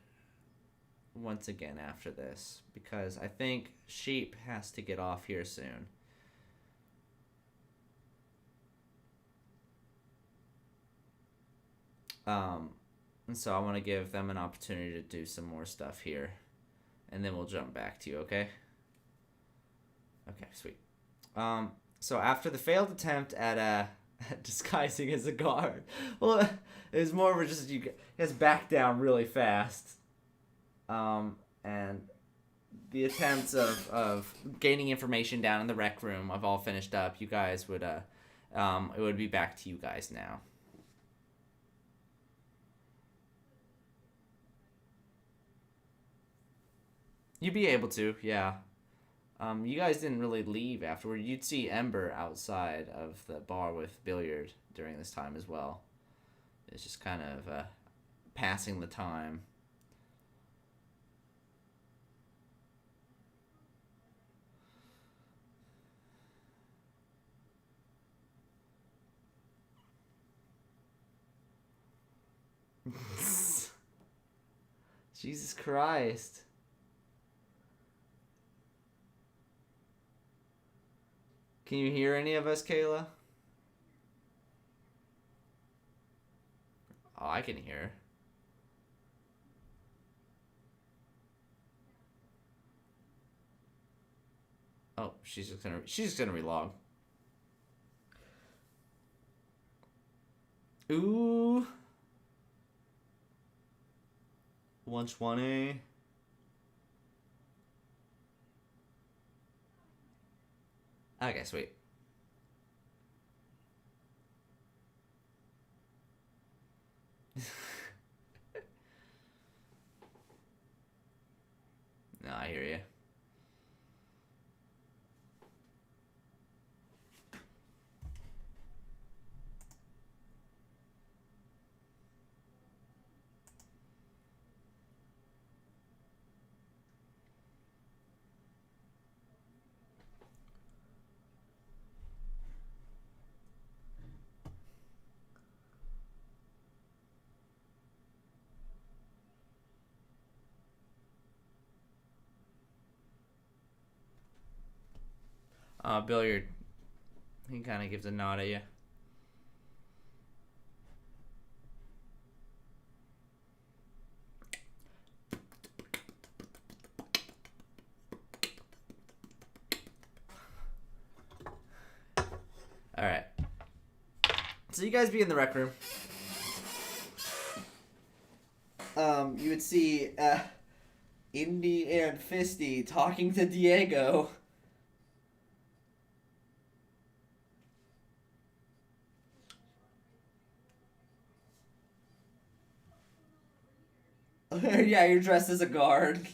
once again after this, because I think Sheep has to get off here soon. And so I want to give them an opportunity to do some more stuff here, and then we'll jump back to you. Okay. Okay. Sweet. So after the failed attempt at disguising as a guard, well, it was more of a just you guys back down really fast. And the attempts of gaining information down in the rec room have all finished up. You guys would it would be back to you guys now. You'd be able to, yeah. You guys didn't really leave afterward. You'd see Ember outside of the bar with Billiard during this time as well. It's just kind of passing the time. Jesus Christ. Can you hear any of us, Kayla? Oh, I can hear. Oh, she's just gonna relog. Ooh. 120. Okay, sweet. No, I hear you. Billiard. He kind of gives a nod at you. All right. So you guys be in the rec room. You would see Indy and Fisty talking to Diego. Yeah, you're dressed as a guard.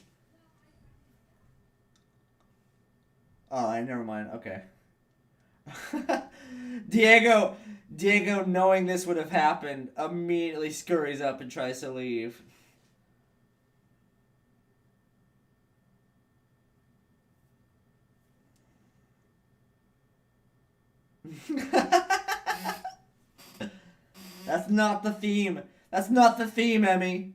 Oh, never mind. Okay. Diego, knowing this would have happened, immediately scurries up and tries to leave. That's not the theme. That's not the theme, Emmy.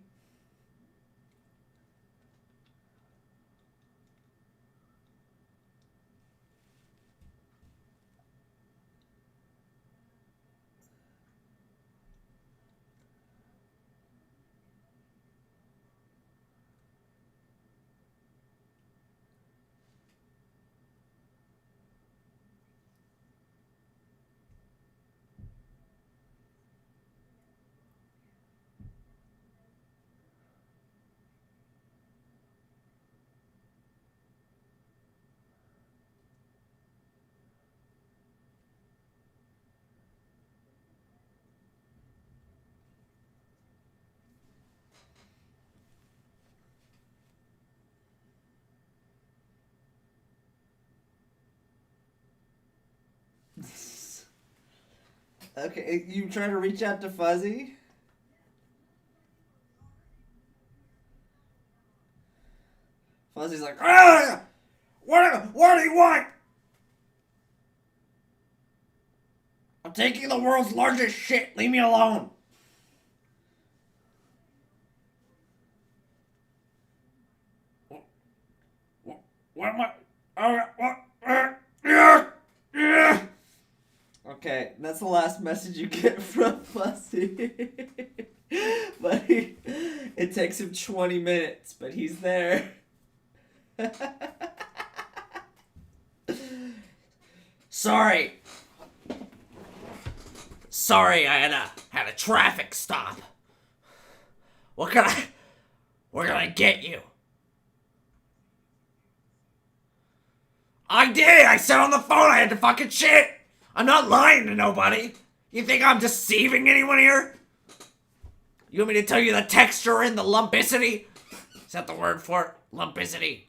Okay, you trying to reach out to Fuzzy? Fuzzy's like, ah! What do you want? I'm taking the world's largest shit. Leave me alone. What am I? Okay, that's the last message you get from Fuzzy. takes him 20 minutes, but he's there. Sorry. Sorry, I had a traffic stop. We're gonna get you. I did! I said on the phone I had to fucking shit! I'm not lying to nobody! You think I'm deceiving anyone here? You want me to tell you the texture and the lumpicity? Is that the word for it? Lumpicity.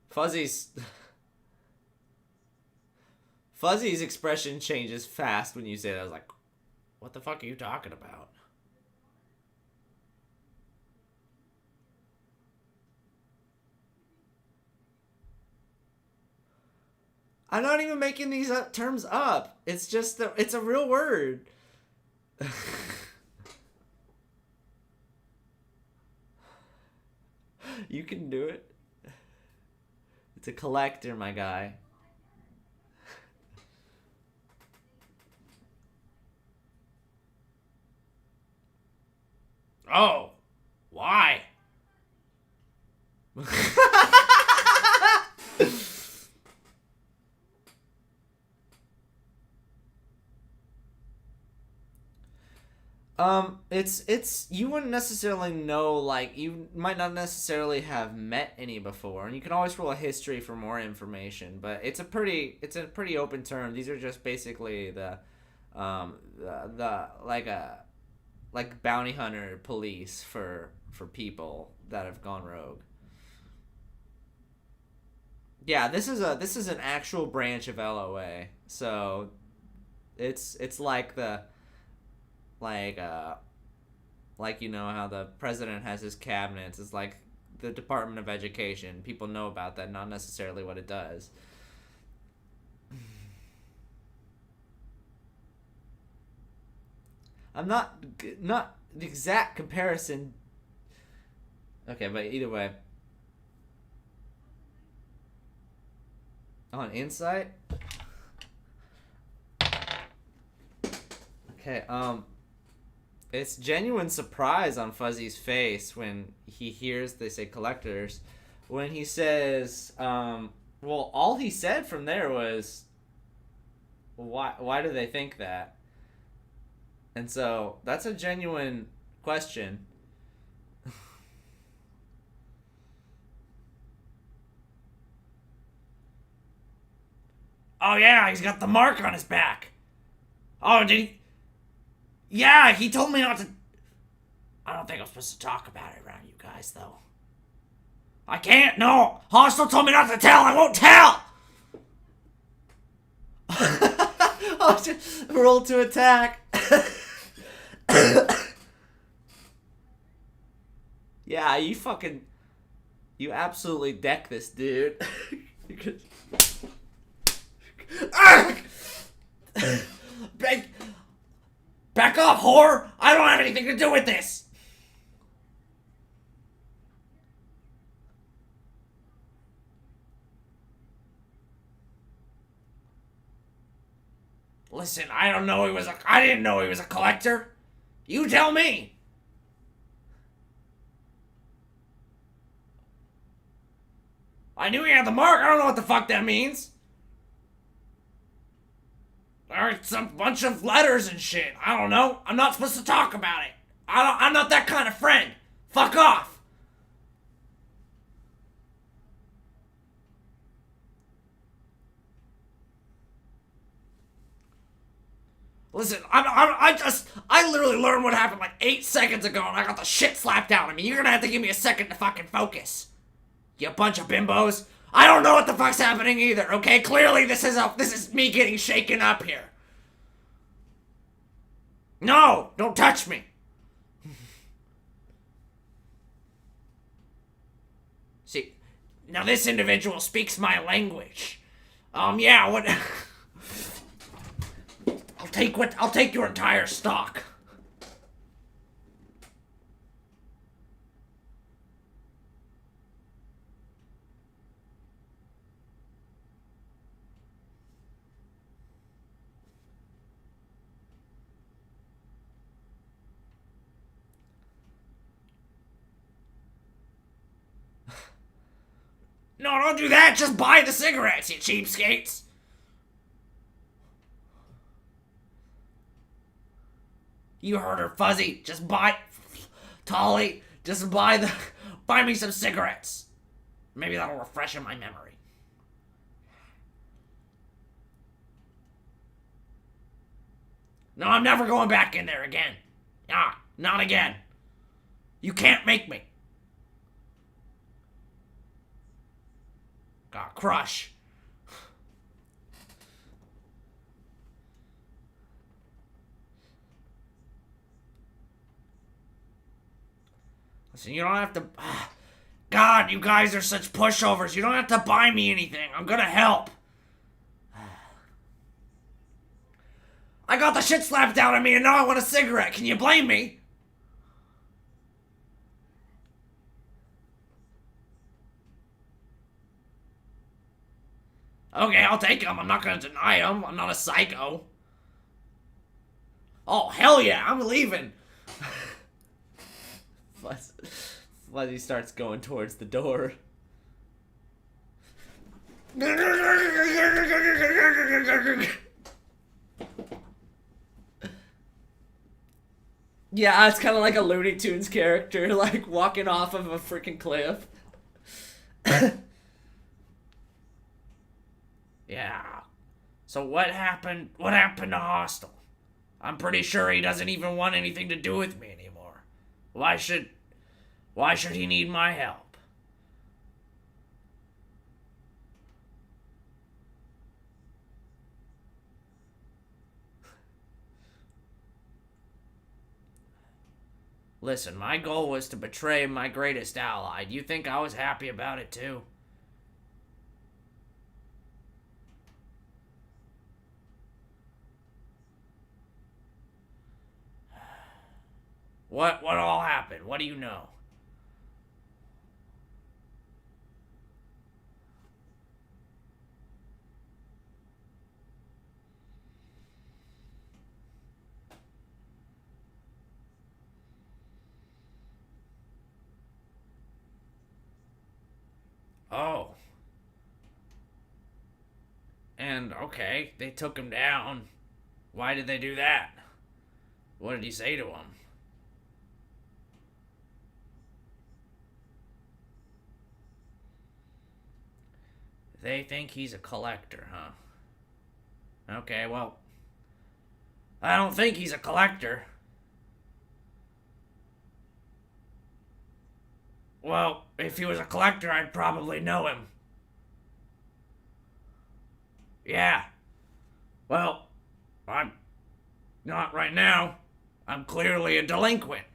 Fuzzy's expression changes fast when you say that. I was like, what the fuck are you talking about? I'm not even making these terms up. It's just it's a real word. You can do it. It's a collector, my guy. Oh, why? It's you wouldn't necessarily know, like, you might not necessarily have met any before, and you can always roll a history for more information, but it's a pretty open term. These are just basically the like bounty hunter police for people that have gone rogue. Yeah, this is an actual branch of LOA. So it's like the like you know how the president has his cabinets. It's like the Department of Education. People know about that, not necessarily what it does. I'm not the exact comparison. Okay, but either way. On Insight? Okay, it's genuine surprise on Fuzzy's face when he hears they say collectors. When he says, well, all he said from there was, why do they think that? And so, that's a genuine question. Oh yeah, he's got the mark on his back. Oh, did he? Yeah, he told me not to. I don't think I'm supposed to talk about it around you guys, though. I can't, no! Hostel told me not to tell, I won't tell! Oh, just roll to attack. Yeah, you absolutely deck this dude. Back up, whore! I don't have anything to do with this! Listen, I didn't know he was a collector. You tell me. I knew he had the mark. I don't know what the fuck that means. Alright, some bunch of letters and shit. I don't know. I'm not supposed to talk about it. I'm not that kind of friend. Fuck off. Listen, I literally learned what happened like 8 seconds ago and I got the shit slapped out of me. You're gonna have to give me a second to fucking focus. You bunch of bimbos. I don't know what the fuck's happening either, okay? Clearly this is me getting shaken up here. No, don't touch me. See, now this individual speaks my language. Yeah, what I'll take your entire stock. No, don't do that. Just buy the cigarettes, you cheapskates. You heard her, Fuzzy. Just buy... Tolly, just buy me some cigarettes. Maybe that'll refresh my memory. No, I'm never going back in there again. Ah, not again. You can't make me. Got crush. Listen, you don't have to... God, you guys are such pushovers. You don't have to buy me anything. I'm gonna help. I got the shit slapped out of me and now I want a cigarette. Can you blame me? Okay, I'll take them. I'm not gonna deny them. I'm not a psycho. Oh, hell yeah, I'm leaving. Fuzzy starts going towards the door. Yeah, it's kind of like a Looney Tunes character, like walking off of a freaking cliff. Yeah. So what happened? What happened to Hostel? I'm pretty sure he doesn't even want anything to do with me anymore. Why should he need my help? Listen, my goal was to betray my greatest ally. Do you think I was happy about it too? What all happened? What do you know? Oh. And, okay, they took him down. Why did they do that? What did he say to him? They think he's a collector, huh? Okay, well, I don't think he's a collector. Well, if he was a collector, I'd probably know him. Yeah. Well, I'm not right now. I'm clearly a delinquent.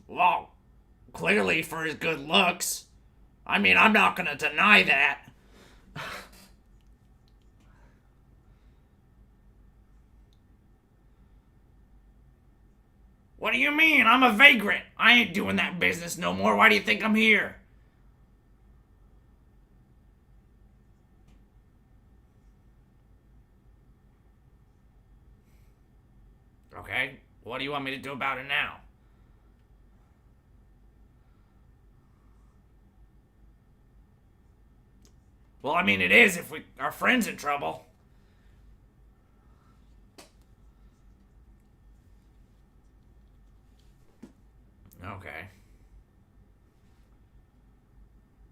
Well, clearly for his good looks. I mean, I'm not gonna deny that. What do you mean? I'm a vagrant. I ain't doing that business no more. Why do you think I'm here? Okay, what do you want me to do about it now? Well, I mean, it is if our friend's in trouble. Okay.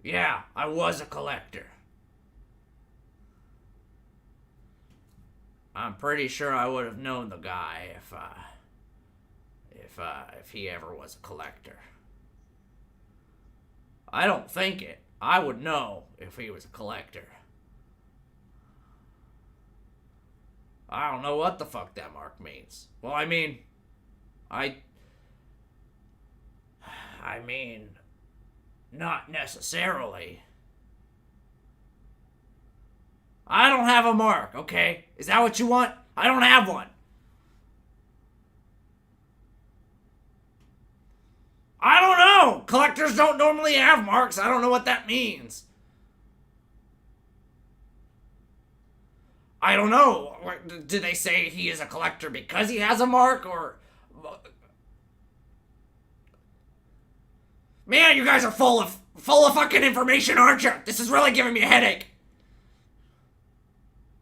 Yeah, I was a collector. I'm pretty sure I would have known the guy if he ever was a collector. I don't think it. I would know if he was a collector. I don't know what the fuck that mark means. Well, I mean, not necessarily. I don't have a mark, okay? Is that what you want? I don't have one. I don't know. Collectors don't normally have marks. I don't know what that means. I don't know. Did they say he is a collector because he has a mark, or... Man, you guys are full of fucking information, aren't you? This is really giving me a headache.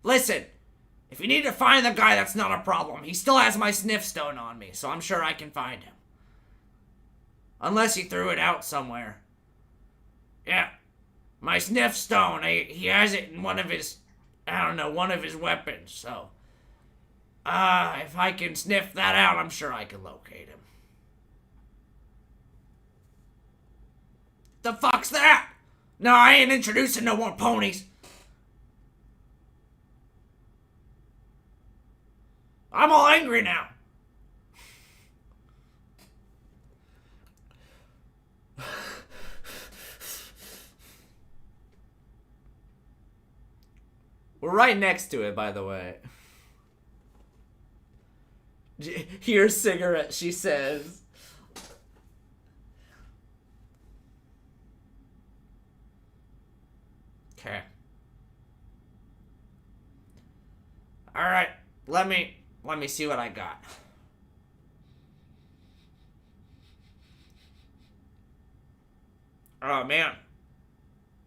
Listen, if you need to find the guy, that's not a problem. He still has my sniff stone on me, so I'm sure I can find him. Unless he threw it out somewhere. Yeah, my sniff stone, he has it in one of his, I don't know, one of his weapons, so... if I can sniff that out, I'm sure I can locate him. The fuck's that? No, I ain't introducing no more ponies. I'm all angry now. We're right next to it, by the way. Here's cigarette, she says. Okay. Alright, let me see what I got. Oh man.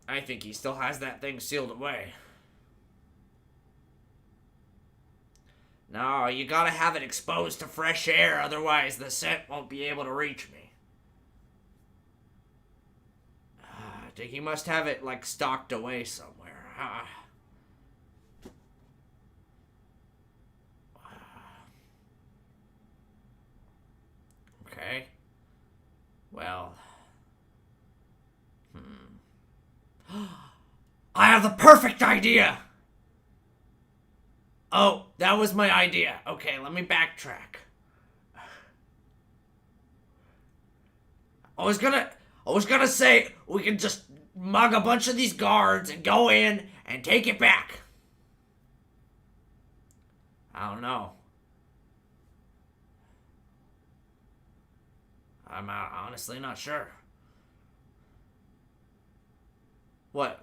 I think he still has that thing sealed away. No, you gotta have it exposed to fresh air, otherwise the scent won't be able to reach me. I think he must have it, like, stocked away somewhere. Okay. Well. I have the perfect idea! Oh, that was my idea. Okay, let me backtrack. I was gonna say we can just mug a bunch of these guards and go in and take it back. I don't know. I'm honestly not sure. What?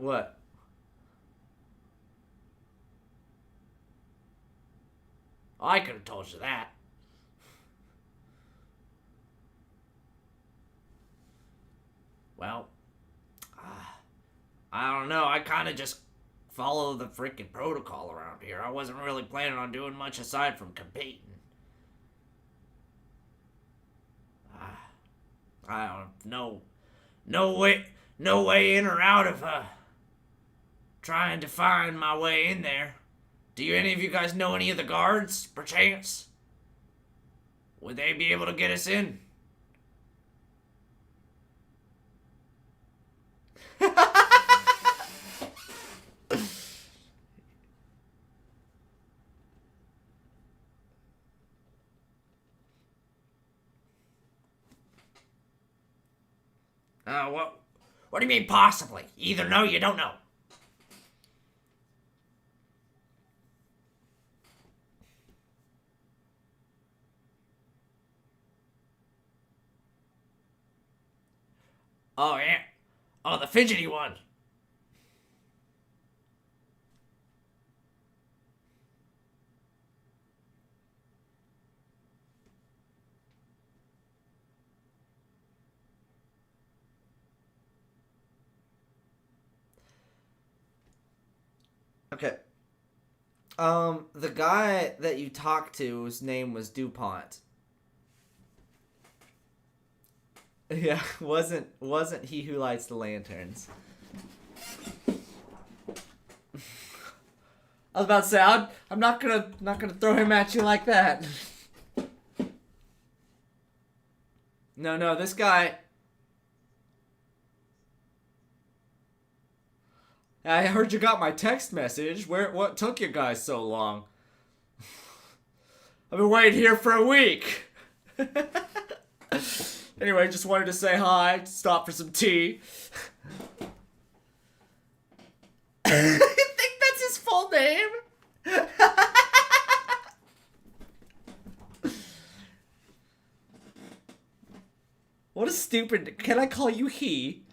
I could have told you that. Well, I don't know. I kind of just follow the freaking protocol around here. I wasn't really planning on doing much aside from competing. I don't know. No way in or out of trying to find my way in there. Do any of you guys know any of the guards, perchance? Would they be able to get us in? What do you mean possibly? You either know or you don't know. Oh, yeah. Oh, the fidgety one. Okay. The guy that you talked to, his name was DuPont. Yeah, wasn't he who lights the lanterns. I was about to say, I'm not gonna throw him at you like that. No, this guy. I heard you got my text message. What took you guys so long? I've been waiting here for a week. Anyway, just wanted to say hi, stop for some tea. You think that's his full name? What a stupid... Can I call you he?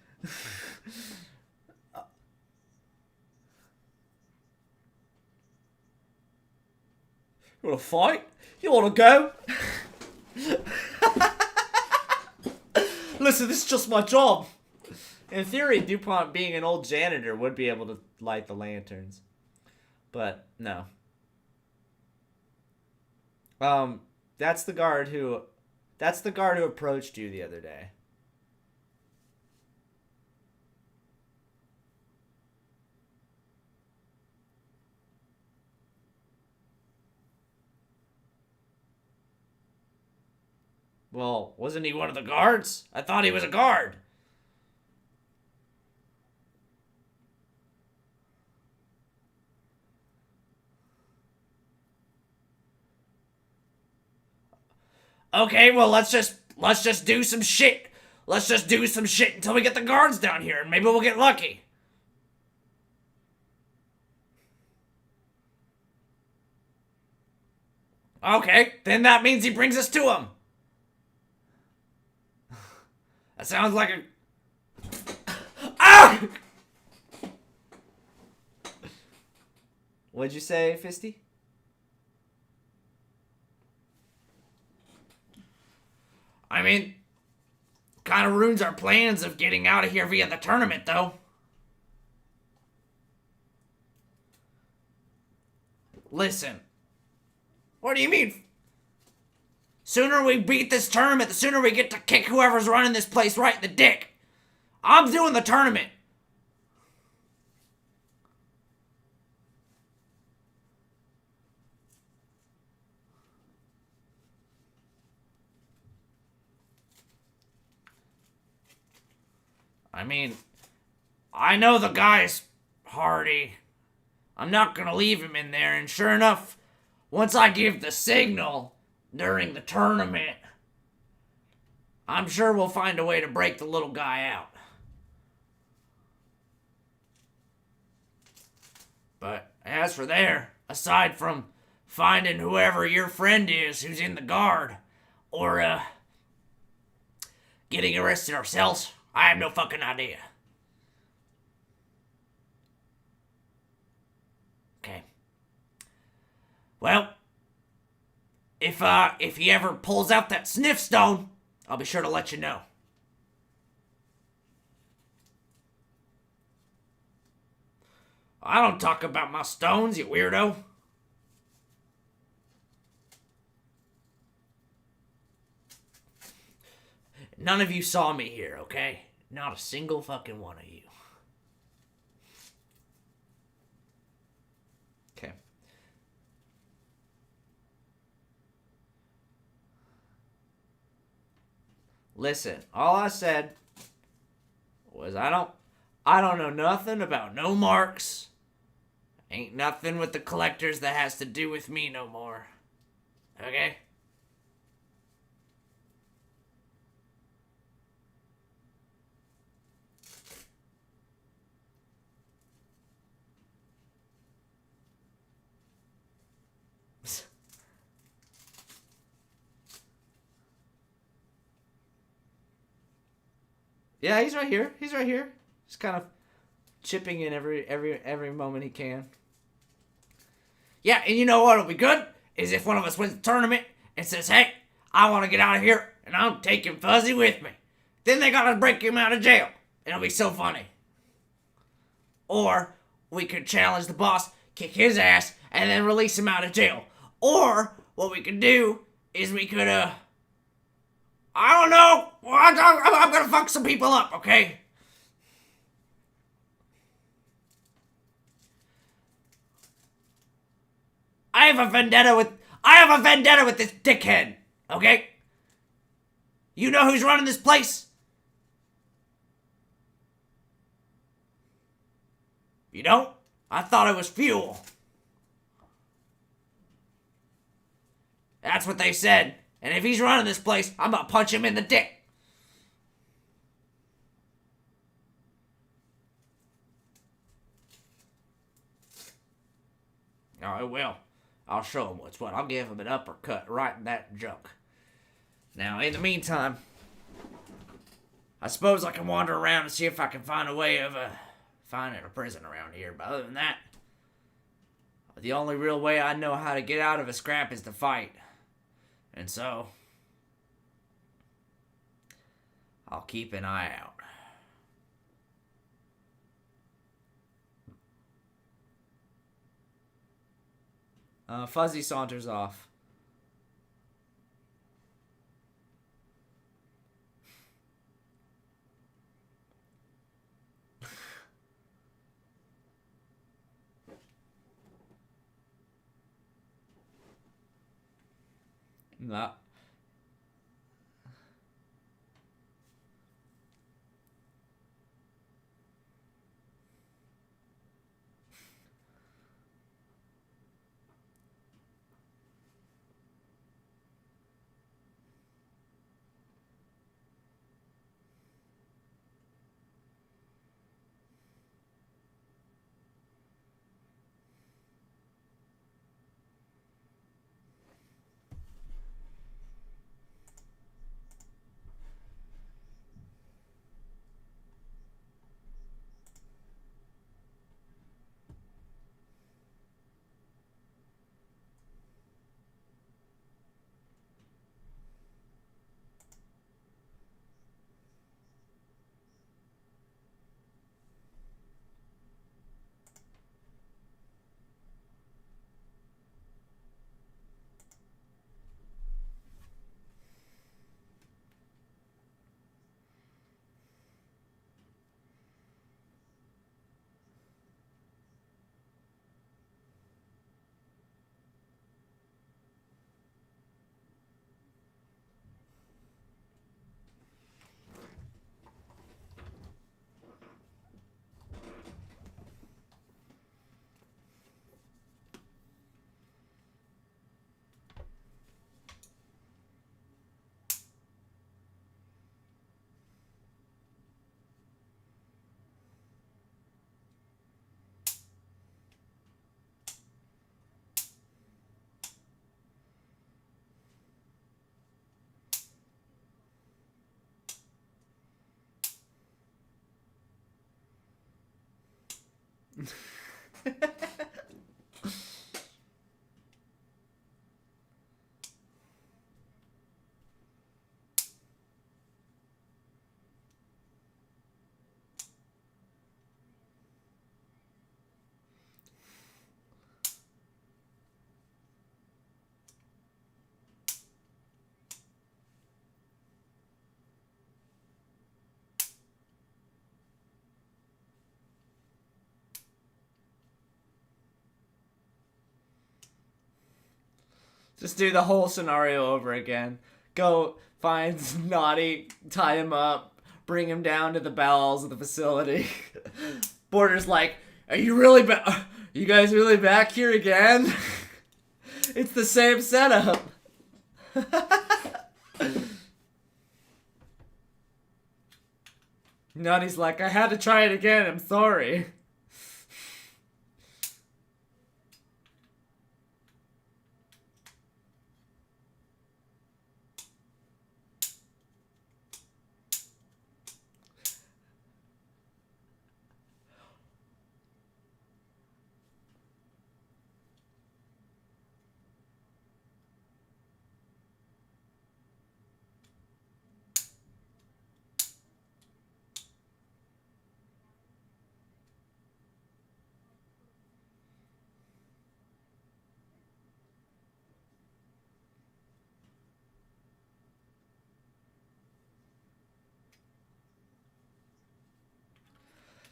You wanna fight? You wanna go? Listen, this is just my job. In theory, DuPont, being an old janitor, would be able to light the lanterns. But, no. That's the guard who approached you the other day. Well, wasn't he one of the guards? I thought he was a guard. Okay, well, let's just do some shit. Let's just do some shit until we get the guards down here, and maybe we'll get lucky. Okay, then that means he brings us to him. That sounds like a... Ah! What'd you say, Fisty? I mean, kind of ruins our plans of getting out of here via the tournament, though. Listen. What do you mean? Sooner we beat this tournament, the sooner we get to kick whoever's running this place right in the dick. I'm doing the tournament. I mean, I know the guy's hardy. I'm not gonna leave him in there, and sure enough, once I give the signal during the tournament, I'm sure we'll find a way to break the little guy out. But as for there, aside from finding whoever your friend is who's in the guard, or getting arrested ourselves, I have no fucking idea. Okay. Well, if he ever pulls out that sniff stone, I'll be sure to let you know. I don't talk about my stones, you weirdo. None of you saw me here, okay? Not a single fucking one of you. Okay. Listen, all I said was I don't know nothing about no marks. Ain't nothing with the collectors that has to do with me no more. Okay? Yeah, he's right here. He's right here. Just kind of chipping in every moment he can. Yeah, and you know what'll be good? Is if one of us wins the tournament and says, hey, I want to get out of here, and I'm taking Fuzzy with me. Then they gotta break him out of jail. It'll be so funny. Or we could challenge the boss, kick his ass, and then release him out of jail. Or what we could do is we could, I don't know. I'm gonna fuck some people up, okay? I have a vendetta with this dickhead, okay? You know who's running this place? You don't? I thought it was Fuel. That's what they said. And if he's running this place, I'm gonna punch him in the dick. Oh, I will. I'll show him what's what. I'll give him an uppercut right in that junk. Now, in the meantime, I suppose I can wander around and see if I can find a way of finding a prison around here. But other than that, The only real way I know how to get out of a scrap is to fight. And so, I'll keep an eye out. Fuzzy saunters off. Nah. Just do the whole scenario over again. Go find Naughty, tie him up, bring him down to the bowels of the facility. Border's like, are you really back? You guys really back here again? It's the same setup. Naughty's like, I had to try it again, I'm sorry.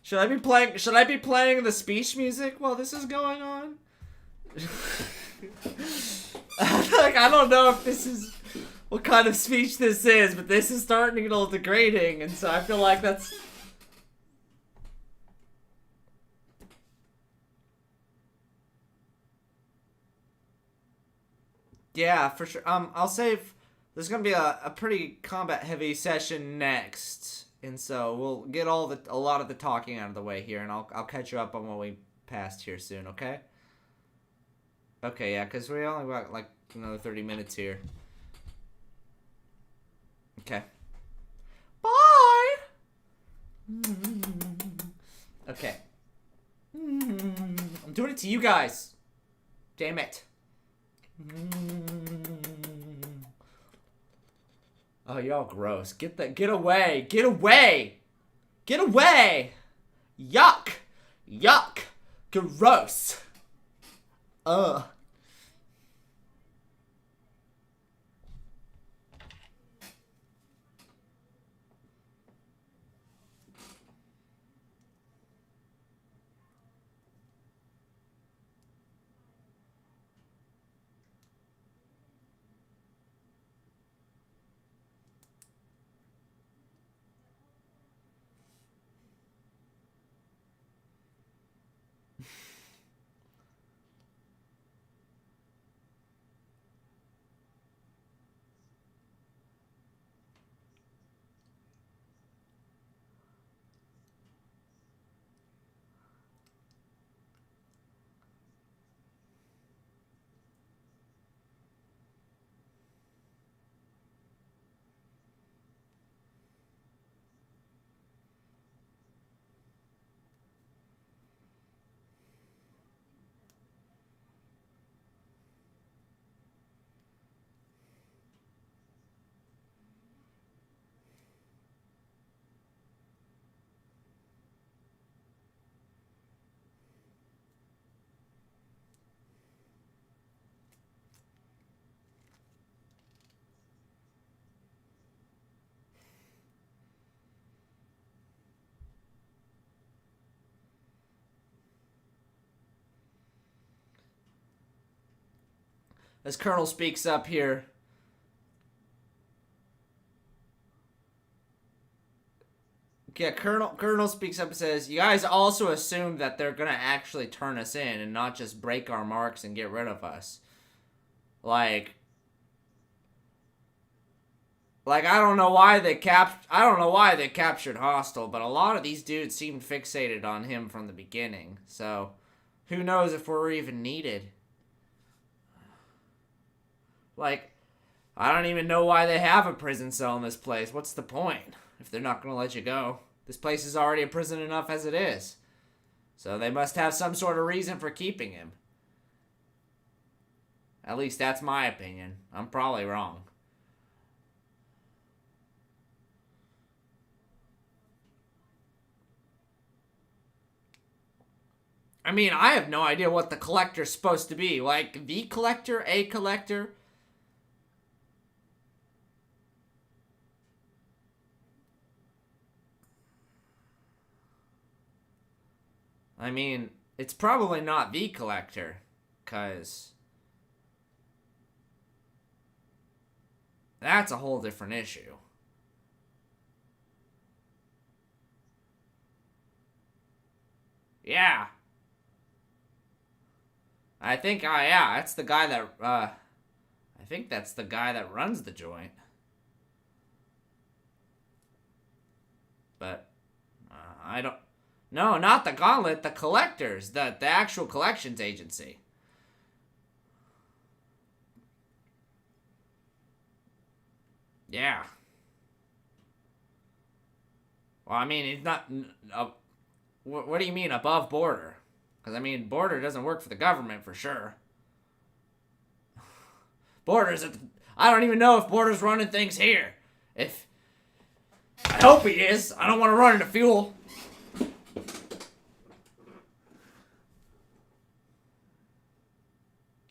Should I be playing the speech music while this is going on? Like, I don't know if this is what kind of speech this is, but this is starting to get a little degrading, and so I feel like that's... Yeah, for sure. I'll save... There's gonna be a pretty combat-heavy session next, and so we'll get a lot of the talking out of the way here, and I'll catch you up on what we passed here soon, okay? Okay, yeah, because we only got, like, another 30 minutes here. Okay. Bye! Okay. I'm doing it to you guys. Damn it. Oh, y'all gross. Get away. Get away. Get away. Yuck. Yuck. Gross. Ugh. As Colonel speaks up here. Yeah, Colonel speaks up and says, "You guys also assume that they're gonna actually turn us in and not just break our marks and get rid of us. Like I don't know why they captured Hostile, but a lot of these dudes seemed fixated on him from the beginning. So, who knows if we're even needed? Like, I don't even know why they have a prison cell in this place. What's the point if they're not going to let you go? This place is already a prison enough as it is. So they must have some sort of reason for keeping him. At least that's my opinion. I'm probably wrong. I mean, I have no idea what the collector's supposed to be. Like, the collector? A collector? I mean, it's probably not the collector, because that's a whole different issue. Yeah. I think, yeah, that's the guy that, I think that's the guy that runs the joint. But, I don't... No, not the Gauntlet, the collectors, the actual collections agency. Yeah. Well, I mean, he's not... what do you mean, above border? Because, I mean, border doesn't work for the government, for sure. Border's at the... I don't even know if Border's running things here. If... I hope he is. I don't want to run into fuel.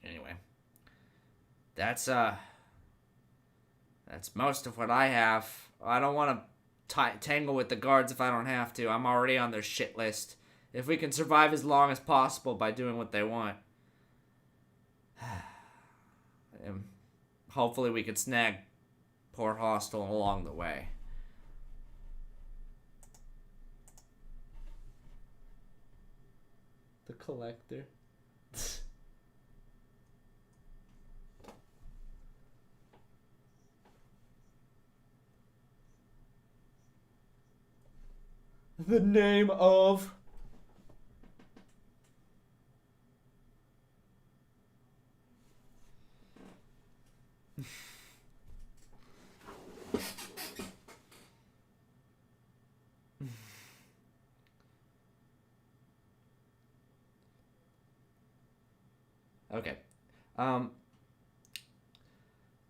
Anyway. That's most of what I have. I don't want to tangle with the guards if I don't have to. I'm already on their shit list. If we can survive as long as possible by doing what they want. And hopefully we can snag poor Hostile along the way. The collector. The name of... Okay. Um,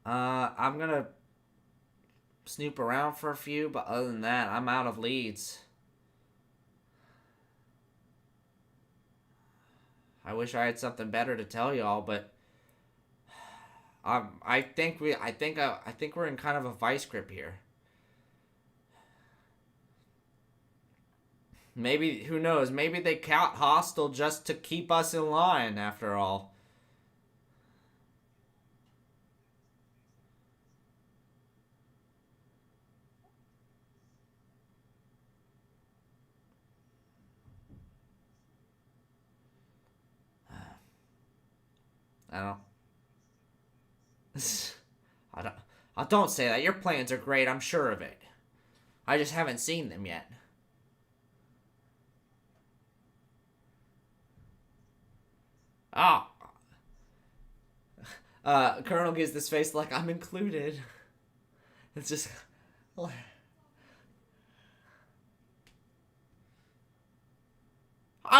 I'm gonna snoop around for a few, but other than that, I'm out of leads. I wish I had something better to tell y'all, but I think we're in kind of a vice grip here. Maybe, who knows? Maybe they count hostile just to keep us in line. After all. I don't. I don't. Don't say that. Your plans are great. I'm sure of it. I just haven't seen them yet. Ah. Colonel gives this face like I'm included. It's just. I'm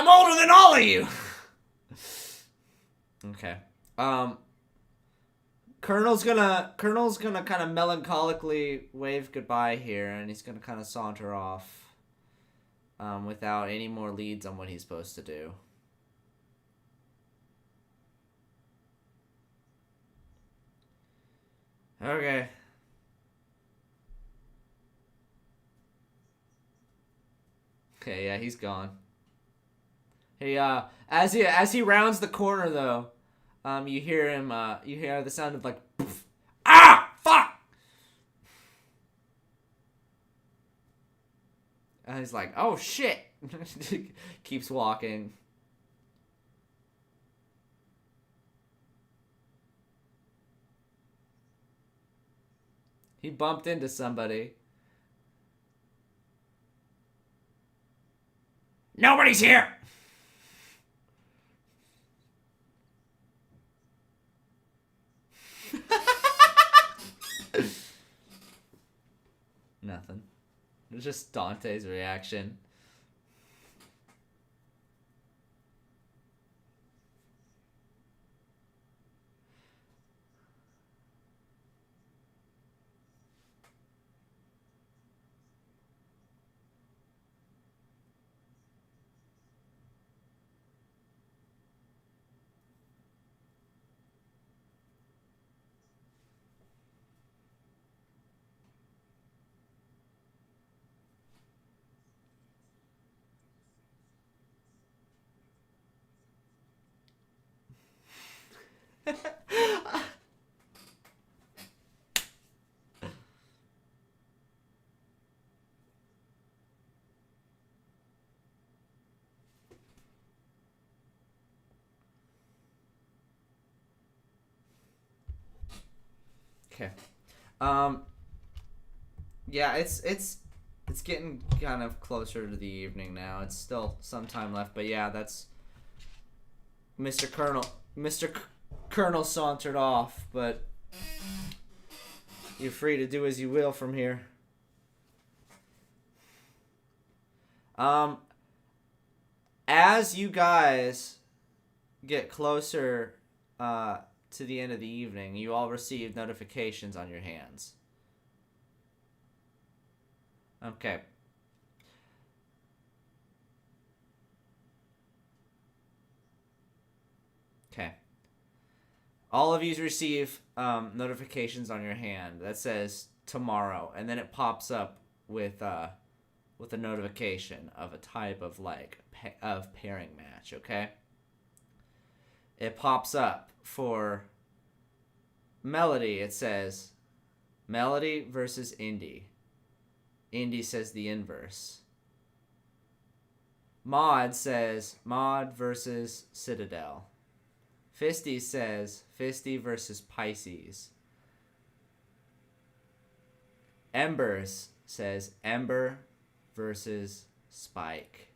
older than all of you. Okay. Colonel's gonna kind of melancholically wave goodbye here, and he's gonna kind of saunter off, without any more leads on what he's supposed to do. Okay. Okay, yeah, he's gone. Hey, as he rounds the corner though, you hear him. You hear the sound of like, poof, ah, fuck. And he's like, oh shit. Keeps walking. He bumped into somebody. Nobody's here! Nothing. It was just Dante's reaction. Okay. Yeah, it's getting kind of closer to the evening now. It's still some time left, but yeah, that's Mr. Colonel. Colonel sauntered off, but you're free to do as you will from here. As you guys get closer to the end of the evening, you all receive notifications on your hands. Okay. Okay. All of you receive notifications on your hand that says tomorrow, and then it pops up with a notification of a type of of pairing match. Okay. It pops up for Melody. It says Melody versus Indy. Indy says the inverse. Maud says Maud versus Citadel. Fisty says Fisty versus Pisces. Embers says Ember versus Spike.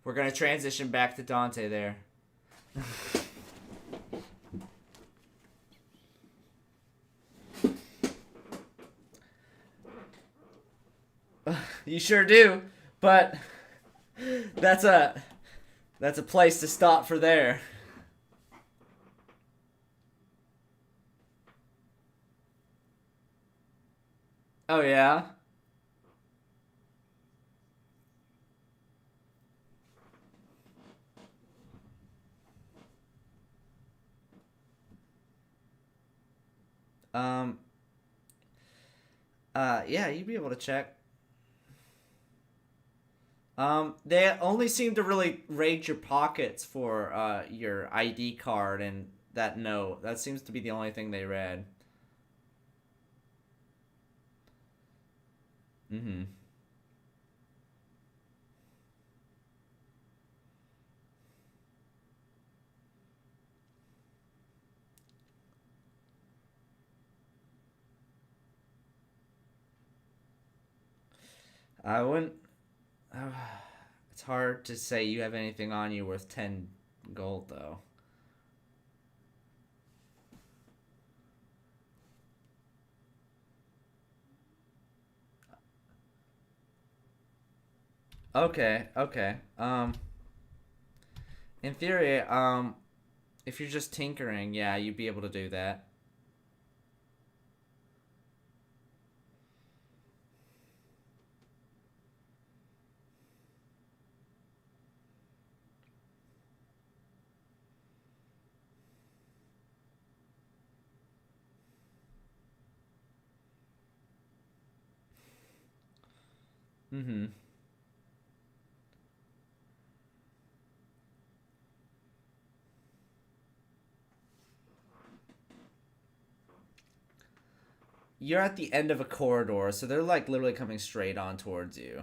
We're going to transition back to Dante there. You sure do, but that's That's a place to stop for there. Oh yeah. Um. Yeah, you'd be able to check. They only seem to really raid your pockets for your ID card and that note. That seems to be the only thing they read. Mm-hmm. I wouldn't. Uh, it's hard to say you have anything on you worth 10 gold, though. Okay, okay. In theory, if you're just tinkering, yeah, you'd be able to do that. Mm-hmm. You're at the end of a corridor, so they're like literally coming straight on towards you.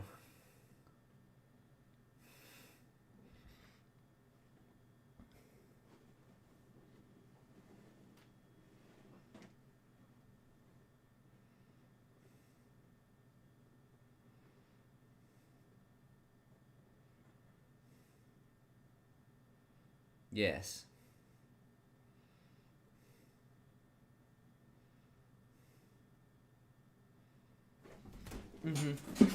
Yes. Mm-hmm.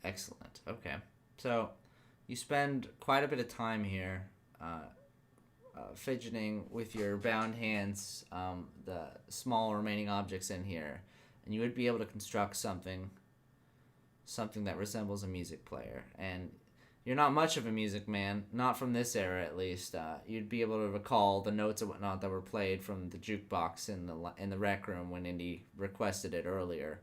Excellent. Okay. So you spend quite a bit of time here, fidgeting with your bound hands, the small remaining objects in here, and you would be able to construct something that resembles a music player. And you're not much of a music man, not from this era at least. You'd be able to recall the notes and whatnot that were played from the jukebox in the rec room when Indy requested it earlier.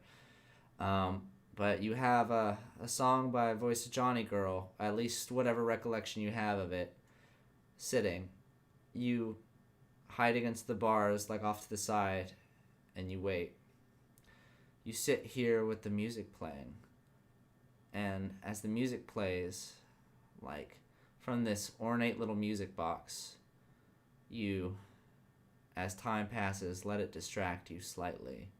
Um, but you have a song by Voice of Johnny Girl, at least whatever recollection you have of it, sitting. You hide against the bars, like off to the side, and you wait. You sit here with the music playing, and as the music plays, like from this ornate little music box, you, as time passes, let it distract you slightly.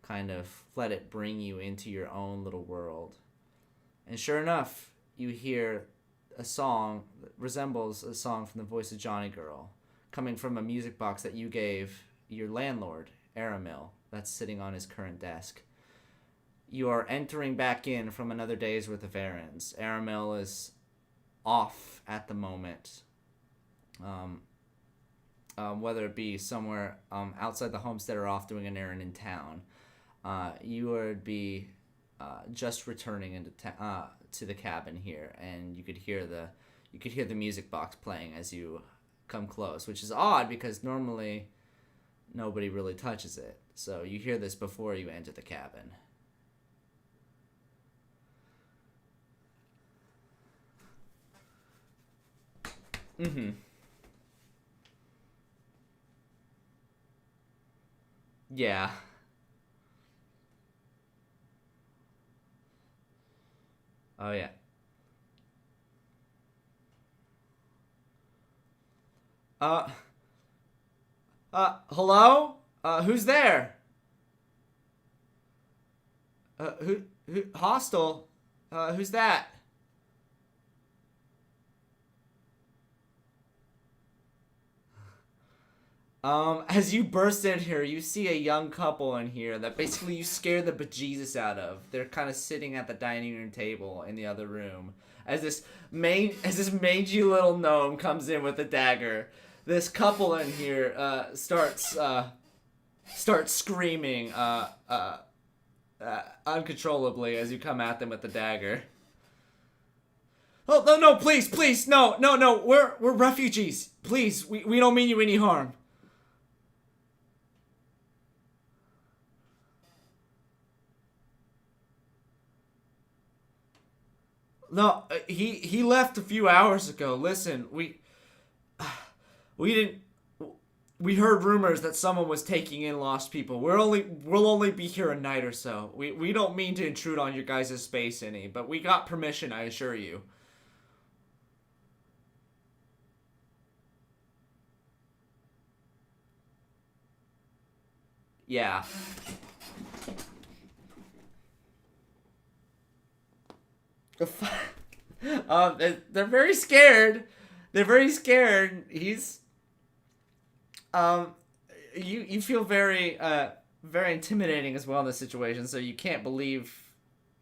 Kind of let it bring you into your own little world. And sure enough, you hear a song that resembles a song from the Voice of Johnny Girl, coming from a music box that you gave your landlord, Aramil, that's sitting on his current desk. You are entering back in from another day's worth of errands. Aramil is off at the moment. Um, Whether it be somewhere outside the homestead or off doing an errand in town. You would be just returning to the cabin here, and you could hear the music box playing as you come close, which is odd because normally nobody really touches it. So you hear this before you enter the cabin. Mm-hmm. Yeah. Oh yeah. Uh. Hello. Who's there? Hostile. Who's that? As you burst in here, you see a young couple in here that basically you scare the bejesus out of. They're kind of sitting at the dining room table in the other room. As this mangy little gnome comes in with a dagger, this couple in here starts screaming uncontrollably as you come at them with the dagger. Oh no, please, no, we're refugees. Please, we don't mean you any harm. No, he left a few hours ago. Listen, we didn't. We heard rumors that someone was taking in lost people. We'll only be here a night or so. We don't mean to intrude on your guys' space any, but we got permission, I assure you. Yeah. They're very scared. They're very scared. He's you feel very very intimidating as well in this situation, so you can't believe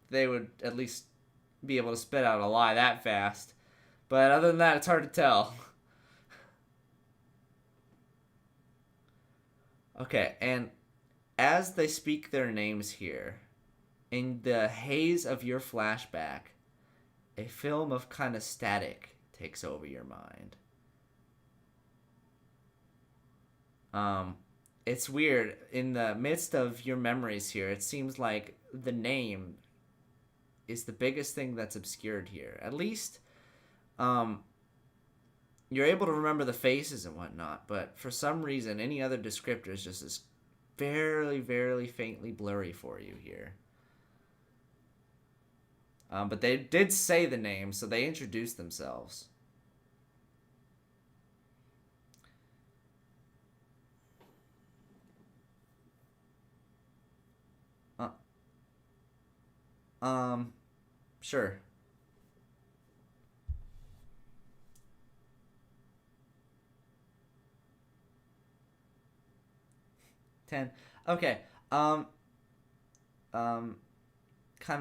they would at least be able to spit out a lie that fast. But other than that, it's hard to tell. Okay, and as they speak their names here, in the haze of your flashback, a film of kind of static takes over your mind. It's weird. In the midst of your memories here, it seems like the name is the biggest thing that's obscured here. At least, you're able to remember the faces and whatnot, but for some reason, any other descriptors just is very, very faintly blurry for you here. But they did say the name, so they introduced themselves. Sure. 10. Okay. Kind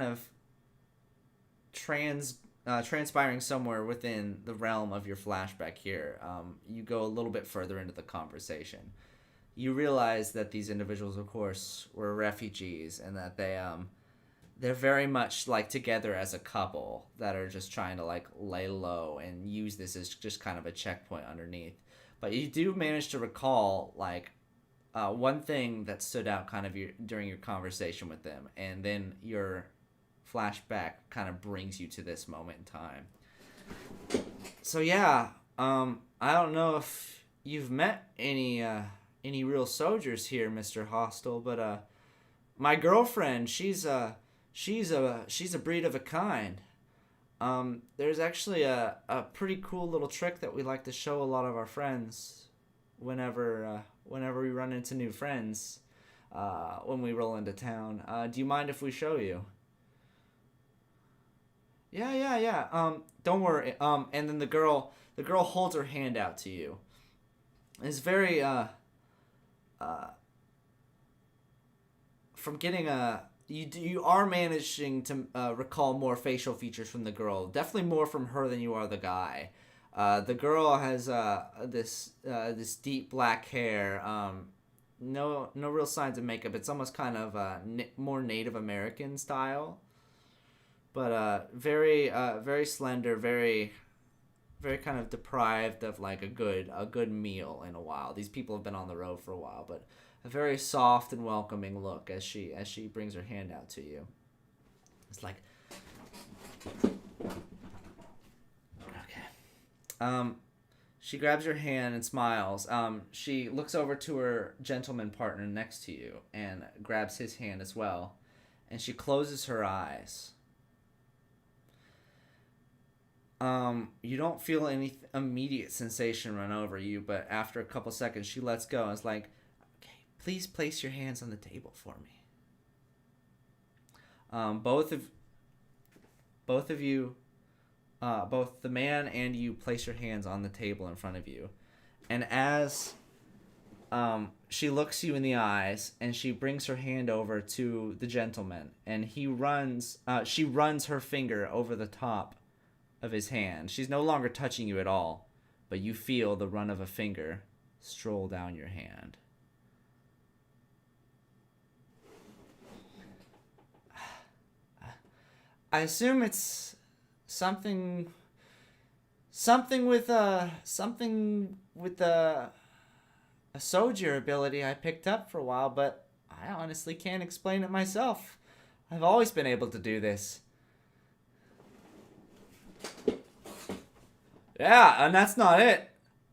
of transpiring somewhere within the realm of your flashback here. You go a little bit further into the conversation. You realize that these individuals, of course, were refugees, and that they're very much like together as a couple that are just trying to like lay low and use this as just kind of a checkpoint underneath. But you do manage to recall like one thing that stood out kind of during your conversation with them, and then your flashback kind of brings you to this moment in time. So yeah, I don't know if you've met any real soldiers here, Mr. Hostile, but my girlfriend, she's a breed of a kind. There's actually a pretty cool little trick that we like to show a lot of our friends whenever we run into new friends when we roll into town. Do you mind if we show you? Yeah. Don't worry. And then the girl holds her hand out to you. It's very from getting you are managing to recall more facial features from the girl. Definitely more from her than you are the guy. The girl has this deep black hair. No real signs of makeup. It's almost kind of more Native American style, but very slender, very kind of deprived of like a good meal in a while. These people have been on the road for a while, but a very soft and welcoming look as she brings her hand out to you. It's like, okay. She grabs your hand and smiles. She looks over to her gentleman partner next to you and grabs his hand as well, and she closes her eyes. You don't feel any immediate sensation run over you, but after a couple seconds, she lets go and is like, okay, please place your hands on the table for me. Both of you, both the man and you place your hands on the table in front of you. And as she looks you in the eyes and she brings her hand over to the gentleman, and she runs her finger over the top of his hand. She's no longer touching you at all, but you feel the run of a finger stroll down your hand. I assume it's something with a soldier ability I picked up for a while, but I honestly can't explain it myself. I've always been able to do this. Yeah, and that's not it.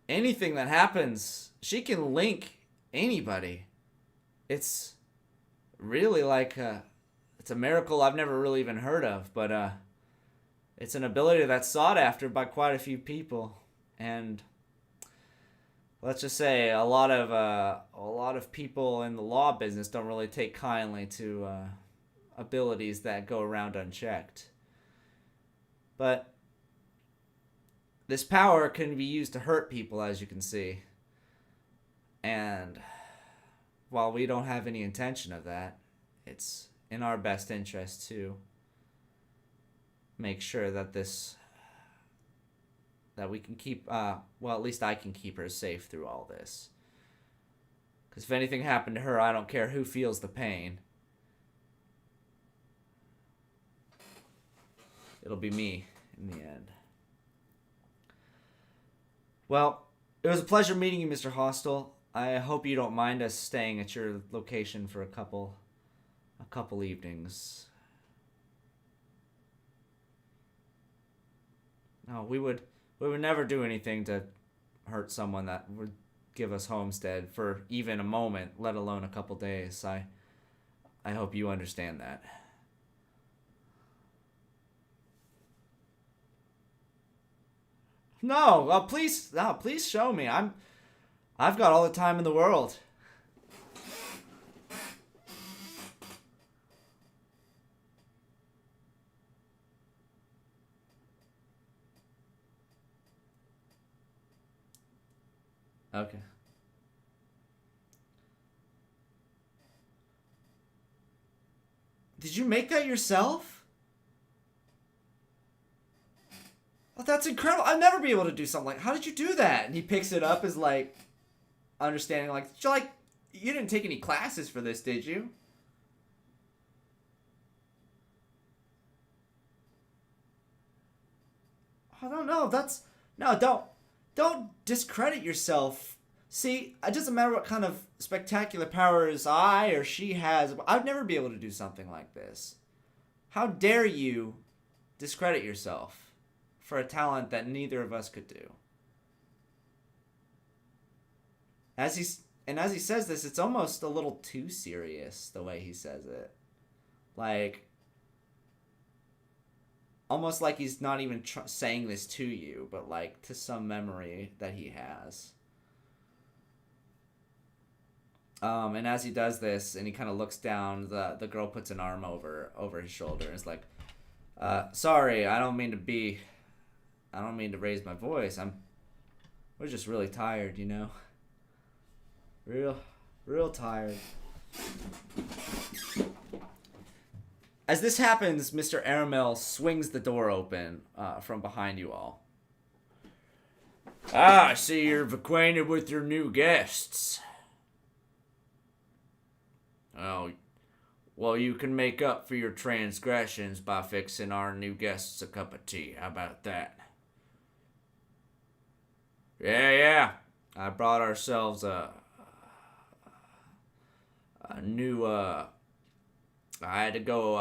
Anything that happens, she can link anybody. It's really like it's a miracle I've never really even heard of, but it's an ability that's sought after by quite a few people, and let's just say a lot of people in the law business don't really take kindly to abilities that go around unchecked. But this power can be used to hurt people, as you can see. And while we don't have any intention of that, it's in our best interest to make sure that that we can keep, well, at least I can keep her safe through all this. Because if anything happened to her, I don't care who feels the pain. It'll be me in the end. Well, it was a pleasure meeting you, Mr. Hostel. I hope you don't mind us staying at your location for a couple evenings. No, we would never do anything to hurt someone that would give us homestead for even a moment, let alone a couple days. I hope you understand that. No, please show me. I've got all the time in the world. Okay. Did you make that yourself? Well, that's incredible. I'd never be able to do something like, how did you do that? And he picks it up as like, understanding like, you didn't take any classes for this, did you? I don't know. Don't discredit yourself. See, it doesn't matter what kind of spectacular powers I or she has. I'd never be able to do something like this. How dare you discredit yourself for a talent that neither of us could do? As he says this, it's almost a little too serious the way he says it. Like, almost like he's not even saying this to you, but like to some memory that he has. And as he does this, and he kind of looks down, the girl puts an arm over his shoulder and is like, "Sorry, I don't mean to raise my voice. We're just really tired, you know. Real tired." As this happens, Mr. Aramel swings the door open from behind you all. I see you're acquainted with your new guests. Oh, well, you can make up for your transgressions by fixing our new guests a cup of tea. How about that? Yeah. I brought ourselves a new, I had to go,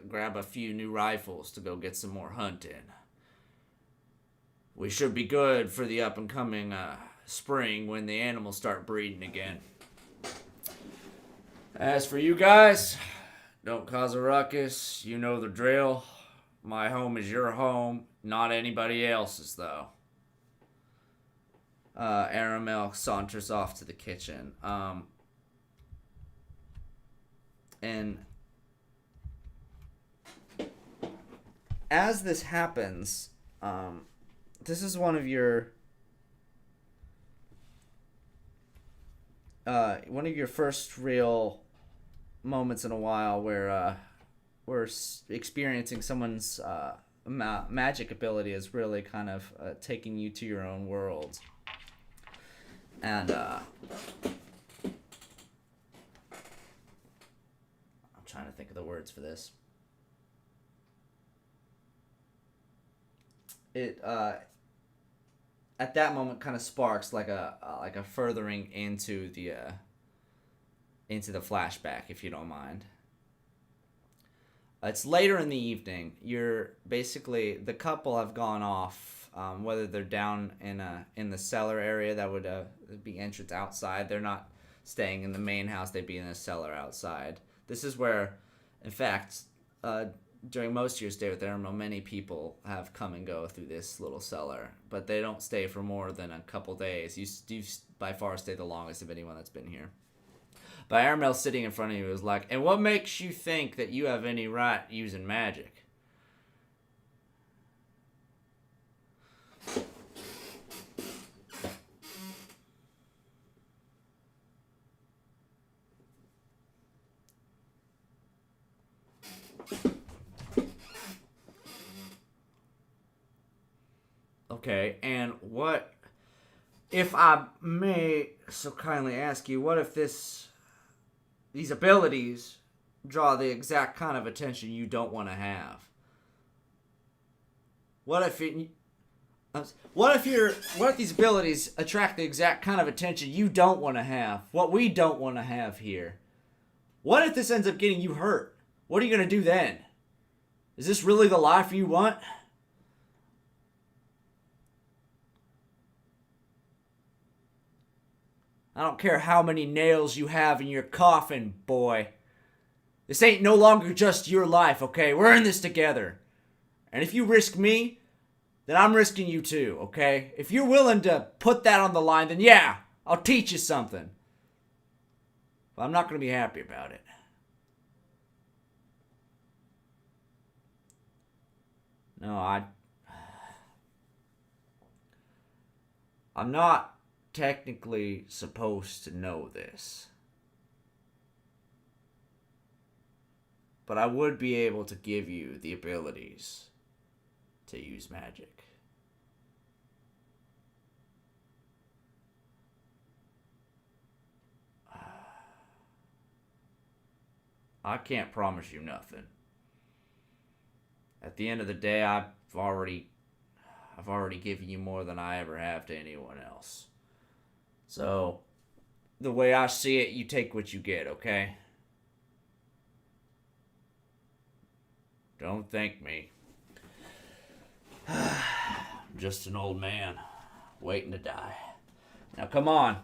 grab a few new rifles to go get some more hunting. We should be good for the up-and-coming spring when the animals start breeding again. As for you guys, don't cause a ruckus. You know the drill. My home is your home, not anybody else's, though. Aramel saunters off to the kitchen. And as this happens, this is one of your one of your first real moments in a while where we're experiencing someone's magic ability is really kind of taking you to your own world. And I'm trying to think of the words for this. It at that moment kind of sparks like a furthering into the flashback, if you don't mind. It's later in the evening. You're basically, the couple have gone off, whether they're down in the cellar area that would be entrance outside. They're not staying in the main house. They'd be in the cellar outside. This is where, in fact, during most of your stay with Aramel, many people have come and go through this little cellar, but they don't stay for more than a couple days. You by far stay the longest of anyone that's been here. But Aramel sitting in front of you is like, and what makes you think that you have any right using magic? Okay, and what, if I may so kindly ask you, what if these abilities draw the exact kind of attention you don't want to have? What if these abilities attract the exact kind of attention you don't want to have? What we don't want to have here? What if this ends up getting you hurt? What are you going to do then? Is this really the life you want? I don't care how many nails you have in your coffin, boy. This ain't no longer just your life, okay? We're in this together. And if you risk me, then I'm risking you too, okay? If you're willing to put that on the line, then yeah, I'll teach you something. But I'm not going to be happy about it. No, I'm not technically supposed to know this. But I would be able to give you the abilities to use magic. I can't promise you nothing. At the end of the day, I've already given you more than I ever have to anyone else. So, the way I see it, you take what you get, okay? Don't thank me. I'm just an old man waiting to die. Now come on.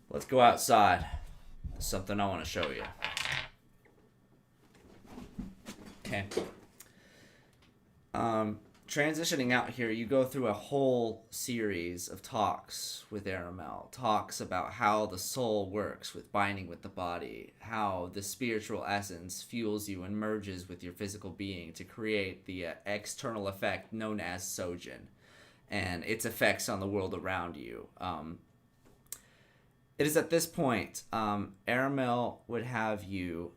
Let's go outside. There's something I want to show you. Okay. Transitioning out here, you go through a whole series of talks with Aramel. Talks about how the soul works with binding with the body, how the spiritual essence fuels you and merges with your physical being to create the external effect known as Sojin, and its effects on the world around you. It is at this point, Aramel would have you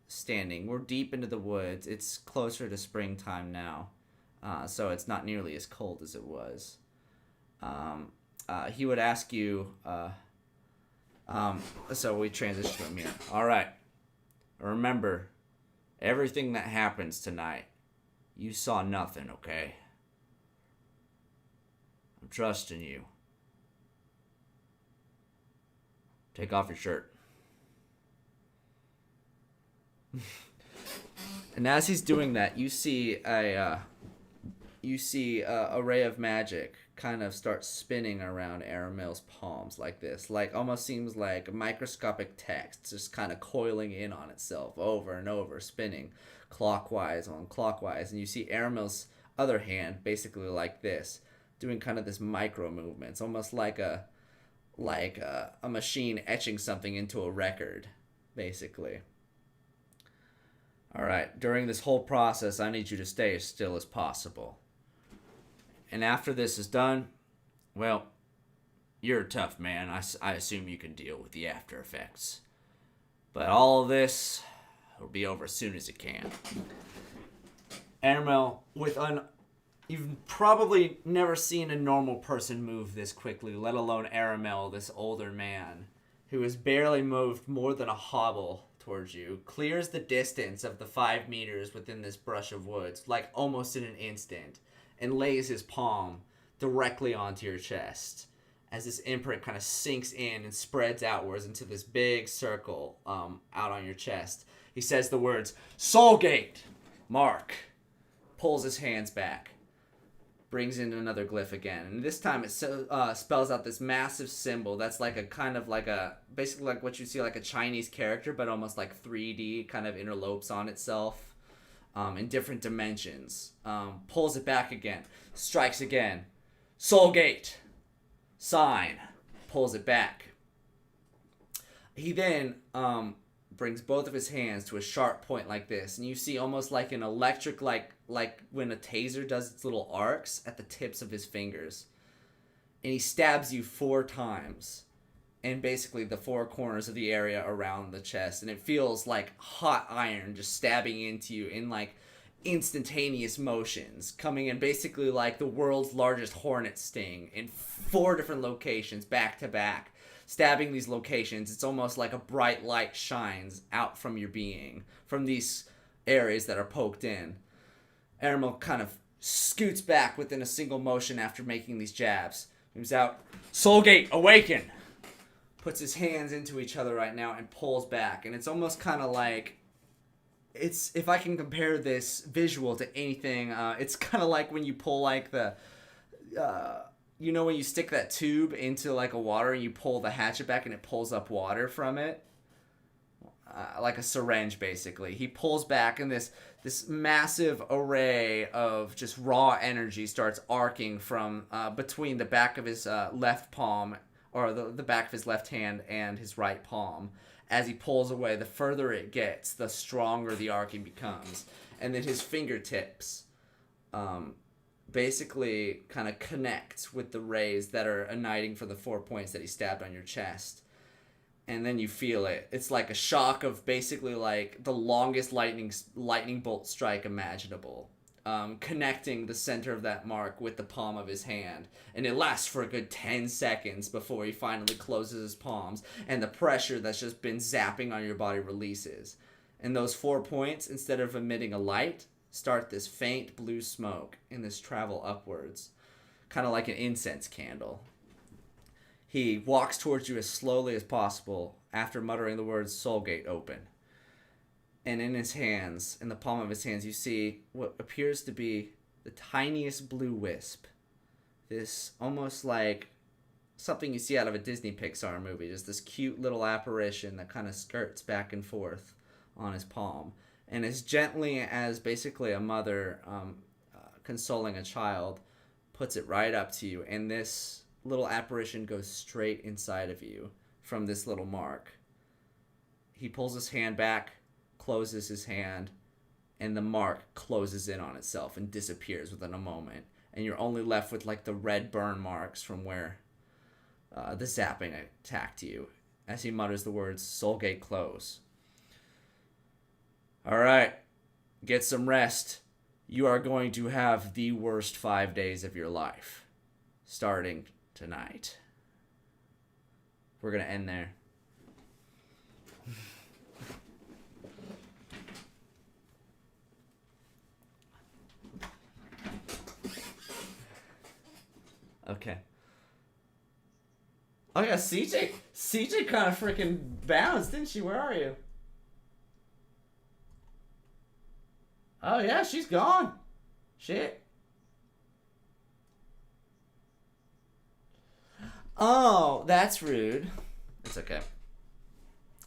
standing. We're deep into the woods. It's closer to springtime now. So it's not nearly as cold as it was. He would ask you, so we transition to him here. All right. Remember, everything that happens tonight, you saw nothing, okay? I'm trusting you. Take off your shirt. And as he's doing that, you see a ray of magic kind of start spinning around Aramel's palms like this. Like, almost seems like microscopic text just kind of coiling in on itself over and over, spinning clockwise on clockwise. And you see Aramel's other hand basically like this, doing kind of this micro movements, almost like a machine etching something into a record, basically. All right, during this whole process, I need you to stay as still as possible. And after this is done, well, You're a tough man. I assume you can deal with the after effects. But all of this will be over as soon as it can. Aramel, you've probably never seen a normal person move this quickly, let alone Aramel, this older man, who has barely moved more than a hobble towards you, clears the distance of the 5 meters within this brush of woods, like almost in an instant, and lays his palm directly onto your chest as this imprint kind of sinks in and spreads outwards into this big circle out on your chest. He says the words, Soulgate! Mark pulls his hands back, brings in another glyph again, and this time it spells out this massive symbol that's like a kind of like a, basically like what you see like a Chinese character, but almost like 3D, kind of interlopes on itself in different dimensions. Pulls it back again, strikes again, Soulgate! Sign, pulls it back. He then brings both of his hands to a sharp point like this, and you see almost like an electric, like when a taser does its little arcs at the tips of his fingers. And he stabs you 4 times in basically the 4 corners of the area around the chest, and it feels like hot iron just stabbing into you in like instantaneous motions, coming in basically like the world's largest hornet sting in 4 different locations back to back, stabbing these locations. It's almost like a bright light shines out from your being, from these areas that are poked in. Aramel kind of scoots back within a single motion after making these jabs. Moves out, Soulgate, awaken! Puts his hands into each other right now and pulls back, and it's almost kind of like, it's, if I can compare this visual to anything, it's kind of like when you pull like the, you know when you stick that tube into like a water and you pull the hatchet back and it pulls up water from it? Like a syringe, basically. He pulls back and this massive array of just raw energy starts arcing from between the back of his left palm, or the back of his left hand and his right palm. As he pulls away, the further it gets, the stronger the arcing becomes. And then his fingertips basically kind of connect with the rays that are igniting for the 4 points that he stabbed on your chest. And then you feel it. It's like a shock of basically like the longest lightning bolt strike imaginable. Connecting the center of that mark with the palm of his hand. And it lasts for a good 10 seconds before he finally closes his palms, and the pressure that's just been zapping on your body releases. And those 4 points, instead of emitting a light, start this faint blue smoke and this travel upwards, kind of like an incense candle. He walks towards you as slowly as possible after muttering the words Soulgate open. And in his hands, in the palm of his hands, you see what appears to be the tiniest blue wisp. This almost like something you see out of a Disney Pixar movie. Just this cute little apparition that kind of skirts back and forth on his palm. And as gently as basically a mother consoling a child, puts it right up to you. And this little apparition goes straight inside of you from this little mark. He pulls his hand back, closes his hand, and the mark closes in on itself and disappears within a moment. And you're only left with like the red burn marks from where the zapping attacked you, as he mutters the words, Soulgate close. Alright, get some rest. You are going to have the worst 5 days of your life, starting tonight. We're going to end there. Okay. Oh yeah, CJ kind of freaking bounced, didn't she? Where are you? Oh yeah, she's gone. Shit. Oh, that's rude. It's okay.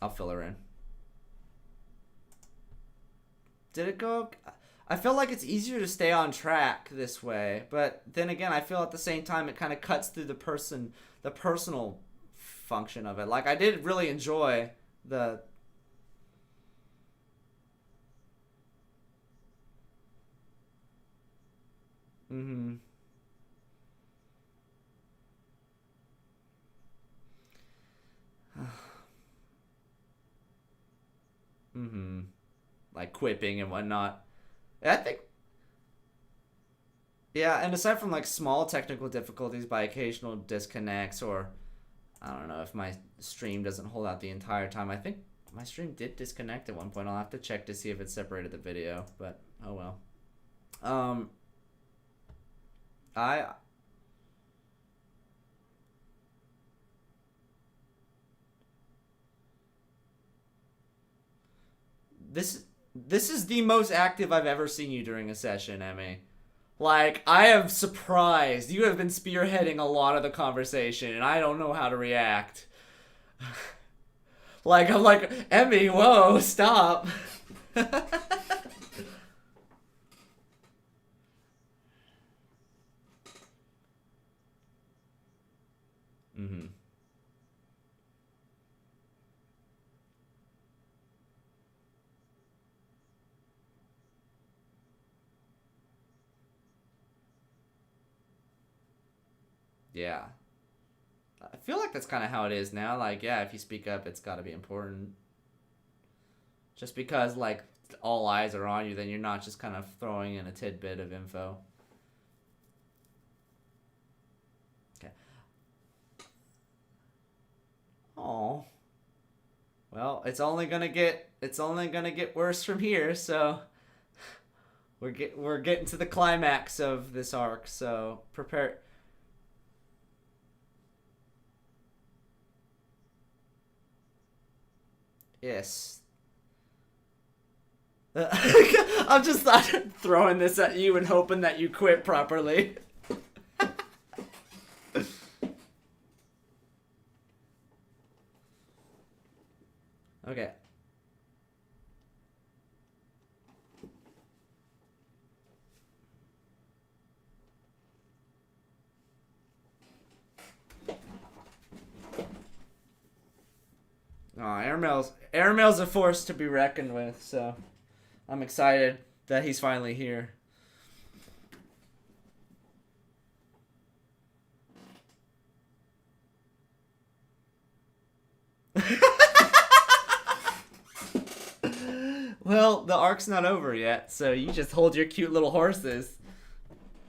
I'll fill her in. Did it go? I feel like it's easier to stay on track this way, but then again, I feel at the same time it kind of cuts through the personal function of it. Like, I did really enjoy the... Mm-hmm. like quipping and whatnot. I think. Yeah, and aside from like small technical difficulties by occasional disconnects, or I don't know if my stream doesn't hold out the entire time. I think my stream did disconnect at one point. I'll have to check to see if it separated the video, but oh well. I this is the most active I've ever seen you during a session, Emmy. Like, I am surprised. You have been spearheading a lot of the conversation, and I don't know how to react. Like, I'm like, Emmy, whoa, stop. Mm-hmm. Yeah. I feel like that's kind of how it is now. Like, yeah, if you speak up, it's got to be important. Just because, like, all eyes are on you, then you're not just kind of throwing in a tidbit of info. Okay. Oh. Well, it's only gonna get worse from here, so we're getting to the climax of this arc, so prepare. Yes. I'm just throwing this at you and hoping that you quit properly. Okay. Oh, Airmail's a force to be reckoned with, so I'm excited that he's finally here. Well, the arc's not over yet, so you just hold your cute little horses.